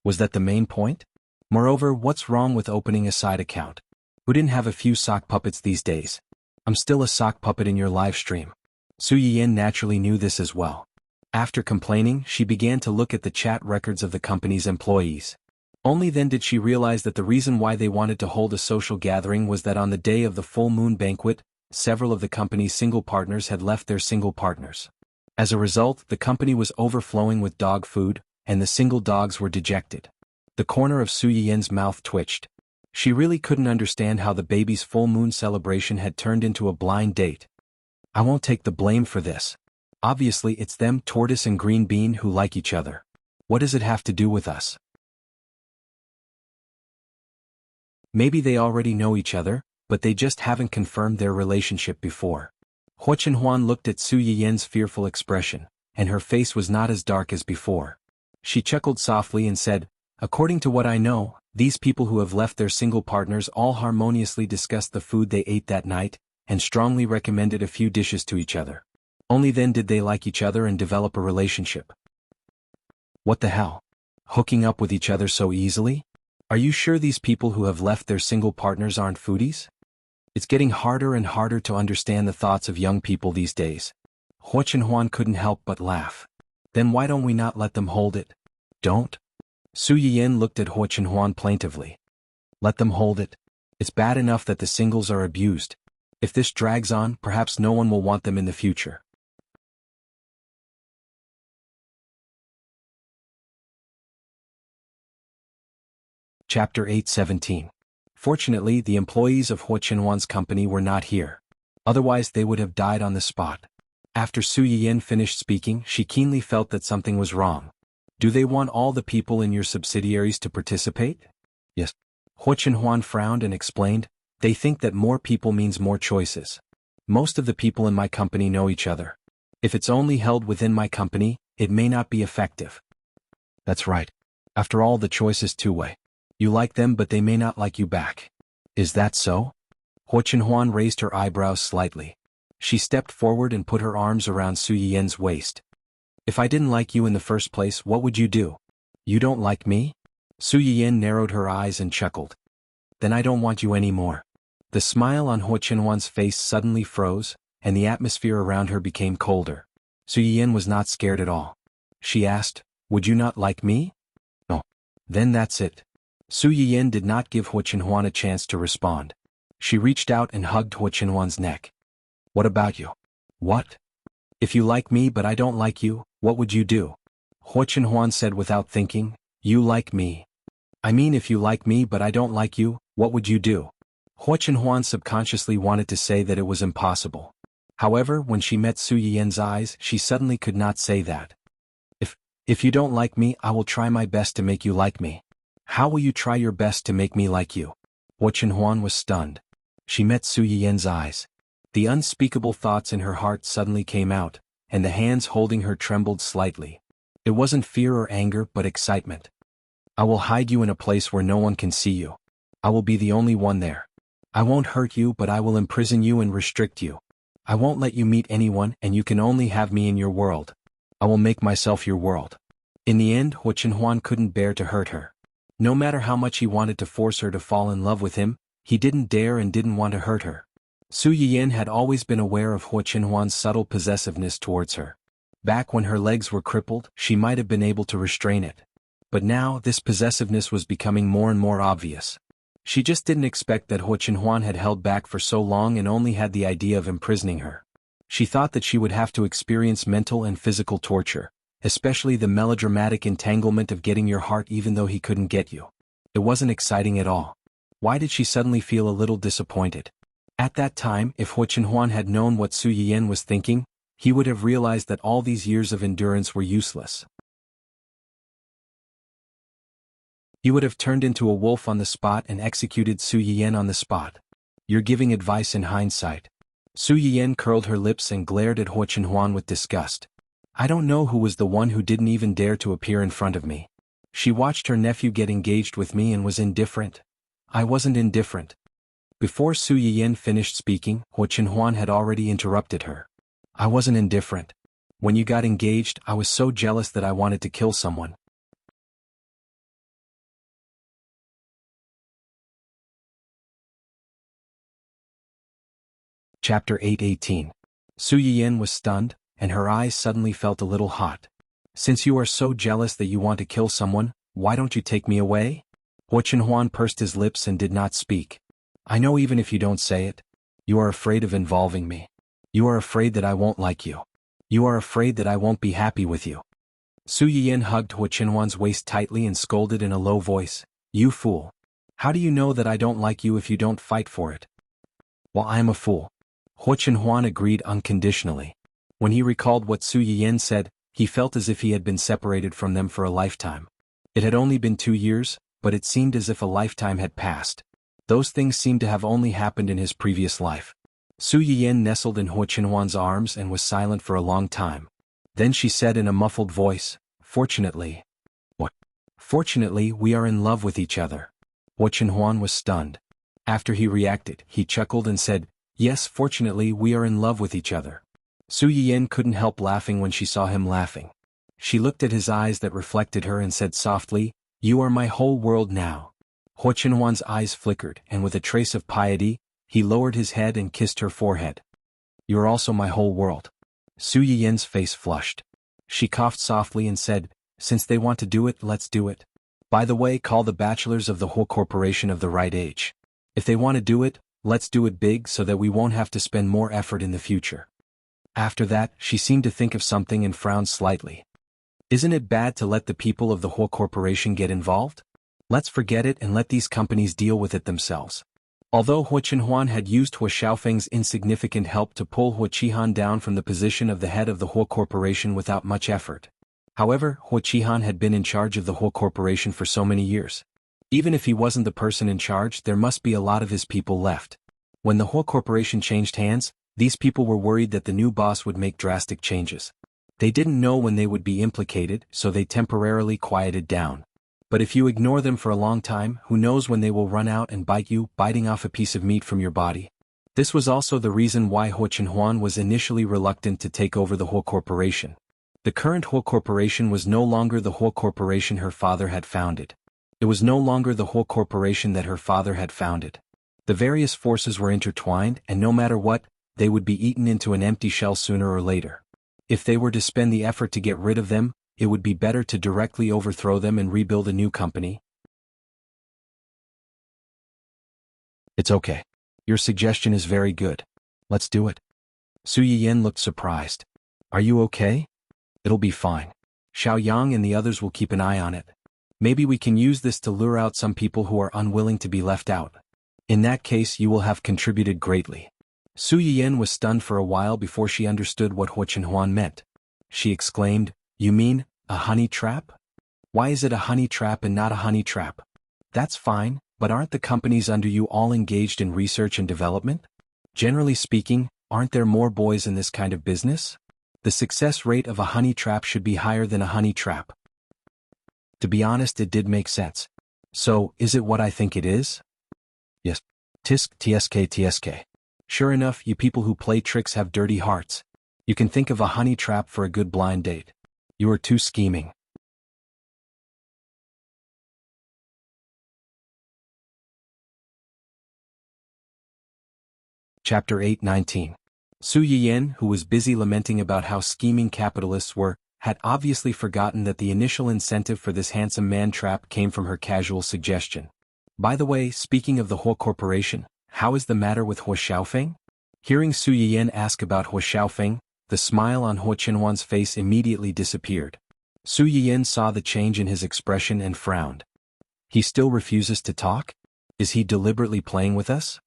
Was that the main point? Moreover, what's wrong with opening a side account? Who didn't have a few sock puppets these days? I'm still a sock puppet in your live stream. Su Yiyan naturally knew this as well. After complaining, she began to look at the chat records of the company's employees. Only then did she realize that the reason why they wanted to hold a social gathering was that on the day of the full moon banquet, several of the company's single partners had left their single partners. As a result, the company was overflowing with dog food, and the single dogs were dejected. The corner of Su Yiyan's mouth twitched. She really couldn't understand how the baby's full moon celebration had turned into a blind date. I won't take the blame for this. Obviously it's them, Tortoise and Green Bean, who like each other. What does it have to do with us? Maybe they already know each other, but they just haven't confirmed their relationship before. Huo looked at Su Yiyan's fearful expression, and her face was not as dark as before. She chuckled softly and said, "According to what I know, these people who have left their single partners all harmoniously discussed the food they ate that night, and strongly recommended a few dishes to each other. Only then did they like each other and develop a relationship." What the hell? Hooking up with each other so easily? Are you sure these people who have left their single partners aren't foodies? It's getting harder and harder to understand the thoughts of young people these days. Hua Chenhuan couldn't help but laugh. Then why don't we not let them hold it? Don't? Su Yiyan looked at Hua Chenhuan plaintively. Let them hold it. It's bad enough that the singles are abused. If this drags on, perhaps no one will want them in the future. Chapter 8:17. Fortunately, the employees of Hua Chenhuan's company were not here. Otherwise they would have died on the spot. After Su Yiyan finished speaking, she keenly felt that something was wrong. Do they want all the people in your subsidiaries to participate? Yes. Hua Chenhuan frowned and explained, they think that more people means more choices. Most of the people in my company know each other. If it's only held within my company, it may not be effective. That's right. After all, the choice is two-way. You like them but they may not like you back. Is that so? Hua Chenhuan raised her eyebrows slightly. She stepped forward and put her arms around Su Yiyan's waist. If I didn't like you in the first place, what would you do? You don't like me? Su Yiyan narrowed her eyes and chuckled. Then I don't want you anymore. The smile on Hua Chenhuan's face suddenly froze, and the atmosphere around her became colder. Su Yiyan was not scared at all. She asked, would you not like me? No. Then that's it. Su Yiyan did not give Hua Chenhuan a chance to respond. She reached out and hugged Hua Chenhuan's neck. What about you? What? If you like me but I don't like you, what would you do? Hua Chenhuan said without thinking, you like me. I mean if you like me but I don't like you, what would you do? Hua Chenhuan subconsciously wanted to say that it was impossible. However, when she met Su Yiyan's eyes, she suddenly could not say that. If you don't like me, I will try my best to make you like me. How will you try your best to make me like you? Hua Chenhuan was stunned. She met Su Yiyan's eyes. The unspeakable thoughts in her heart suddenly came out, and the hands holding her trembled slightly. It wasn't fear or anger but excitement. I will hide you in a place where no one can see you. I will be the only one there. I won't hurt you but I will imprison you and restrict you. I won't let you meet anyone and you can only have me in your world. I will make myself your world. In the end, Hua Chenhuan couldn't bear to hurt her. No matter how much he wanted to force her to fall in love with him, he didn't dare and didn't want to hurt her. Su Yiyan had always been aware of Hua Chenhuan's subtle possessiveness towards her. Back when her legs were crippled, she might have been able to restrain it. But now, this possessiveness was becoming more and more obvious. She just didn't expect that Hua Chenhuan had held back for so long and only had the idea of imprisoning her. She thought that she would have to experience mental and physical torture, especially the melodramatic entanglement of getting your heart even though he couldn't get you. It wasn't exciting at all. Why did she suddenly feel a little disappointed? At that time, if Hua Chenhuan had known what Su Yiyan was thinking, he would have realized that all these years of endurance were useless. He would have turned into a wolf on the spot and executed Su Yiyan on the spot. You're giving advice in hindsight. Su Yiyan curled her lips and glared at Hua Chenhuan with disgust. I don't know who was the one who didn't even dare to appear in front of me. She watched her nephew get engaged with me and was indifferent. I wasn't indifferent. Before Su Yiyan finished speaking, Hua Chenhuan had already interrupted her. I wasn't indifferent. When you got engaged, I was so jealous that I wanted to kill someone. Chapter 8:18. Su Yiyan was stunned, and her eyes suddenly felt a little hot. Since you are so jealous that you want to kill someone, why don't you take me away? Hua Chenhuan pursed his lips and did not speak. I know even if you don't say it. You are afraid of involving me. You are afraid that I won't like you. You are afraid that I won't be happy with you. Su Yiyan hugged Hua Chenhuan's waist tightly and scolded in a low voice. You fool. How do you know that I don't like you if you don't fight for it? Well, I am a fool. Hua Chenhuan agreed unconditionally. When he recalled what Su Yiyan said, he felt as if he had been separated from them for a lifetime. It had only been 2 years, but it seemed as if a lifetime had passed. Those things seemed to have only happened in his previous life. Su Yiyan nestled in Hua Chenhuan's arms and was silent for a long time. Then she said in a muffled voice, Fortunately. What? Fortunately, we are in love with each other. Hua Chenhuan was stunned. After he reacted, he chuckled and said, Yes, fortunately, we are in love with each other. Su Yiyan couldn't help laughing when she saw him laughing. She looked at his eyes that reflected her and said softly, You are my whole world now. Hua Chenhuan's eyes flickered, and with a trace of piety, He lowered his head and kissed her forehead. You're also my whole world. Su Yiyan's face flushed. She coughed softly and said, since they want to do it, let's do it. By the way, call the bachelors of the whole corporation of the right age. If they want to do it, let's do it big so that we won't have to spend more effort in the future. After that, she seemed to think of something and frowned slightly. Isn't it bad to let the people of the whole corporation get involved? Let's forget it and let these companies deal with it themselves. Although Hua Qinhuan had used Hua Xiaofeng's insignificant help to pull Hua Qihan down from the position of the head of the whole corporation without much effort. However, Hua Qihan had been in charge of the whole corporation for so many years. Even if he wasn't the person in charge, there must be a lot of his people left. When the whole corporation changed hands, these people were worried that the new boss would make drastic changes. They didn't know when they would be implicated, so they temporarily quieted down. But if you ignore them for a long time, who knows when they will run out and bite you, biting off a piece of meat from your body. This was also the reason why Hua Qinhuan was initially reluctant to take over the whole corporation. The current whole corporation was no longer the whole corporation her father had founded. It was no longer the whole corporation that her father had founded. The various forces were intertwined, and no matter what, they would be eaten into an empty shell sooner or later. If they were to spend the effort to get rid of them, it would be better to directly overthrow them and rebuild a new company. It's okay. Your suggestion is very good. Let's do it. Su Yiyan looked surprised. Are you okay? It'll be fine. Xiao Yang and the others will keep an eye on it. Maybe we can use this to lure out some people who are unwilling to be left out. In that case, you will have contributed greatly. Su Yiyan was stunned for a while before she understood what Hua Qinhuan meant. She exclaimed, you mean, a honey trap? Why is it a honey trap and not a honey trap? That's fine, but aren't the companies under you all engaged in research and development? Generally speaking, aren't there more boys in this kind of business? The success rate of a honey trap should be higher than a honey trap. To be honest, it did make sense. So, is it what I think it is? Yes. Tisk tsk tsk. Sure enough, you people who play tricks have dirty hearts. You can think of a honey trap for a good blind date. You are too scheming. Chapter 8:19. Su Yiyan, who was busy lamenting about how scheming capitalists were, had obviously forgotten that the initial incentive for this handsome man trap came from her casual suggestion. By the way, speaking of the whole corporation, how is the matter with Hua Xiaofeng? Hearing Su Yiyan ask about Hua Xiaofeng, the smile on Hua Qinhuan's face immediately disappeared. Su Yiyan saw the change in his expression and frowned. He still refuses to talk? Is he deliberately playing with us?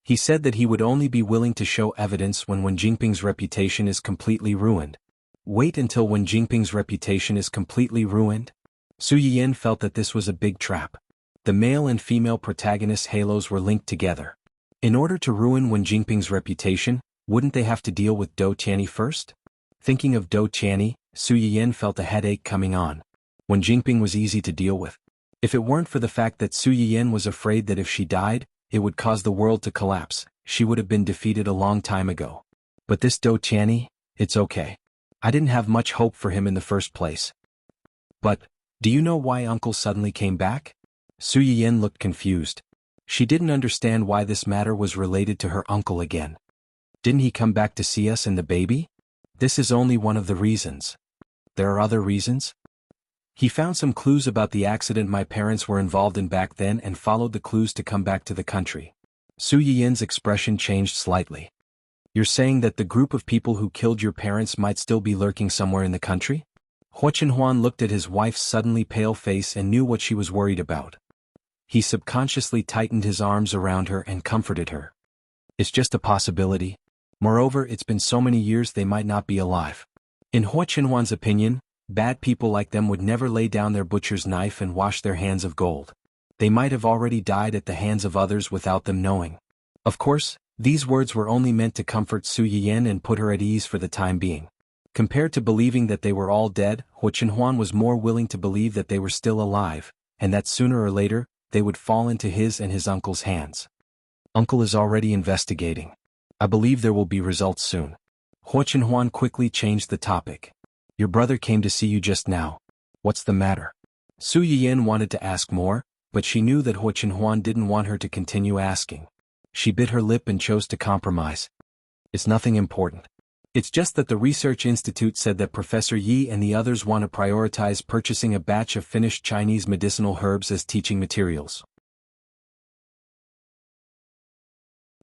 He said that he would only be willing to show evidence when Wen Jingping's reputation is completely ruined. Wait until Wen Jingping's reputation is completely ruined? Su Yiyan felt that this was a big trap. The male and female protagonists' halos were linked together. In order to ruin Wen Jingping's reputation, wouldn't they have to deal with Dou Tianyi first? Thinking of Dou Tianyi, Su Yiyan felt a headache coming on. Wen Jingping was easy to deal with. If it weren't for the fact that Su Yiyan was afraid that if she died, it would cause the world to collapse, she would have been defeated a long time ago. But this Dou Tianyi, it's okay. I didn't have much hope for him in the first place. But, do you know why Uncle suddenly came back? Su Yiyan looked confused. She didn't understand why this matter was related to her uncle again. Didn't he come back to see us and the baby? This is only one of the reasons. There are other reasons? He found some clues about the accident my parents were involved in back then and followed the clues to come back to the country. Su Yiyan's expression changed slightly. You're saying that the group of people who killed your parents might still be lurking somewhere in the country? Hua Qinhuan looked at his wife's suddenly pale face and knew what she was worried about. He subconsciously tightened his arms around her and comforted her. It's just a possibility. Moreover, it's been so many years they might not be alive. In Hua Qinhuan's opinion, bad people like them would never lay down their butcher's knife and wash their hands of gold. They might have already died at the hands of others without them knowing. Of course, these words were only meant to comfort Su Yiyan and put her at ease for the time being. Compared to believing that they were all dead, Hua Qinhuan was more willing to believe that they were still alive, and that sooner or later, they would fall into his and his uncle's hands. Uncle is already investigating. I believe there will be results soon. Hua Qinhuan quickly changed the topic. Your brother came to see you just now. What's the matter? Su Yiyan wanted to ask more, but she knew that Hua Qinhuan didn't want her to continue asking. She bit her lip and chose to compromise. It's nothing important. It's just that the research institute said that Professor Yi and the others want to prioritize purchasing a batch of finished Chinese medicinal herbs as teaching materials.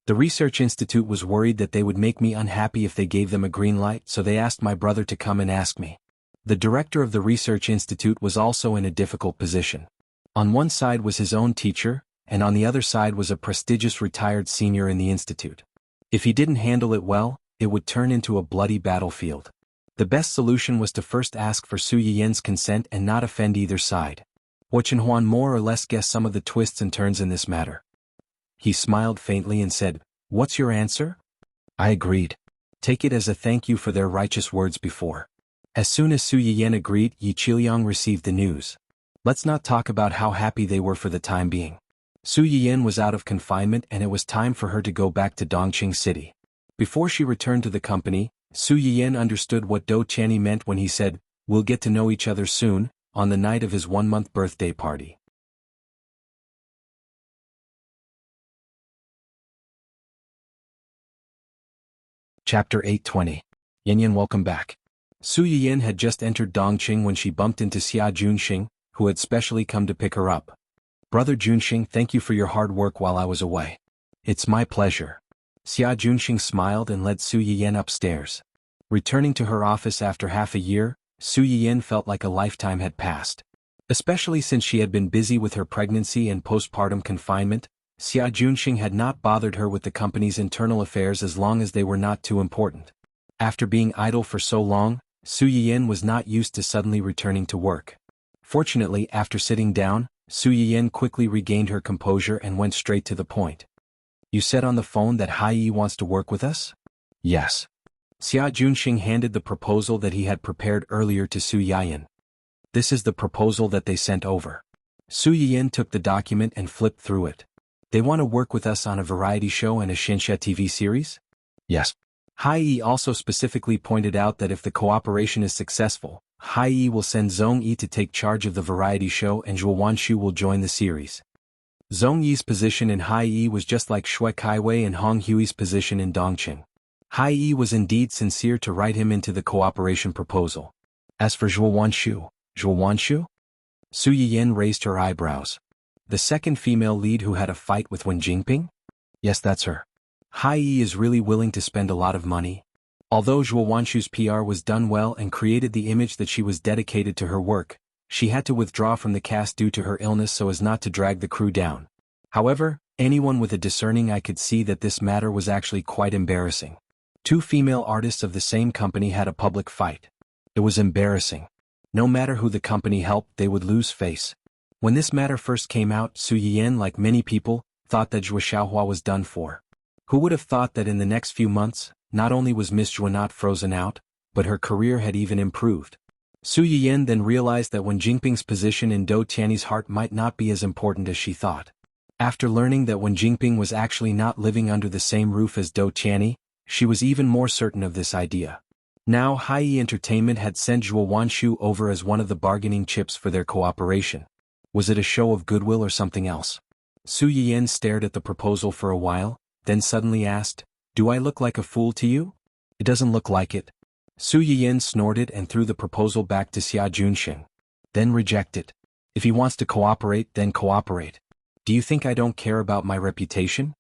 The research institute was worried that they would make me unhappy if they gave them a green light, so they asked my brother to come and ask me. The director of the research institute was also in a difficult position. On one side was his own teacher, and on the other side was a prestigious retired senior in the institute. If he didn't handle it well, it would turn into a bloody battlefield. The best solution was to first ask for Su Yiyan's consent and not offend either side. Wuxia more or less guessed some of the twists and turns in this matter. He smiled faintly and said, "What's your answer?" I agreed. Take it as a thank you for their righteous words before. As soon as Su Yiyan agreed, Yi Qiliang received the news. Let's not talk about how happy they were for the time being. Su Yiyan was out of confinement and it was time for her to go back to Dongqing City. Before she returned to the company, Su Yiyan understood what Dou Qianyi meant when he said, "We'll get to know each other soon," on the night of his 1-month birthday party. Chapter 820. Yanyan, welcome back. Su Yiyan had just entered Dongqing when she bumped into Xia Junxing, who had specially come to pick her up. Brother Junxing, thank you for your hard work while I was away. It's my pleasure. Xia Junxing smiled and led Su Yiyan upstairs. Returning to her office after half a year, Su Yiyan felt like a lifetime had passed. Especially since she had been busy with her pregnancy and postpartum confinement, Xia Junxing had not bothered her with the company's internal affairs as long as they were not too important. After being idle for so long, Su Yiyan was not used to suddenly returning to work. Fortunately, after sitting down, Su Yiyan quickly regained her composure and went straight to the point. You said on the phone that Hai Yi wants to work with us? Yes. Xia Junxing handed the proposal that he had prepared earlier to Su Yiyan. This is the proposal that they sent over. Su Yiyan took the document and flipped through it. They want to work with us on a variety show and a Xianxia TV series? Yes. Hai Yi also specifically pointed out that if the cooperation is successful, Hai Yi will send Zhong Yi to take charge of the variety show and Zhuo Wanshu will join the series. Zhong Yi's position in Hai Yi was just like Shui Kaiwei and Hong Hui's position in Dongqing. Hai Yi was indeed sincere to write him into the cooperation proposal. As for Zhuo Wanshu? Su Yiyan raised her eyebrows. The second female lead who had a fight with Wen Jingping? Yes, that's her. Hai Yi is really willing to spend a lot of money. Although Zhuo Wanshu's PR was done well and created the image that she was dedicated to her work, she had to withdraw from the cast due to her illness so as not to drag the crew down. However, anyone with a discerning eye could see that this matter was actually quite embarrassing. Two female artists of the same company had a public fight. It was embarrassing. No matter who the company helped, they would lose face. When this matter first came out, Su Yiyan, like many people, thought that Zhuo Xiaohua was done for. Who would have thought that in the next few months, not only was Miss Zhuo not frozen out, but her career had even improved. Su Yiyan then realized that Wen Jingping's position in Dou Qianyi's heart might not be as important as she thought. After learning that Wen Jingping was actually not living under the same roof as Dou Qianyi, she was even more certain of this idea. Now Hai Yi Entertainment had sent Zhuo Wanshu over as one of the bargaining chips for their cooperation. Was it a show of goodwill or something else? Su Yiyan stared at the proposal for a while, then suddenly asked, "Do I look like a fool to you?" "It doesn't look like it." Su Yiyan snorted and threw the proposal back to Xia Junxing. "Then reject it. If he wants to cooperate, then cooperate. Do you think I don't care about my reputation?"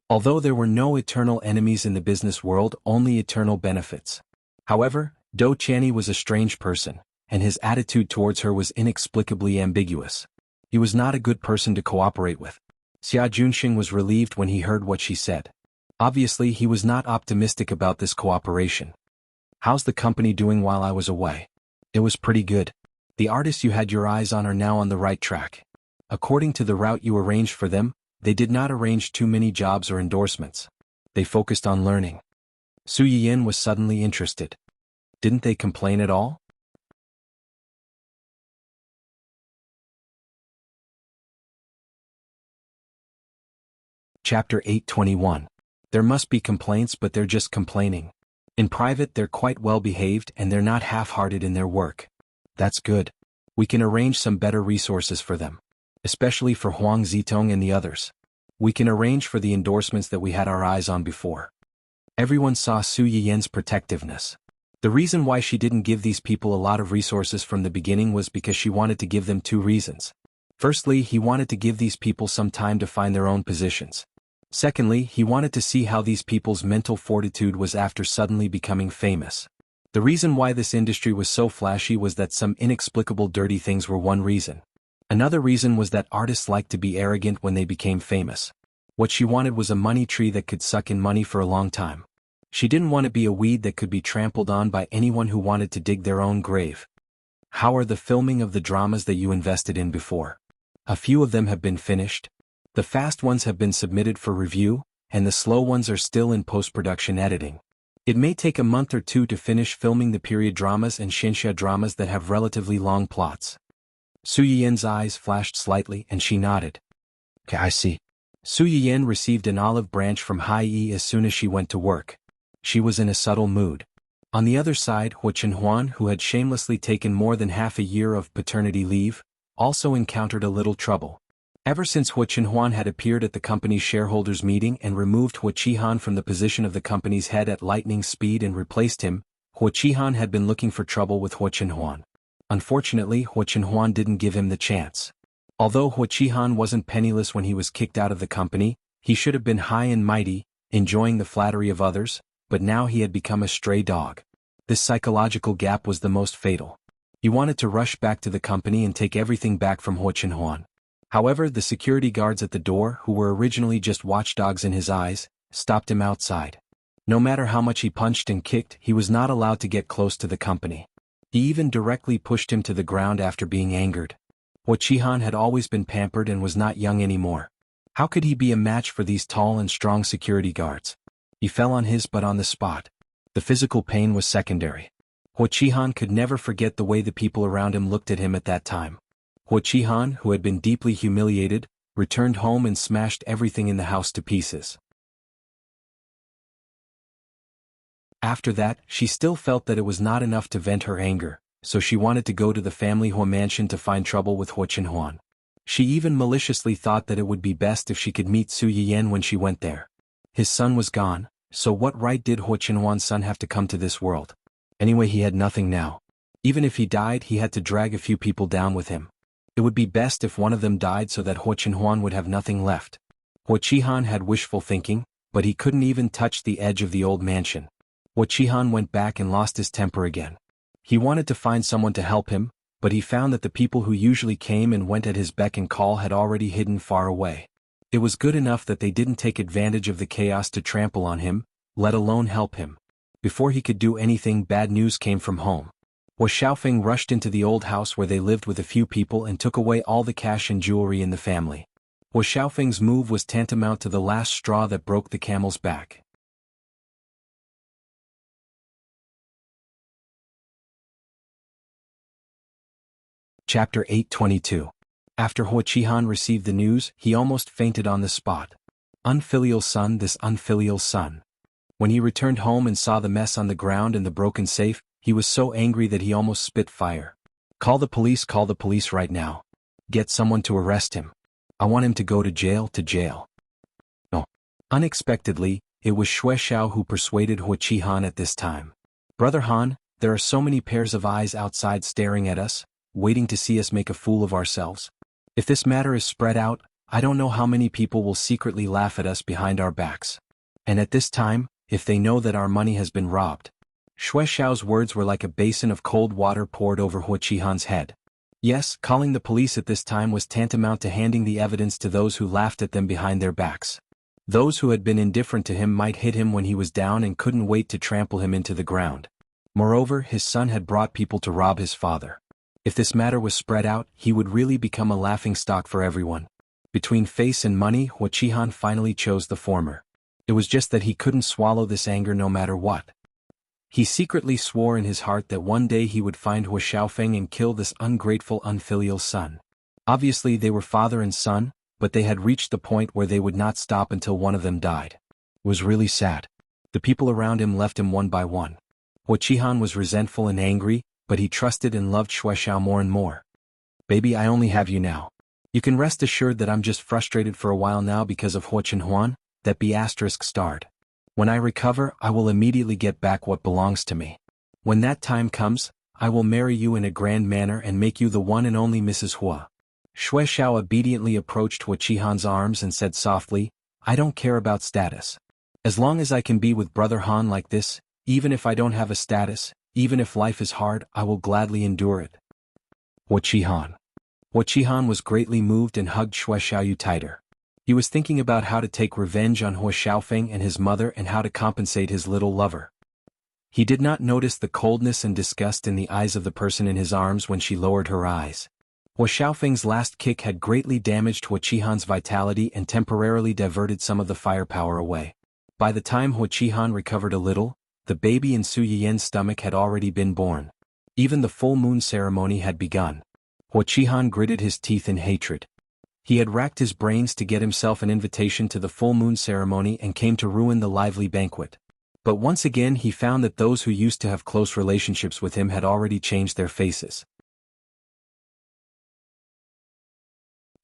Although there were no eternal enemies in the business world, only eternal benefits. However, Dou Qianyi was a strange person, and his attitude towards her was inexplicably ambiguous. He was not a good person to cooperate with. Xia Junxing was relieved when he heard what she said. Obviously, he was not optimistic about this cooperation. "How's the company doing while I was away?" "It was pretty good. The artists you had your eyes on are now on the right track. According to the route you arranged for them, they did not arrange too many jobs or endorsements. They focused on learning." Su Yiyan was suddenly interested. "Didn't they complain at all?" Chapter 821. There must be complaints, but they're just complaining. In private they're quite well behaved and they're not half-hearted in their work. That's good. We can arrange some better resources for them. especially for Huang Zitong and the others. We can arrange for the endorsements that we had our eyes on before. Everyone saw Su Yiyan's protectiveness. The reason why she didn't give these people a lot of resources from the beginning was because she wanted to give them two reasons. Firstly, he wanted to give these people some time to find their own positions. Secondly, he wanted to see how these people's mental fortitude was after suddenly becoming famous. The reason why this industry was so flashy was that some inexplicable dirty things were one reason. Another reason was that artists liked to be arrogant when they became famous. What she wanted was a money tree that could suck in money for a long time. She didn't want to be a weed that could be trampled on by anyone who wanted to dig their own grave. How are the filming of the dramas that you invested in before? A few of them have been finished. The fast ones have been submitted for review, and the slow ones are still in post-production editing. It may take a month or two to finish filming the period dramas and Xinxia dramas that have relatively long plots. Su Yiyan's eyes flashed slightly and she nodded. Okay, I see. Su Yiyan received an olive branch from Hai Yi as soon as she went to work. She was in a subtle mood. On the other side, Hua Chenhuan, who had shamelessly taken more than half a year of paternity leave, also encountered a little trouble. Ever since Hua Chenhuan had appeared at the company's shareholders' meeting and removed Hua Qihan from the position of the company's head at lightning speed and replaced him, Hua Qihan had been looking for trouble with Hua Chenhuan. Unfortunately, Hua Chenhuan didn't give him the chance. Although Hua Qihan wasn't penniless when he was kicked out of the company, he should have been high and mighty, enjoying the flattery of others, but now he had become a stray dog. This psychological gap was the most fatal. He wanted to rush back to the company and take everything back from Hua Chenhuan. However, the security guards at the door, who were originally just watchdogs in his eyes, stopped him outside. No matter how much he punched and kicked, he was not allowed to get close to the company. He even directly pushed him to the ground after being angered. Hua Qihan had always been pampered and was not young anymore. How could he be a match for these tall and strong security guards? He fell on his butt on the spot. The physical pain was secondary. Hua Qihan could never forget the way the people around him looked at him at that time. Hua Qihan, who had been deeply humiliated, returned home and smashed everything in the house to pieces. After that, she still felt that it was not enough to vent her anger, so she wanted to go to the family Hua mansion to find trouble with Hua Chenhuan. She even maliciously thought that it would be best if she could meet Su Yiyan when she went there. His son was gone, so what right did Hua Chenhuan's son have to come to this world? Anyway, he had nothing now. Even if he died, he had to drag a few people down with him. It would be best if one of them died so that Hua Chenhuan would have nothing left. Hua Qihan had wishful thinking, but he couldn't even touch the edge of the old mansion. Hua Qihan went back and lost his temper again. He wanted to find someone to help him, but he found that the people who usually came and went at his beck and call had already hidden far away. It was good enough that they didn't take advantage of the chaos to trample on him, let alone help him. Before he could do anything, bad news came from home. Hua Xiaofeng rushed into the old house where they lived with a few people and took away all the cash and jewelry in the family. Hua Xiaofeng's move was tantamount to the last straw that broke the camel's back. Chapter 822. After Hua Qihan received the news, he almost fainted on the spot. Unfilial son, this unfilial son. When he returned home and saw the mess on the ground and the broken safe, he was so angry that he almost spit fire. Call the police right now. Get someone to arrest him. I want him to go to jail. No. Unexpectedly, it was Xue Xiao who persuaded Hua Qihan at this time. Brother Han, there are so many pairs of eyes outside staring at us, waiting to see us make a fool of ourselves. If this matter is spread out, I don't know how many people will secretly laugh at us behind our backs. And at this time, if they know that our money has been robbed. Xue Xiao's words were like a basin of cold water poured over Hua Qihan's head. Yes, calling the police at this time was tantamount to handing the evidence to those who laughed at them behind their backs. Those who had been indifferent to him might hit him when he was down and couldn't wait to trample him into the ground. Moreover, his son had brought people to rob his father. If this matter was spread out, he would really become a laughingstock for everyone. Between face and money, Hua Qihan finally chose the former. It was just that he couldn't swallow this anger no matter what. He secretly swore in his heart that one day he would find Hua Xiaofeng and kill this ungrateful unfilial son. Obviously they were father and son, but they had reached the point where they would not stop until one of them died. It was really sad. The people around him left him one by one. Hua Qihan was resentful and angry, but he trusted and loved Xue Xiao more and more. Baby, I only have you now. You can rest assured that I'm just frustrated for a while now because of Hua Chenhuan, that B** starred. When I recover, I will immediately get back what belongs to me. When that time comes, I will marry you in a grand manner and make you the one and only Mrs. Hua. Shui Xiao obediently approached Hua Qihan's arms and said softly, I don't care about status. As long as I can be with Brother Han like this, even if I don't have a status, even if life is hard, I will gladly endure it. Hua Qihan. Hua Qihan was greatly moved and hugged Shui Xiaoyu tighter. He was thinking about how to take revenge on Hua Xiaofeng and his mother and how to compensate his little lover. He did not notice the coldness and disgust in the eyes of the person in his arms when she lowered her eyes. Hua Xiaofeng's last kick had greatly damaged Hua Qihan's vitality and temporarily diverted some of the firepower away. By the time Hua Qihan recovered a little, the baby in Su Yiyan's stomach had already been born. Even the full moon ceremony had begun. Hua Qihan gritted his teeth in hatred. He had racked his brains to get himself an invitation to the full moon ceremony and came to ruin the lively banquet. But once again he found that those who used to have close relationships with him had already changed their faces.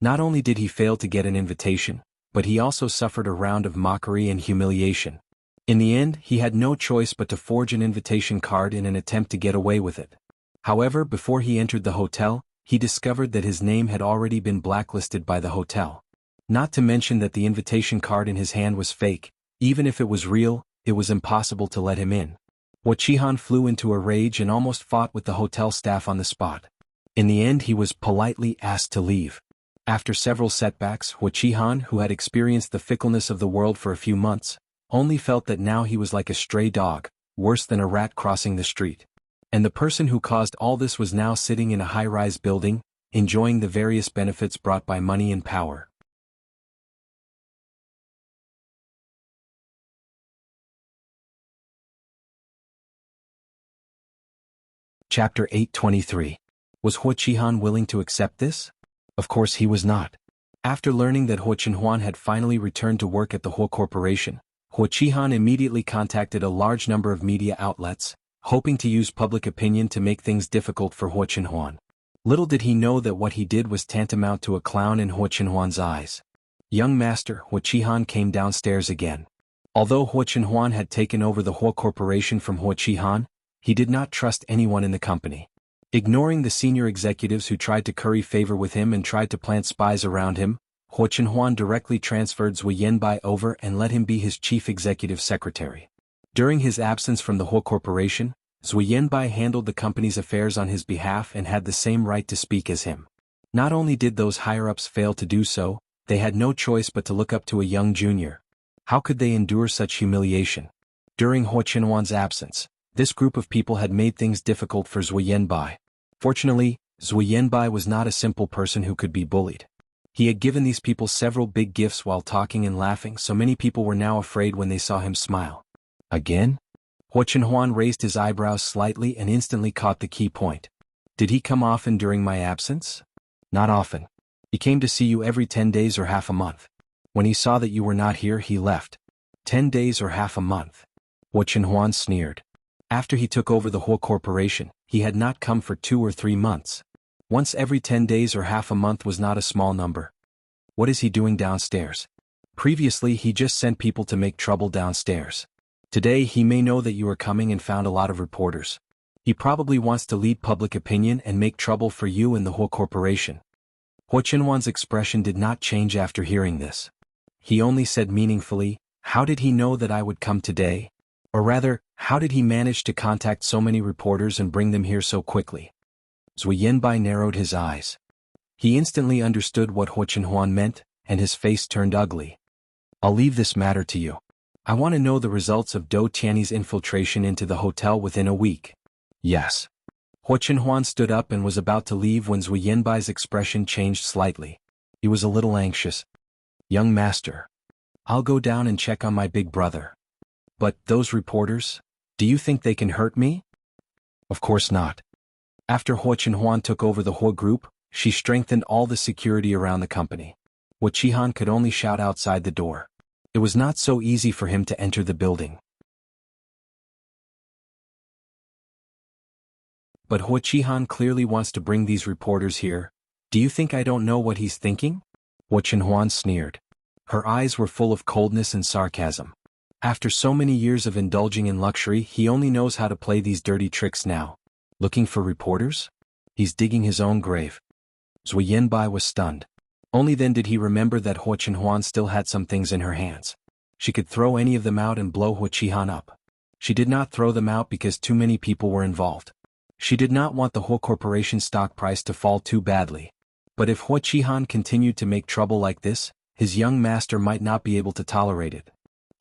Not only did he fail to get an invitation, but he also suffered a round of mockery and humiliation. In the end, he had no choice but to forge an invitation card in an attempt to get away with it. However, before he entered the hotel, he discovered that his name had already been blacklisted by the hotel. Not to mention that the invitation card in his hand was fake. Even if it was real, it was impossible to let him in. Hua Qihan flew into a rage and almost fought with the hotel staff on the spot. In the end, he was politely asked to leave. After several setbacks, Hua Qihan, who had experienced the fickleness of the world for a few months, only felt that now he was like a stray dog, worse than a rat crossing the street. And the person who caused all this was now sitting in a high-rise building, enjoying the various benefits brought by money and power. Chapter 823. Was Hua Qihan willing to accept this? Of course he was not. After learning that Hua Chenhuan had finally returned to work at the Hua Corporation, Hua Qihan immediately contacted a large number of media outlets, hoping to use public opinion to make things difficult for Hua Chenhuan. Little did he know that what he did was tantamount to a clown in Hua Chenhuan's eyes. Young master, Hua Qihan came downstairs again. Although Hua Chenhuan had taken over the Hua Corporation from Hua Qihan, he did not trust anyone in the company. Ignoring the senior executives who tried to curry favor with him and tried to plant spies around him, Hua Chenhuan directly transferred Zhu Yanbai over and let him be his chief executive secretary. During his absence from the Hua Corporation, Zhu Yanbai handled the company's affairs on his behalf and had the same right to speak as him. Not only did those higher-ups fail to do so, they had no choice but to look up to a young junior. How could they endure such humiliation? During Hua Chenhuan's absence, this group of people had made things difficult for Zhu Yanbai. Fortunately, Zhu Yanbai was not a simple person who could be bullied. He had given these people several big gifts while talking and laughing, so many people were now afraid when they saw him smile. Again? Hua Chenhuan raised his eyebrows slightly and instantly caught the key point. Did he come often during my absence? Not often. He came to see you every 10 days or half a month. When he saw that you were not here, he left. 10 days or half a month. Hua Chenhuan sneered. After he took over the Hua Corporation, he had not come for 2 or 3 months. Once every 10 days or half a month was not a small number. What is he doing downstairs? Previously he just sent people to make trouble downstairs. Today he may know that you are coming and found a lot of reporters. He probably wants to lead public opinion and make trouble for you and the Hua Corporation. Hua Chenhuan's expression did not change after hearing this. He only said meaningfully, how did he know that I would come today? Or rather, how did he manage to contact so many reporters and bring them here so quickly? Zhu Yanbai narrowed his eyes. He instantly understood what Hua Chenhuan meant, and his face turned ugly. I'll leave this matter to you. I want to know the results of Dou Tiany's infiltration into the hotel within a week. Yes. Hua Chenhuan stood up and was about to leave when Zhu Yanbai's expression changed slightly. He was a little anxious. Young master. I'll go down and check on my big brother. But those reporters, do you think they can hurt me? Of course not. After Hua Chenhuan took over the Hua Group, she strengthened all the security around the company. Hua Qihan could only shout outside the door. It was not so easy for him to enter the building. But Hua Qihan clearly wants to bring these reporters here. Do you think I don't know what he's thinking? Hua Chenhuan sneered. Her eyes were full of coldness and sarcasm. After so many years of indulging in luxury, he only knows how to play these dirty tricks now. Looking for reporters? He's digging his own grave. Zui Yanbai was stunned. Only then did he remember that Hua Chenhuan still had some things in her hands. She could throw any of them out and blow Hua Qihan up. She did not throw them out because too many people were involved. She did not want the Hua Corporation stock price to fall too badly. But if Hua Qihan continued to make trouble like this, his young master might not be able to tolerate it.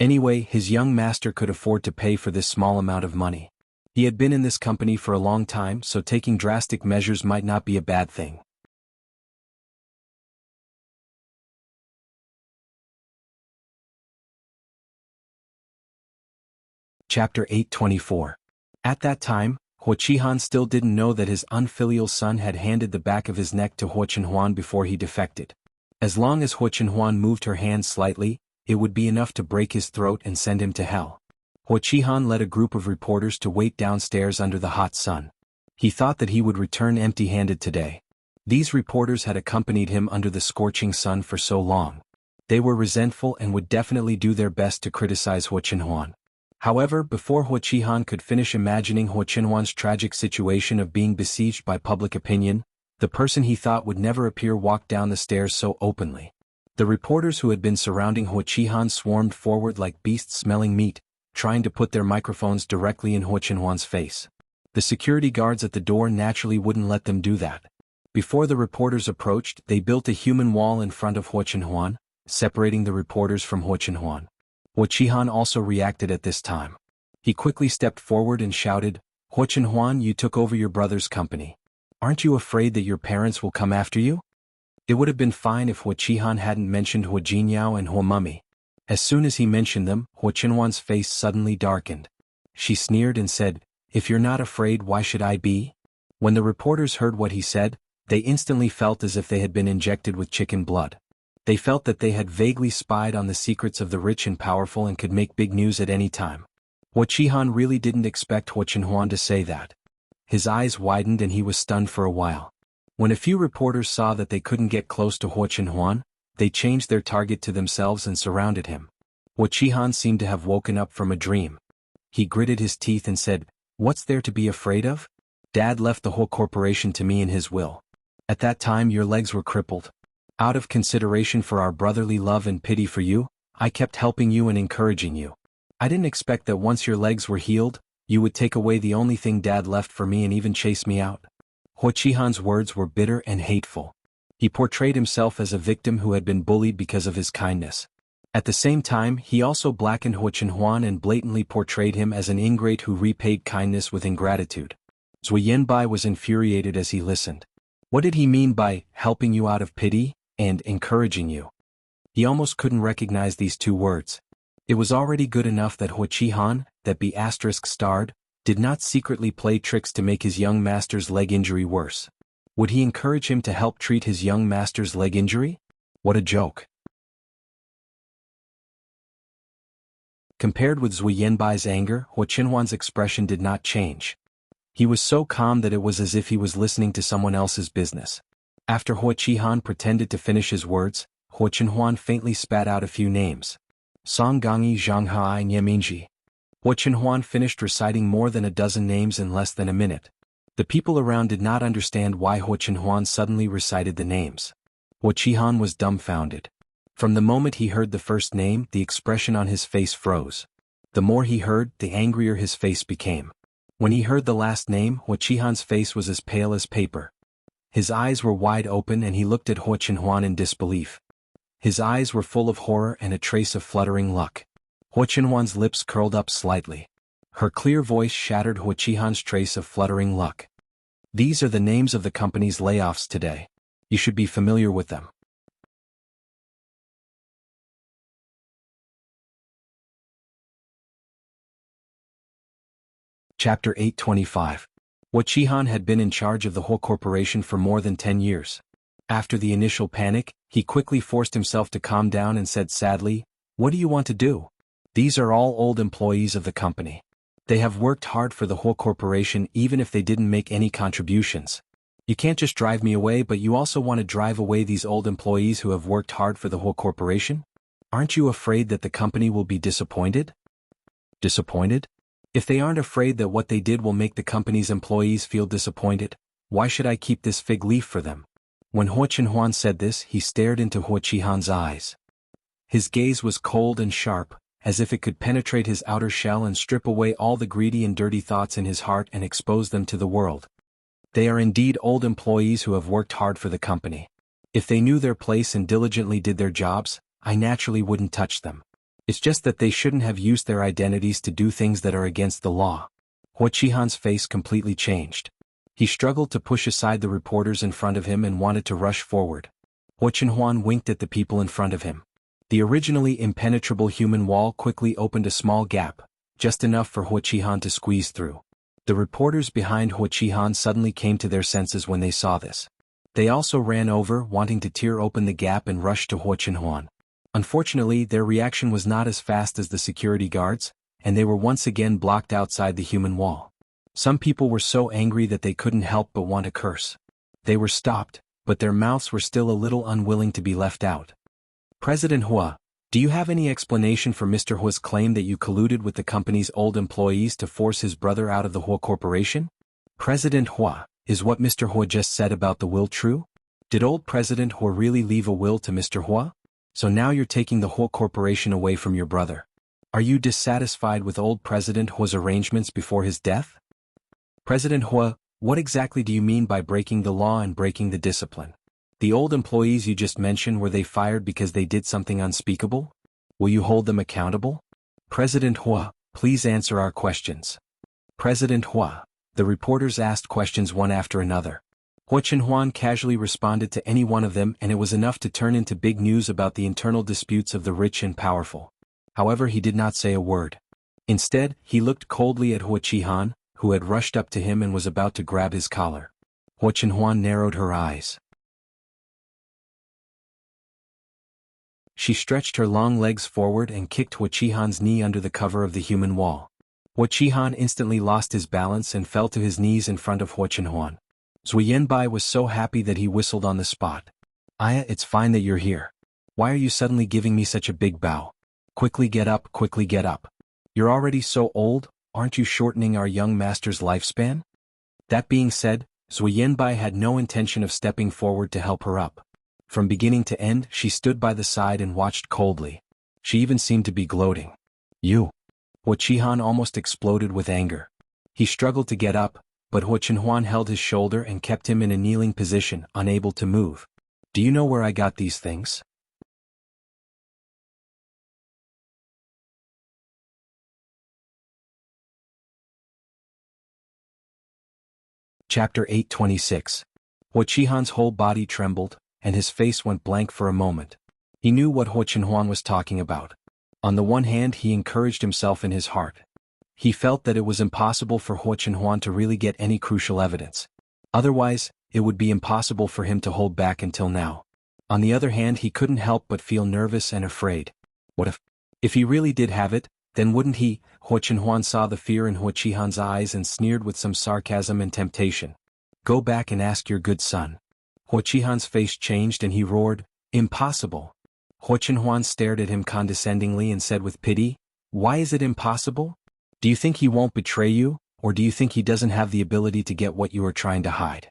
Anyway, his young master could afford to pay for this small amount of money. He had been in this company for a long time, so taking drastic measures might not be a bad thing. Chapter 824. At that time, Hua Qihan still didn't know that his unfilial son had handed the back of his neck to Hua Chenhuan before he defected. As long as Hua Chenhuan moved her hand slightly, it would be enough to break his throat and send him to hell. Hua Qihan led a group of reporters to wait downstairs under the hot sun. He thought that he would return empty-handed today. These reporters had accompanied him under the scorching sun for so long. They were resentful and would definitely do their best to criticize Hua Chenhuan. However, before Hua Qihan could finish imagining Hua Chenhuan's tragic situation of being besieged by public opinion, the person he thought would never appear walked down the stairs so openly. The reporters who had been surrounding Hua Qihan swarmed forward like beasts smelling meat, trying to put their microphones directly in Hua Chenhuan's face. The security guards at the door naturally wouldn't let them do that. Before the reporters approached, they built a human wall in front of Hua Chenhuan, separating the reporters from Hua Chenhuan. Hua Qihan also reacted at this time. He quickly stepped forward and shouted, "Hua Chenhuan, you took over your brother's company. Aren't you afraid that your parents will come after you?" It would have been fine if Hua Qihan hadn't mentioned Hua Jinyao and Hua Mummy. As soon as he mentioned them, Hua Chenhuan's face suddenly darkened. She sneered and said, "If you're not afraid, why should I be?" When the reporters heard what he said, they instantly felt as if they had been injected with chicken blood. They felt that they had vaguely spied on the secrets of the rich and powerful and could make big news at any time. Hua Qihan really didn't expect Hua Chenhuan to say that. His eyes widened and he was stunned for a while. When a few reporters saw that they couldn't get close to Hua Chenhuan, they changed their target to themselves and surrounded him. Hua Qihan seemed to have woken up from a dream. He gritted his teeth and said, "What's there to be afraid of? Dad left the whole corporation to me in his will. At that time your legs were crippled. Out of consideration for our brotherly love and pity for you, I kept helping you and encouraging you. I didn't expect that once your legs were healed, you would take away the only thing Dad left for me and even chase me out." Hua Qihan's words were bitter and hateful. He portrayed himself as a victim who had been bullied because of his kindness. At the same time, he also blackened Hua Chenhuan and blatantly portrayed him as an ingrate who repaid kindness with ingratitude. Zui Yanbai was infuriated as he listened. What did he mean by helping you out of pity and encouraging you? He almost couldn't recognize these two words. It was already good enough that Hua Qihan, that be *starred, did not secretly play tricks to make his young master's leg injury worse. Would he encourage him to help treat his young master's leg injury? What a joke. Compared with Zui Yanbai's anger, Hua Chenhuan's expression did not change. He was so calm that it was as if he was listening to someone else's business. After Hua Qihan pretended to finish his words, Hua Chenhuan faintly spat out a few names. Song Gangyi Zhanghai Nyeminji. Hua Chenhuan finished reciting more than a dozen names in less than a minute. The people around did not understand why Hua Chenhuan suddenly recited the names. Hua Qihan was dumbfounded. From the moment he heard the first name, the expression on his face froze. The more he heard, the angrier his face became. When he heard the last name, Hua Qihan's face was as pale as paper. His eyes were wide open and he looked at Hua Chenhuan in disbelief. His eyes were full of horror and a trace of fluttering luck. Hua Chenhuan's lips curled up slightly. Her clear voice shattered Hua Qihan's trace of fluttering luck. "These are the names of the company's layoffs today. You should be familiar with them." Chapter 825. Hua Qihan had been in charge of the whole corporation for more than 10 years. After the initial panic, he quickly forced himself to calm down and said sadly, "What do you want to do? These are all old employees of the company. They have worked hard for the whole corporation even if they didn't make any contributions. You can't just drive me away, but you also want to drive away these old employees who have worked hard for the whole corporation? Aren't you afraid that the company will be disappointed? Disappointed? If they aren't afraid that what they did will make the company's employees feel disappointed, why should I keep this fig leaf for them? When Huo Chenhuan said this, he stared into Huo Qihan's eyes. His gaze was cold and sharp, as if it could penetrate his outer shell and strip away all the greedy and dirty thoughts in his heart and expose them to the world. They are indeed old employees who have worked hard for the company. If they knew their place and diligently did their jobs, I naturally wouldn't touch them. It's just that they shouldn't have used their identities to do things that are against the law. Huo Qihan's face completely changed. He struggled to push aside the reporters in front of him and wanted to rush forward. Huo Chenhuan winked at the people in front of him. The originally impenetrable human wall quickly opened a small gap, just enough for Huo Qihan to squeeze through. The reporters behind Huo Qihan suddenly came to their senses when they saw this. They also ran over, wanting to tear open the gap and rush to Huo Chenhuan. Unfortunately, their reaction was not as fast as the security guards, and they were once again blocked outside the human wall. Some people were so angry that they couldn't help but want to curse. They were stopped, but their mouths were still a little unwilling to be left out. President Hua, do you have any explanation for Mr. Hua's claim that you colluded with the company's old employees to force his brother out of the Hua Corporation? President Hua, is what Mr. Hua just said about the will true? Did old President Hua really leave a will to Mr. Hua? So now you're taking the Hua Corporation away from your brother. Are you dissatisfied with old President Hua's arrangements before his death? President Hua, what exactly do you mean by breaking the law and breaking the discipline? The old employees you just mentioned, were they fired because they did something unspeakable? Will you hold them accountable? President Hua, please answer our questions. President Hua. The reporters asked questions one after another. Huo Chenhuan casually responded to any one of them, and it was enough to turn into big news about the internal disputes of the rich and powerful. However, he did not say a word. Instead, he looked coldly at Huo Qihan, who had rushed up to him and was about to grab his collar. Huo Chenhuan narrowed her eyes. She stretched her long legs forward and kicked Huo Qihan's knee under the cover of the human wall. Huo Qihan instantly lost his balance and fell to his knees in front of Huo Chenhuan. Zui Yanbai was so happy that he whistled on the spot. Aya, it's fine that you're here. Why are you suddenly giving me such a big bow? Quickly get up, quickly get up. You're already so old, aren't you shortening our young master's lifespan? That being said, Zui Yanbai had no intention of stepping forward to help her up. From beginning to end, she stood by the side and watched coldly. She even seemed to be gloating. You! Huo Qihan almost exploded with anger. He struggled to get up, but Huo Chenhuan held his shoulder and kept him in a kneeling position, unable to move. Do you know where I got these things? Chapter 826. Huo Qihan's whole body trembled, and his face went blank for a moment. He knew what Huo Chenhuan was talking about. On the one hand, he encouraged himself in his heart. He felt that it was impossible for Huo Chenhuan to really get any crucial evidence. Otherwise, it would be impossible for him to hold back until now. On the other hand, he couldn't help but feel nervous and afraid. What if? If he really did have it, then wouldn't he? Huo Chenhuan saw the fear in Huo Qihan's eyes and sneered with some sarcasm and temptation. Go back and ask your good son. Huo Qihan's face changed and he roared, Impossible! Huo Chenhuan stared at him condescendingly and said with pity, Why is it impossible? Do you think he won't betray you, or do you think he doesn't have the ability to get what you are trying to hide?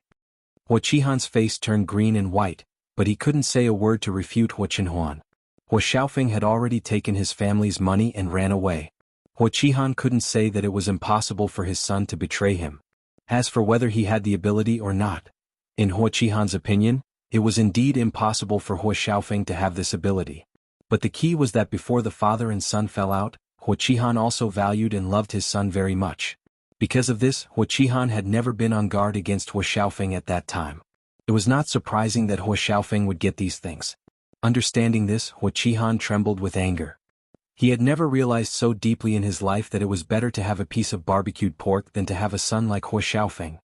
Huo Qihan's face turned green and white, but he couldn't say a word to refute Huo Chenhuan. Huo Xiaofeng had already taken his family's money and ran away. Huo Qihan couldn't say that it was impossible for his son to betray him. As for whether he had the ability or not, in Huo Qihan's opinion, it was indeed impossible for Huo Xiaofeng to have this ability. But the key was that before the father and son fell out, Huo Qihan also valued and loved his son very much. Because of this, Huo Qihan had never been on guard against Huo Xiaofeng at that time. It was not surprising that Huo Xiaofeng would get these things. Understanding this, Huo Qihan trembled with anger. He had never realized so deeply in his life that it was better to have a piece of barbecued pork than to have a son like Huo Xiaofeng.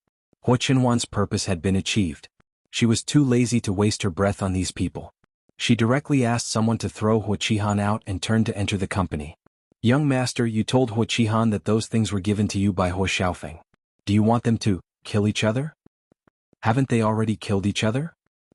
Huo Chenhuan's purpose had been achieved. She was too lazy to waste her breath on these people. She directly asked someone to throw Huo Qihan out and turned to enter the company. Young master, you told Huo Qihan that those things were given to you by Huo Xiaofeng. Do you want them to kill each other? Haven't they already killed each other?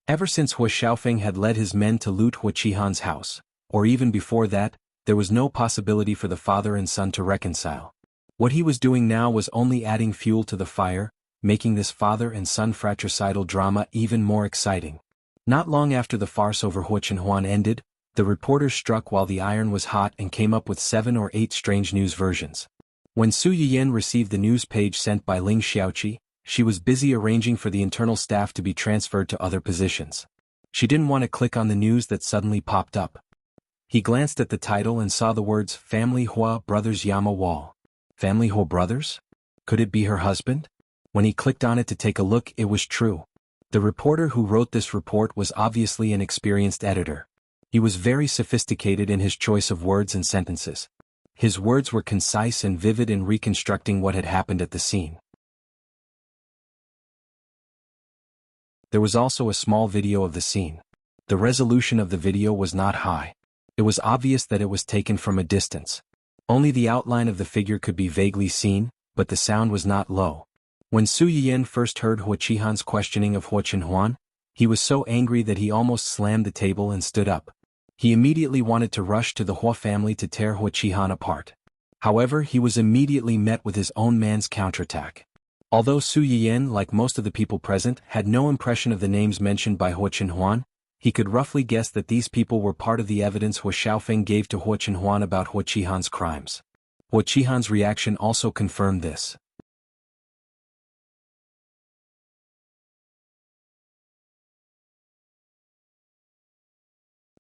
Ever since Hua Xiaofeng had led his men to loot Hua Qihan's house, or even before that, there was no possibility for the father and son to reconcile. What he was doing now was only adding fuel to the fire, making this father and son fratricidal drama even more exciting. Not long after the farce over Hua Chenhuan ended, the reporters struck while the iron was hot and came up with 7 or 8 strange news versions. When Su Yiyan received the news page sent by Ling Xiaoqi, she was busy arranging for the internal staff to be transferred to other positions. She didn't want to click on the news that suddenly popped up. He glanced at the title and saw the words Family Hua Brothers Yama Wall. Family Hua Brothers? Could it be her husband? When he clicked on it to take a look, it was true. The reporter who wrote this report was obviously an experienced editor. He was very sophisticated in his choice of words and sentences. His words were concise and vivid in reconstructing what had happened at the scene. There was also a small video of the scene. The resolution of the video was not high. It was obvious that it was taken from a distance. Only the outline of the figure could be vaguely seen, but the sound was not low. When Su Yiyan first heard Hua Qihan's questioning of Hua Chenhuan, he was so angry that he almost slammed the table and stood up. He immediately wanted to rush to the Hua family to tear Hua Qihan apart. However, he was immediately met with his own man's counterattack. Although Su Yiyan, like most of the people present, had no impression of the names mentioned by Hua Chenhuan, he could roughly guess that these people were part of the evidence Hua Xiaofeng gave to Hua Chenhuan about Hua Qihan's crimes. Hua Qihan's reaction also confirmed this.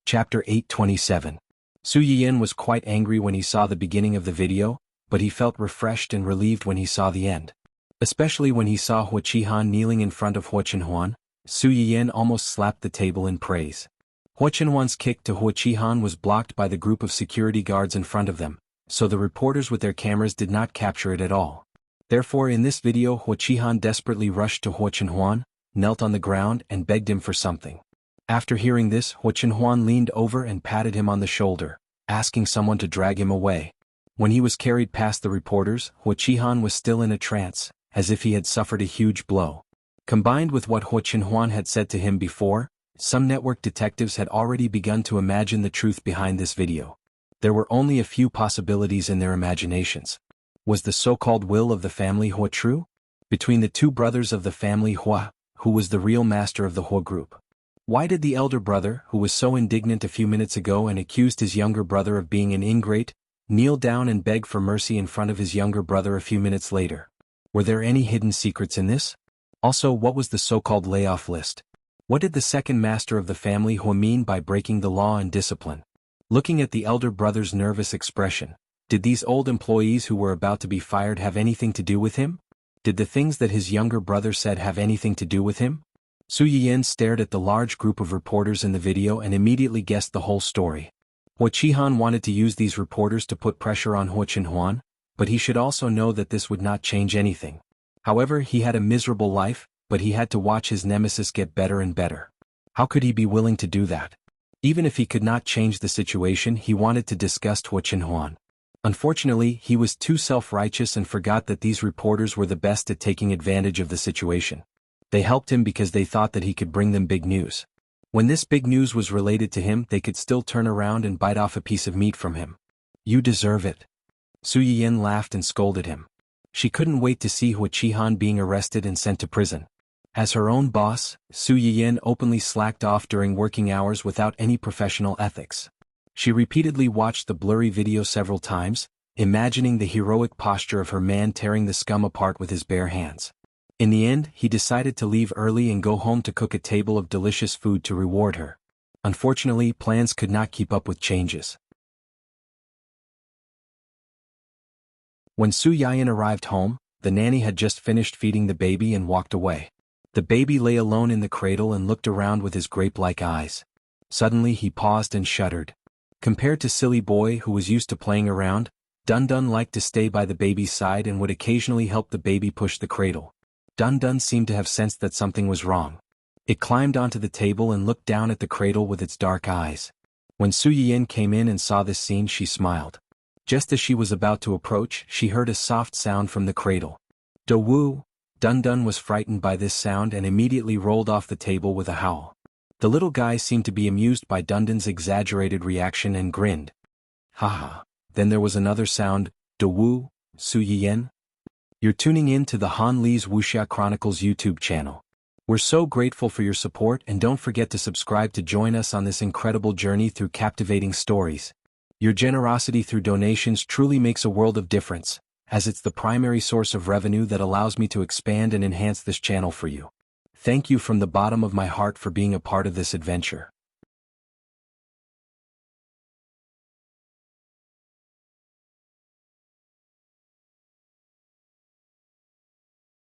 Chapter 827. Su Yiyan was quite angry when he saw the beginning of the video, but he felt refreshed and relieved when he saw the end. Especially when he saw Hua Qihan kneeling in front of Hua Chenhuan, Su Yiyan almost slapped the table in praise. Hua Chenhuan's kick to Hua Qihan was blocked by the group of security guards in front of them, so the reporters with their cameras did not capture it at all. Therefore in this video Hua Qihan desperately rushed to Hua Chenhuan, knelt on the ground and begged him for something. After hearing this, Hua Chenhuan leaned over and patted him on the shoulder, asking someone to drag him away. When he was carried past the reporters, Hua Qihan was still in a trance, as if he had suffered a huge blow. Combined with what Hua Chenhuan had said to him before, some network detectives had already begun to imagine the truth behind this video. There were only a few possibilities in their imaginations. Was the so-called will of the family Hua true? Between the two brothers of the family Hua, who was the real master of the Hua group? Why did the elder brother, who was so indignant a few minutes ago and accused his younger brother of being an ingrate, kneel down and beg for mercy in front of his younger brother a few minutes later? Were there any hidden secrets in this? Also, what was the so-called layoff list? What did the second master of the family Hua mean by breaking the law and discipline? Looking at the elder brother's nervous expression, did these old employees who were about to be fired have anything to do with him? Did the things that his younger brother said have anything to do with him? Su Yiyan stared at the large group of reporters in the video and immediately guessed the whole story. Hua Qihan wanted to use these reporters to put pressure on Hua Chenhuan, but he should also know that this would not change anything. However, he had a miserable life, but he had to watch his nemesis get better and better. How could he be willing to do that? Even if he could not change the situation, he wanted to disgust Hua Chenhuan. Unfortunately, he was too self-righteous and forgot that these reporters were the best at taking advantage of the situation. They helped him because they thought that he could bring them big news. When this big news was related to him, they could still turn around and bite off a piece of meat from him. You deserve it. Su Yiyan laughed and scolded him. She couldn't wait to see Hua Qihan being arrested and sent to prison. As her own boss, Su Yiyan openly slacked off during working hours without any professional ethics. She repeatedly watched the blurry video several times, imagining the heroic posture of her man tearing the scum apart with his bare hands. In the end, he decided to leave early and go home to cook a table of delicious food to reward her. Unfortunately, plans could not keep up with changes. When Su Yiyan arrived home, the nanny had just finished feeding the baby and walked away. The baby lay alone in the cradle and looked around with his grape-like eyes. Suddenly he paused and shuddered. Compared to Silly Boy, who was used to playing around, Dun Dun liked to stay by the baby's side and would occasionally help the baby push the cradle. Dun Dun seemed to have sensed that something was wrong. It climbed onto the table and looked down at the cradle with its dark eyes. When Su Yiyan came in and saw this scene, she smiled. Just as she was about to approach, she heard a soft sound from the cradle. Do Wu, Dun Dun was frightened by this sound and immediately rolled off the table with a howl. The little guy seemed to be amused by Dun Dun's exaggerated reaction and grinned. Haha. Then there was another sound, Dawu, Su Yiyan. You're tuning in to the Han Li's Wuxia Chronicles YouTube channel. We're so grateful for your support, and don't forget to subscribe to join us on this incredible journey through captivating stories. Your generosity through donations truly makes a world of difference, as it's the primary source of revenue that allows me to expand and enhance this channel for you. Thank you from the bottom of my heart for being a part of this adventure.